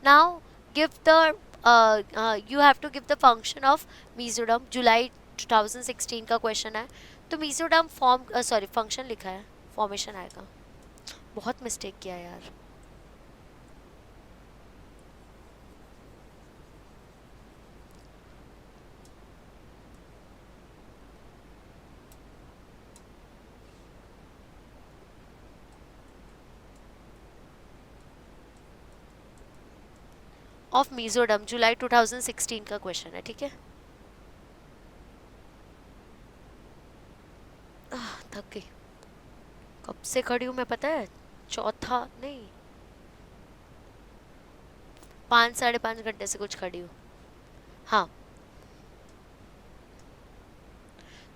Now give the you have to give the function of mesoderm. July 2016 का क्वेश्चन है। तो मेसोडर्म फॉर्म, सॉरी फंक्शन लिखा है, फॉर्मेशन आएगा, बहुत मिस्टेक किया यार। ऑफ मेसोडर्म, जुलाई 2016 का क्वेश्चन है, ठीक है। थक गई, कब से खड़ी हूँ मैं पता है, चौथा नहीं 5 साढ़े 5 घंटे से कुछ खड़ी हूँ। हाँ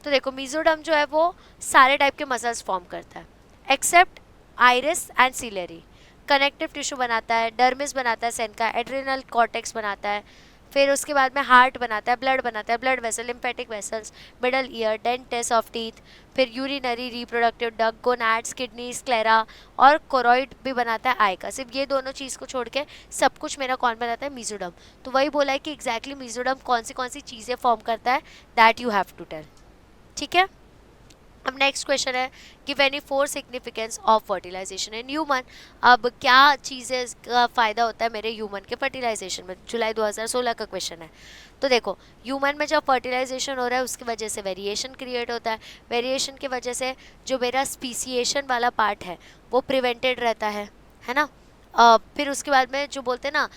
तो देखो मेसोडर्म जो है वो सारे टाइप के मसल्स फॉर्म करता है except iris and ciliary. Connective tissue बनाता है, डर्मिस बनाता है सेन का, एड्रिनल कॉर्टेक्स बनाता है, फिर उसके बाद में हार्ट बनाता है, blood vessel, lymphatic vessels, middle ear, dentine of teeth, फिर urinary, reproductive duct, gonads, kidney, sclera और कोरोइड भी बनाता है आई का। सिर्फ ये दोनों चीज़ को छोड़ के सब कुछ मेरा कौन बनाता है? मीजोडम। तो वही बोला है कि एग्जैक्टली मीजोडम कौन सी चीज़ें फॉर्म करता है, that you have to tell. ठीक है। अब नेक्स्ट क्वेश्चन है, give any 4 significance of fertilisation in human. अब क्या चीज़ें का फ़ायदा होता है मेरे ह्यूमन के फर्टिलाइजेशन में? जुलाई 2016 का क्वेश्चन है। तो देखो, ह्यूमन में जब फर्टिलाइजेशन हो रहा है उसकी वजह से वेरिएशन क्रिएट होता है, वेरिएशन की वजह से जो मेरा स्पीसिएशन वाला पार्ट है वो प्रिवेंटेड रहता है ना। फिर उसके बाद में जो बोलते हैं ना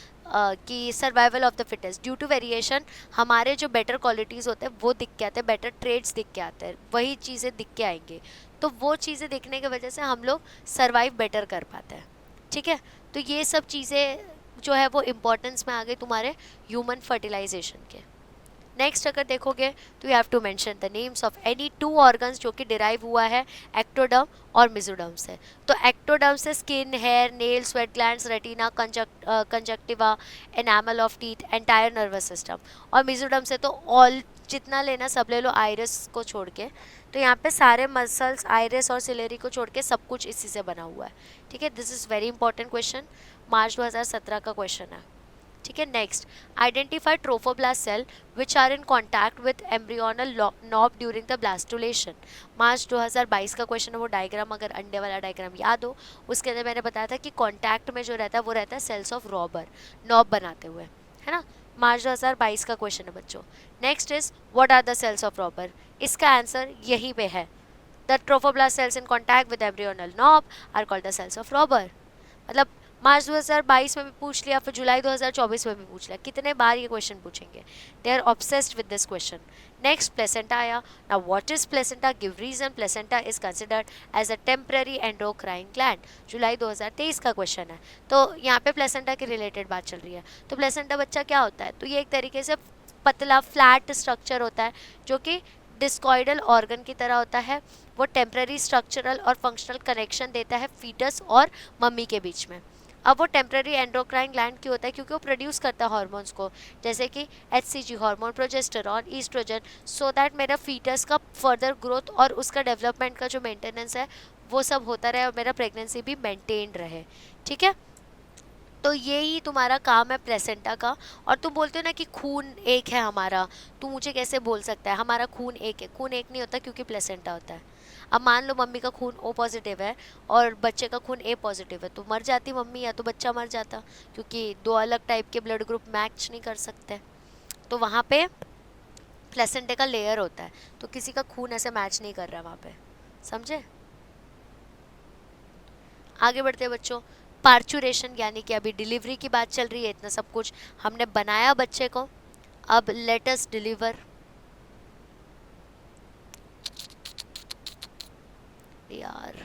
कि survival of the fittest, due to variation हमारे जो बेटर क्वालिटीज़ होते हैं वो दिख के आते हैं, बेटर ट्रेड्स दिख के आते हैं, वही चीज़ें दिख के आएंगे। तो वो चीज़ें दिखने की वजह से हम लोग सर्वाइव बेटर कर पाते हैं। ठीक है। तो ये सब चीज़ें जो है वो इम्पोर्टेंस में आ गई तुम्हारे ह्यूमन फर्टिलाइजेशन के। नेक्स्ट अगर देखोगे तो you have to mention the names of any 2 organs जो कि डिराइव हुआ है एक्टोडर्म और मेसोडर्म से। तो एक्टोडर्म से skin, hair, nail, sweat glands, retina, conjunctiva, enamel of teeth, entire nervous system. और मेसोडर्म से तो ऑल जितना लेना सब ले लो, आइरिस को छोड़ के। तो यहाँ पे सारे मसल्स, आइरिस और सिलेरी को छोड़ के सब कुछ इसी से बना हुआ है। ठीक है। This is very important question, March 2017 का क्वेश्चन है। ठीक है। Next, identify trophoblast cell which are in contact with embryonal knob during the blastulation. March 2022 का क्वेश्चन है वो डायग्राम, अगर अंडे वाला डायग्राम याद हो, उसके अंदर मैंने बताया था कि कॉन्टैक्ट में जो रहता है वो रहता है सेल्स ऑफ रॉबर, नॉब बनाते हुए, है ना। मार्च 2022 का क्वेश्चन है बच्चों। Next is what are the cells of Rauber. इसका आंसर यहीं पे है, the trophoblast cells in contact with embryonal knob are called the cells of Rauber. मतलब मार्च 2022 में भी पूछ लिया, फिर जुलाई 2024 में भी पूछ लिया, कितने बार ये क्वेश्चन पूछेंगे। They are obsessed with this question. Next, placenta आया। Now what is placenta, give reason. Placenta is considered as a temporary endocrine gland. July 2023 का क्वेश्चन है। तो यहाँ पे प्लेसेंटा के रिलेटेड बात चल रही है। तो प्लेसेंटा बच्चा क्या होता है? तो ये एक तरीके से पतला फ्लैट स्ट्रक्चर होता है जो कि डिस्कॉइडल ऑर्गन की तरह होता है। वो टेम्पररी स्ट्रक्चरल और फंक्शनल कनेक्शन देता है फीटस और मम्मी के बीच में। अब वो टेम्पररी एंडोक्राइन ग्लैंड क्यों होता है? क्योंकि वो प्रोड्यूस करता है हॉर्मोन्स को, जैसे कि HCG hormone, progesterone, oestrogen, so that मेरा फीटस का फर्दर ग्रोथ और उसका डेवलपमेंट का जो मेंटेनेंस है वो सब होता रहे और मेरा प्रेगनेंसी भी मेंटेन रहे। ठीक है। तो यही तुम्हारा काम है प्लेसेंटा का। और तुम बोलते हो ना कि खून एक है हमारा, तू मुझे कैसे बोल सकता है हमारा खून एक है? खून एक नहीं होता क्योंकि प्लेसेंटा होता है। अब मान लो मम्मी का खून O पॉजिटिव है और बच्चे का खून A पॉजिटिव है, तो मर जाती मम्मी या तो बच्चा मर जाता, क्योंकि 2 अलग टाइप के ब्लड ग्रुप मैच नहीं कर सकते। तो वहाँ पे प्लेसेंटा का लेयर होता है, तो किसी का खून ऐसे मैच नहीं कर रहा है वहाँ पे, समझे। आगे बढ़ते हैं बच्चों। पार्चुरेशन यानी कि अभी डिलीवरी की बात चल रही है, इतना सब कुछ हमने बनाया बच्चे को, अब लेट अस डिलीवर। यार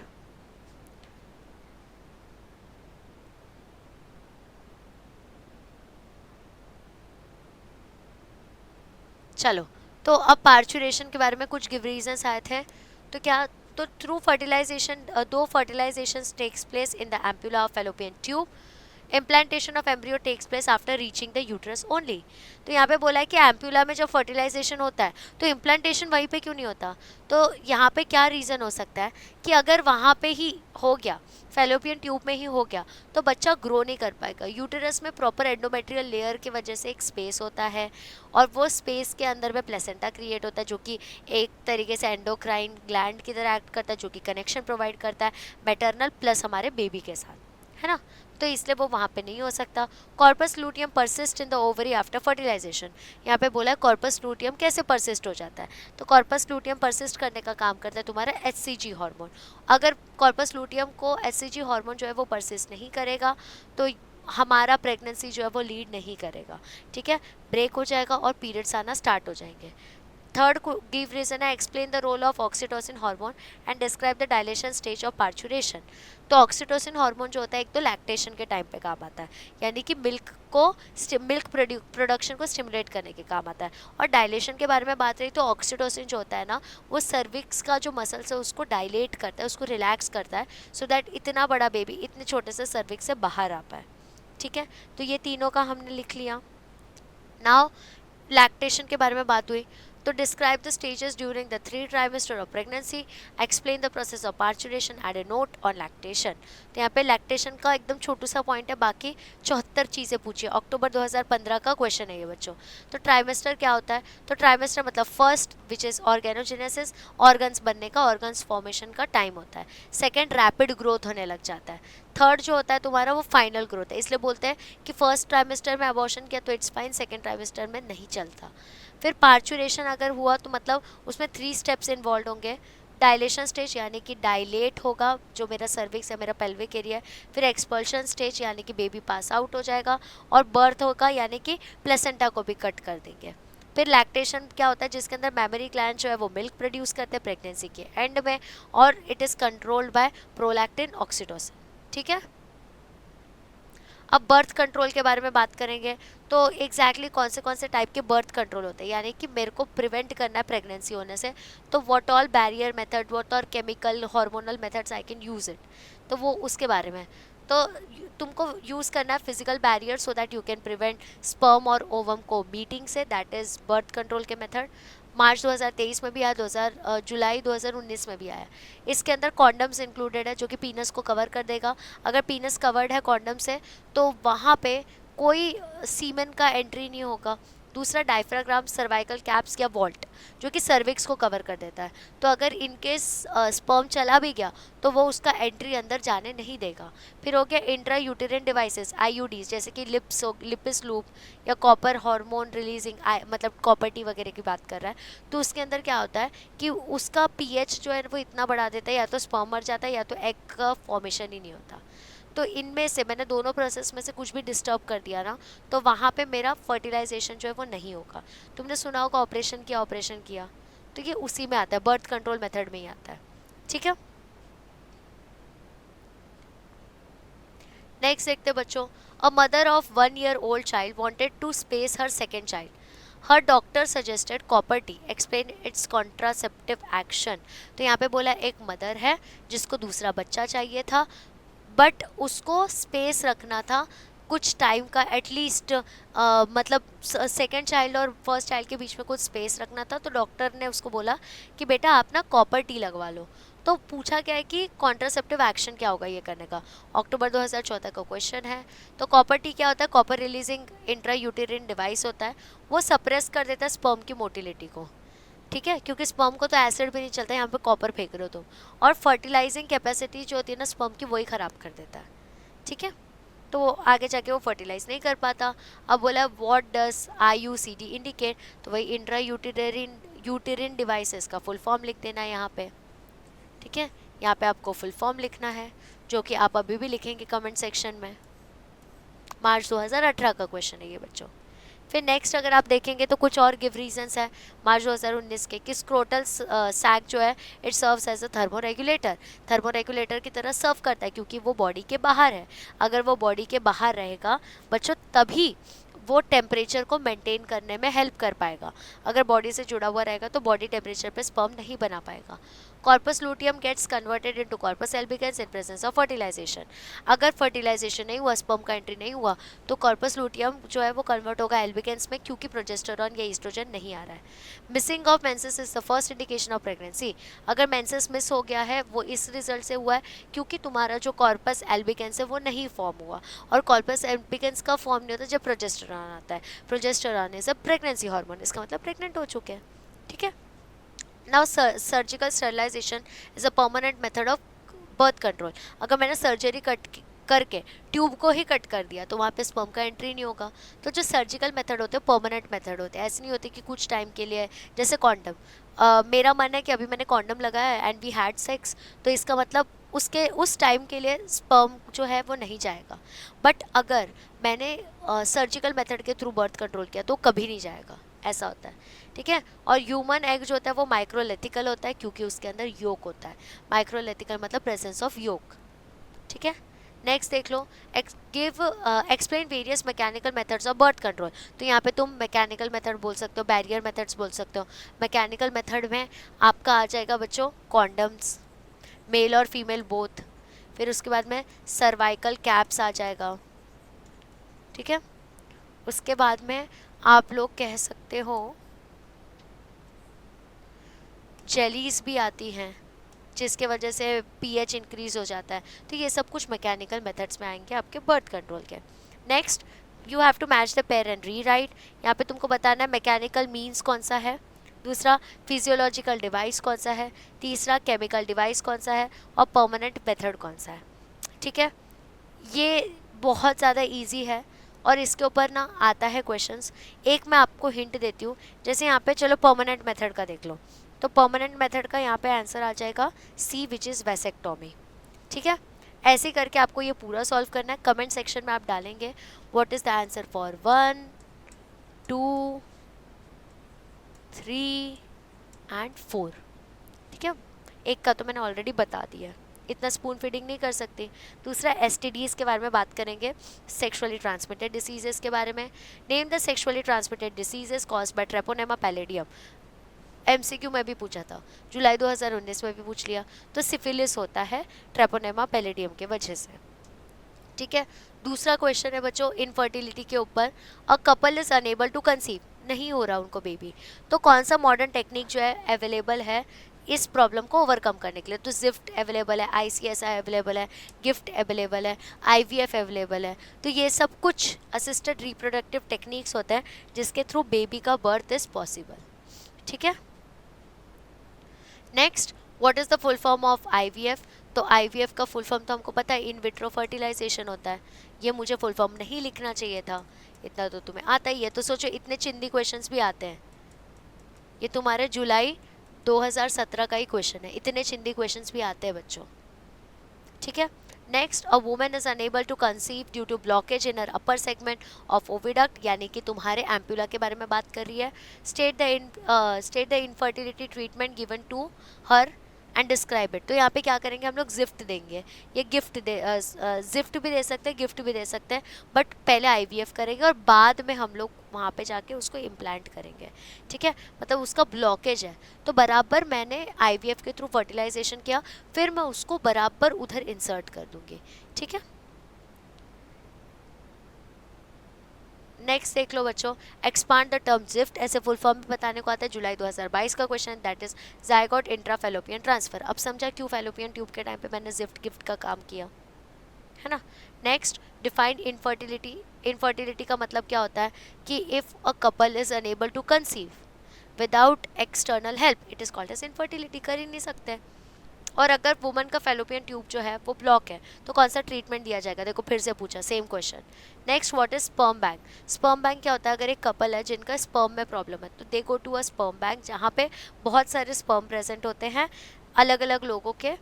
चलो, तो अब पार्चुरेशन के बारे में कुछ गिव रीजंस आए थे। तो क्या, तो through fertilisation 2 fertilisation takes place in the ampulla of fallopian tube. Implantation of embryo takes place after reaching the uterus only. तो यहाँ पे बोला है कि एम्पुला में जब फर्टिलाइजेशन होता है तो इम्प्लांटेशन वहीं पे क्यों नहीं होता? तो यहाँ पे क्या रीज़न हो सकता है कि अगर वहाँ पे ही हो गया, फैलोपियन ट्यूब में ही हो गया, तो बच्चा ग्रो नहीं कर पाएगा। यूटेरस में प्रॉपर एंडोमेट्रियल लेयर की वजह से एक स्पेस होता है और वो स्पेस के अंदर में प्लेसेंटा क्रिएट होता है जो कि एक तरीके से एंडोक्राइन ग्लैंड की तरह एक्ट करता है, जो कि कनेक्शन प्रोवाइड करता है मैटरनल प्लस हमारे बेबी के साथ, है ना। तो इसलिए वो वहाँ पे नहीं हो सकता। Corpus luteum persist in the ovary after fertilisation. यहाँ पे बोला है कॉर्पस लूटियम कैसे परसिस्ट हो जाता है। तो कॉर्पस लूटियम परसिस्ट करने का काम करता है तुम्हारा HCG हार्मोन। अगर कॉर्पस लूटियम को HCG हार्मोन जो है वो परसिस्ट नहीं करेगा तो हमारा प्रेगनेंसी जो है वो लीड नहीं करेगा। ठीक है, ब्रेक हो जाएगा और पीरियड्स आना स्टार्ट हो जाएंगे। थर्ड गिव रीजन है, explain the role of oxytocin hormone and describe the dilation stage of parturition. तो ऑक्सीटोसिन हार्मोन जो होता है एक तो लैक्टेशन के टाइम पे काम आता है, यानी कि मिल्क प्रोडक्शन को स्टिमुलेट करने के काम आता है। और डायलेशन के बारे में बात रही तो ऑक्सीटोसिन जो होता है ना वो सर्विक्स का जो मसल्स है उसको डायलेट करता है, उसको रिलैक्स करता है, सो दैट इतना बड़ा बेबी इतने छोटे से सर्विक्स से बाहर आ पाए। ठीक है, तो ये तीनों का हमने लिख लिया। नाउ लैक्टेशन के बारे में बात हुई, तो describe the stages during the 3 trimester of pregnancy, explain the process of parturition, add a note on lactation. तो यहाँ पे लैक्टेशन का एकदम छोटू सा पॉइंट है, बाकी 74 चीज़ें पूछिए। अक्टूबर 2015 का क्वेश्चन है ये बच्चों। तो ट्राइमेस्टर क्या होता है? तो ट्राइमेस्टर मतलब first which is organogenesis, organs बनने का, ऑर्गन्स फॉर्मेशन का टाइम होता है। सेकेंड रैपिड ग्रोथ होने लग जाता है। थर्ड जो होता है तुम्हारा वो फाइनल ग्रोथ है, इसलिए बोलते हैं कि फर्स्ट ट्राइमेस्टर में अबॉर्शन किया तो इट्स फाइन, सेकेंड ट्राइमेस्टर में नहीं चलता। फिर पार्चुरेशन अगर हुआ तो मतलब उसमें 3 स्टेप्स इन्वॉल्व होंगे। डायलेशन स्टेज यानी कि डायलेट होगा जो मेरा सर्विक्स है, मेरा पेल्विक एरिया है। फिर एक्सपल्शन स्टेज यानी कि बेबी पास आउट हो जाएगा। और बर्थ होगा यानी कि प्लेसेंटा को भी कट कर देंगे। फिर लैक्टेशन क्या होता है? जिसके अंदर मेमोरी ग्लैंड जो है वो मिल्क प्रोड्यूस करते हैं प्रेगनेंसी के एंड में, और it is controlled by prolactin oxytocin. ठीक है, अब बर्थ कंट्रोल के बारे में बात करेंगे। तो एग्जैक्टली कौन से टाइप के बर्थ कंट्रोल होते हैं, यानी कि मेरे को प्रिवेंट करना है प्रेगनेंसी होने से, तो what all barrier method, what all chemical hormonal methods I can use it, तो वो उसके बारे में। तो तुमको यूज़ करना है physical barrier so that you can prevent sperm और ओवम को मीटिंग से, दैट इज़ बर्थ कंट्रोल के मेथड। मार्च 2023 में भी आया, जुलाई 2019 में भी आया। इसके अंदर कॉन्डम्स इंक्लूडेड है जो कि पीनस को कवर कर देगा। अगर पीनस कवर्ड है कॉन्डम से तो वहाँ पे कोई सीमेन का एंट्री नहीं होगा। दूसरा डायफ्राग्राम, सर्वाइकल कैप्स या वॉल्ट जो कि सर्विक्स को कवर कर देता है। तो अगर इनकेस स्पर्म चला भी गया तो वो उसका एंट्री अंदर जाने नहीं देगा। फिर हो गया इंट्रा यूटेरिन डिवाइसेस, आईयूडीज, जैसे कि लिपिस लूप या कॉपर हार्मोन रिलीजिंग, मतलब कॉपर टी वगैरह की बात कर रहा है। तो उसके अंदर क्या होता है कि उसका पीएच जो है वो इतना बढ़ा देता है, या तो स्पर्म मर जाता है या तो एग का फॉर्मेशन ही नहीं होता। तो इनमें से मैंने दोनों प्रोसेस में से कुछ भी डिस्टर्ब कर दिया ना, तो वहाँ पे मेरा फर्टिलाइजेशन जो है वो नहीं होगा। तुमने सुना होगा ऑपरेशन किया, तो ये उसी में आता है, बर्थ कंट्रोल मेथड में ही आता है। ठीक है, नेक्स्ट देखते बच्चों। A mother of 1 year old child wanted to space her second child, her doctor suggested copper T, explain its contraceptive action. तो यहाँ पे बोला एक मदर है जिसको दूसरा बच्चा चाहिए था, बट उसको स्पेस रखना था कुछ टाइम का, एटलीस्ट मतलब सेकेंड चाइल्ड और फर्स्ट चाइल्ड के बीच में कुछ स्पेस रखना था। तो डॉक्टर ने उसको बोला कि बेटा आप ना कॉपर टी लगवा लो। तो पूछा क्या है कि कॉन्ट्रासेप्टिव एक्शन क्या होगा ये करने का, अक्टूबर 2014 का क्वेश्चन है। तो कॉपर टी क्या होता है? कॉपर रिलीजिंग इंट्रा यूटेरिन डिवाइस होता है, वो सप्रेस कर देता है स्पर्म की मोटिलिटी को। ठीक है, क्योंकि स्पर्म को तो एसिड भी नहीं चलता, यहाँ पे कॉपर फेंक रहे हो तुम, और फर्टिलाइजिंग कैपेसिटी जो होती है ना स्पर्म की, वही ख़राब कर देता है। ठीक है, तो वो आगे जाके वो फर्टिलाइज नहीं कर पाता। अब बोला व्हाट डज IUCD इंडिकेट, तो वही इंट्रा यूटेरिन डिवाइसेस का फुल फॉर्म लिख देना है यहाँ पे। ठीक है, यहाँ पे आपको फुल फॉर्म लिखना है, जो कि आप अभी भी लिखेंगे कमेंट सेक्शन में। मार्च 2018 का क्वेश्चन है ये बच्चों। फिर नेक्स्ट अगर आप देखेंगे तो कुछ और गिव रीजंस है मार्च 2019 के, कि स्क्रोटल सैक जो है it serves as a thermoregulator की तरह सर्व करता है, क्योंकि वो बॉडी के बाहर है। अगर वो बॉडी के बाहर रहेगा बच्चों तभी वो टेम्परेचर को मेंटेन करने में हेल्प कर पाएगा। अगर बॉडी से जुड़ा हुआ रहेगा तो बॉडी टेम्परेचर पे स्पर्म नहीं बना पाएगा। Corpus luteum gets converted into corpus albicans in presence of fertilization. अगर फर्टिलाइजेशन नहीं हुआ, स्पर्म का एंट्री नहीं हुआ, तो कॉर्पस लूटियम जो है वो कन्वर्ट होगा एल्बिगेंस में, क्योंकि प्रोजेस्टेरॉन या ईस्ट्रोजन नहीं आ रहा है। Missing of menses is the first indication of pregnancy. अगर मेंसेस मिस हो गया है वो इस रिजल्ट से हुआ है क्योंकि तुम्हारा जो कॉर्पस एल्बिगेंस है वो नहीं फॉर्म हुआ, और कॉर्पस एल्बिगेंस का फॉर्म नहीं होता जब प्रोजेस्टेरॉन आता है। Progesterone is a pregnancy hormone, इसका मतलब प्रेग्नेंट हो चुके हैं। ठीक है, now surgical sterilisation is a permanent method of birth control. अगर मैंने सर्जरी करके ट्यूब को ही कट कर दिया तो वहाँ पे स्पर्म का एंट्री नहीं होगा। तो जो सर्जिकल मेथड होते हैं परमानेंट मेथड होते हैं, ऐसे नहीं होते कि कुछ टाइम के लिए। जैसे कॉन्डम, मेरा मन है कि अभी मैंने कॉन्डम लगाया एंड वी हैड सेक्स, तो इसका मतलब उसके उस टाइम के लिए स्पर्म जो है वो नहीं जाएगा। बट अगर मैंने सर्जिकल मेथड के थ्रू बर्थ कंट्रोल किया तो कभी नहीं जाएगा, ऐसा होता है। ठीक है, और ह्यूमन एग जो होता है वो माइक्रोलेथिकल होता है क्योंकि उसके अंदर योक होता है। माइक्रोलेथिकल मतलब प्रेजेंस ऑफ योक। ठीक है, नेक्स्ट देख लो, explain various mechanical methods of birth control. तो यहाँ पे तुम मैकेनिकल मेथड बोल सकते हो, बैरियर मेथड्स बोल सकते हो। मैकेनिकल मेथड में आपका आ जाएगा बच्चों कॉन्डम्स, मेल और फीमेल बोथ। फिर उसके बाद में सर्वाइकल कैप्स आ जाएगा। ठीक है, उसके बाद में आप लोग कह सकते हो जेलीज भी आती हैं जिसके वजह से पीएच इंक्रीज हो जाता है। तो ये सब कुछ मैकेनिकल मेथड्स में आएंगे आपके बर्थ कंट्रोल के। Next, you have to match the pair and rewrite. यहाँ पे तुमको बताना है मैकेनिकल मीन्स कौन सा है, दूसरा फिजियोलॉजिकल डिवाइस कौन सा है, तीसरा केमिकल डिवाइस कौन सा है, और परमानेंट मेथड कौन सा है। ठीक है, ये बहुत ज़्यादा इजी है और इसके ऊपर ना आता है क्वेश्चंस। एक मैं आपको हिंट देती हूँ, जैसे यहाँ पे चलो परमानेंट मेथड का देख लो, तो परमानेंट मेथड का यहाँ पे आंसर आ जाएगा सी, विच इज़ वैसेक्टोमी। ठीक है, ऐसे करके आपको ये पूरा सॉल्व करना है। कमेंट सेक्शन में आप डालेंगे what is the answer for 1, 2, 3 and 4। ठीक है, एक का तो मैंने ऑलरेडी बता दिया, इतना स्पून फीडिंग नहीं कर सकती। दूसरा एसटीडीज़ के बारे में बात करेंगे, सेक्सुअली ट्रांसमिटेड डिसीजेस के बारे में। Name the sexually transmitted diseases caused by Treponema palladium. MCQ में भी पूछा था, जुलाई 2019 में भी पूछ लिया। तो सिफिलिस होता है ट्रेपोनेमा पैलेडियम के वजह से। ठीक है, दूसरा क्वेश्चन है बच्चों इनफर्टिलिटी के ऊपर। A couple is unable to conceive, नहीं हो रहा उनको बेबी, तो कौन सा मॉडर्न टेक्निक जो है अवेलेबल है इस प्रॉब्लम को ओवरकम करने के लिए। तो जिफ्ट अवेलेबल है, आईसीएसआई अवेलेबल है, गिफ्ट अवेलेबल है, आईवीएफ अवेलेबल है। तो ये सब कुछ असिस्टेड रिप्रोडक्टिव टेक्निक्स होते हैं जिसके थ्रू बेबी का बर्थ इज पॉसिबल। ठीक है, next, what is the full form of IVF. तो आईवीएफ का फुल फॉर्म तो हमको पता है, इन विट्रो फर्टिलाइजेशन होता है। ये मुझे फुल फॉर्म नहीं लिखना चाहिए था, इतना तो तुम्हें आता ही है। तो सोचो इतने चिंदी क्वेश्चंस भी आते हैं, ये तुम्हारे जुलाई 2017 का ही क्वेश्चन है, इतने चिंदी क्वेश्चंस भी आते हैं बच्चों। ठीक है, next, a women is unable to conceive due to blockage in her upper segment of oviduct, यानी कि तुम्हारे एम्पुला के बारे में बात कर रही है। State the infertility treatment given to her and describe it. तो यहाँ पे क्या करेंगे हम लोग, जिफ्ट देंगे। ये जिफ्ट भी दे सकते हैं, गिफ्ट भी दे सकते हैं, बट पहले आईवीएफ करेंगे और बाद में हम लोग वहाँ पे जाके उसको इम्प्लांट करेंगे। ठीक है, मतलब उसका ब्लॉकेज है तो बराबर मैंने आईवीएफ के थ्रू फर्टिलाइजेशन किया, फिर मैं उसको बराबर उधर इंसर्ट कर दूंगी। ठीक है, नेक्स्ट देख लो बच्चों, एक्सपांड द टर्म जिफ्ट, ऐसे फुल फॉर्म में बताने को आता है, जुलाई 2022 का question, that is zygote intrafallopian transfer. अब समझा क्यों फैलोपियन ट्यूब के टाइम पे मैंने जिफ्ट गिफ्ट का काम किया है ना। Next, defined infertility. इनफर्टिलिटी का मतलब क्या होता है कि if a couple is unable to conceive without external help, it is called as infertility, कर ही नहीं सकते। और अगर वुमन का फैलोपियन ट्यूब जो है वो ब्लॉक है तो कौन सा ट्रीटमेंट दिया जाएगा, देखो फिर से पूछा same question. Next, what is sperm bank. Sperm bank क्या होता है, अगर एक कपल है जिनका स्पर्म में प्रॉब्लम है तो they go to a sperm bank, जहाँ पे बहुत सारे स्पर्म प्रेजेंट होते हैं अलग अलग लोगों के,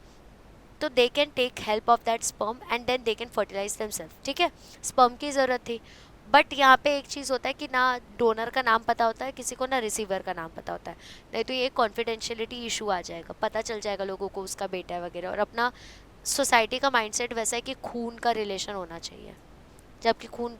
तो they can take help of that sperm and then they can fertilise themself. ठीक है, स्पर्म की ज़रूरत थी, बट यहाँ पे एक चीज़ होता है कि ना डोनर का नाम पता होता है किसी को, ना रिसीवर का नाम पता होता है, नहीं तो ये कॉन्फिडेंशियलिटी इशू आ जाएगा, पता चल जाएगा लोगों को उसका बेटा है वगैरह। और अपना सोसाइटी का माइंडसेट वैसा है कि खून का रिलेशन होना चाहिए, जबकि खून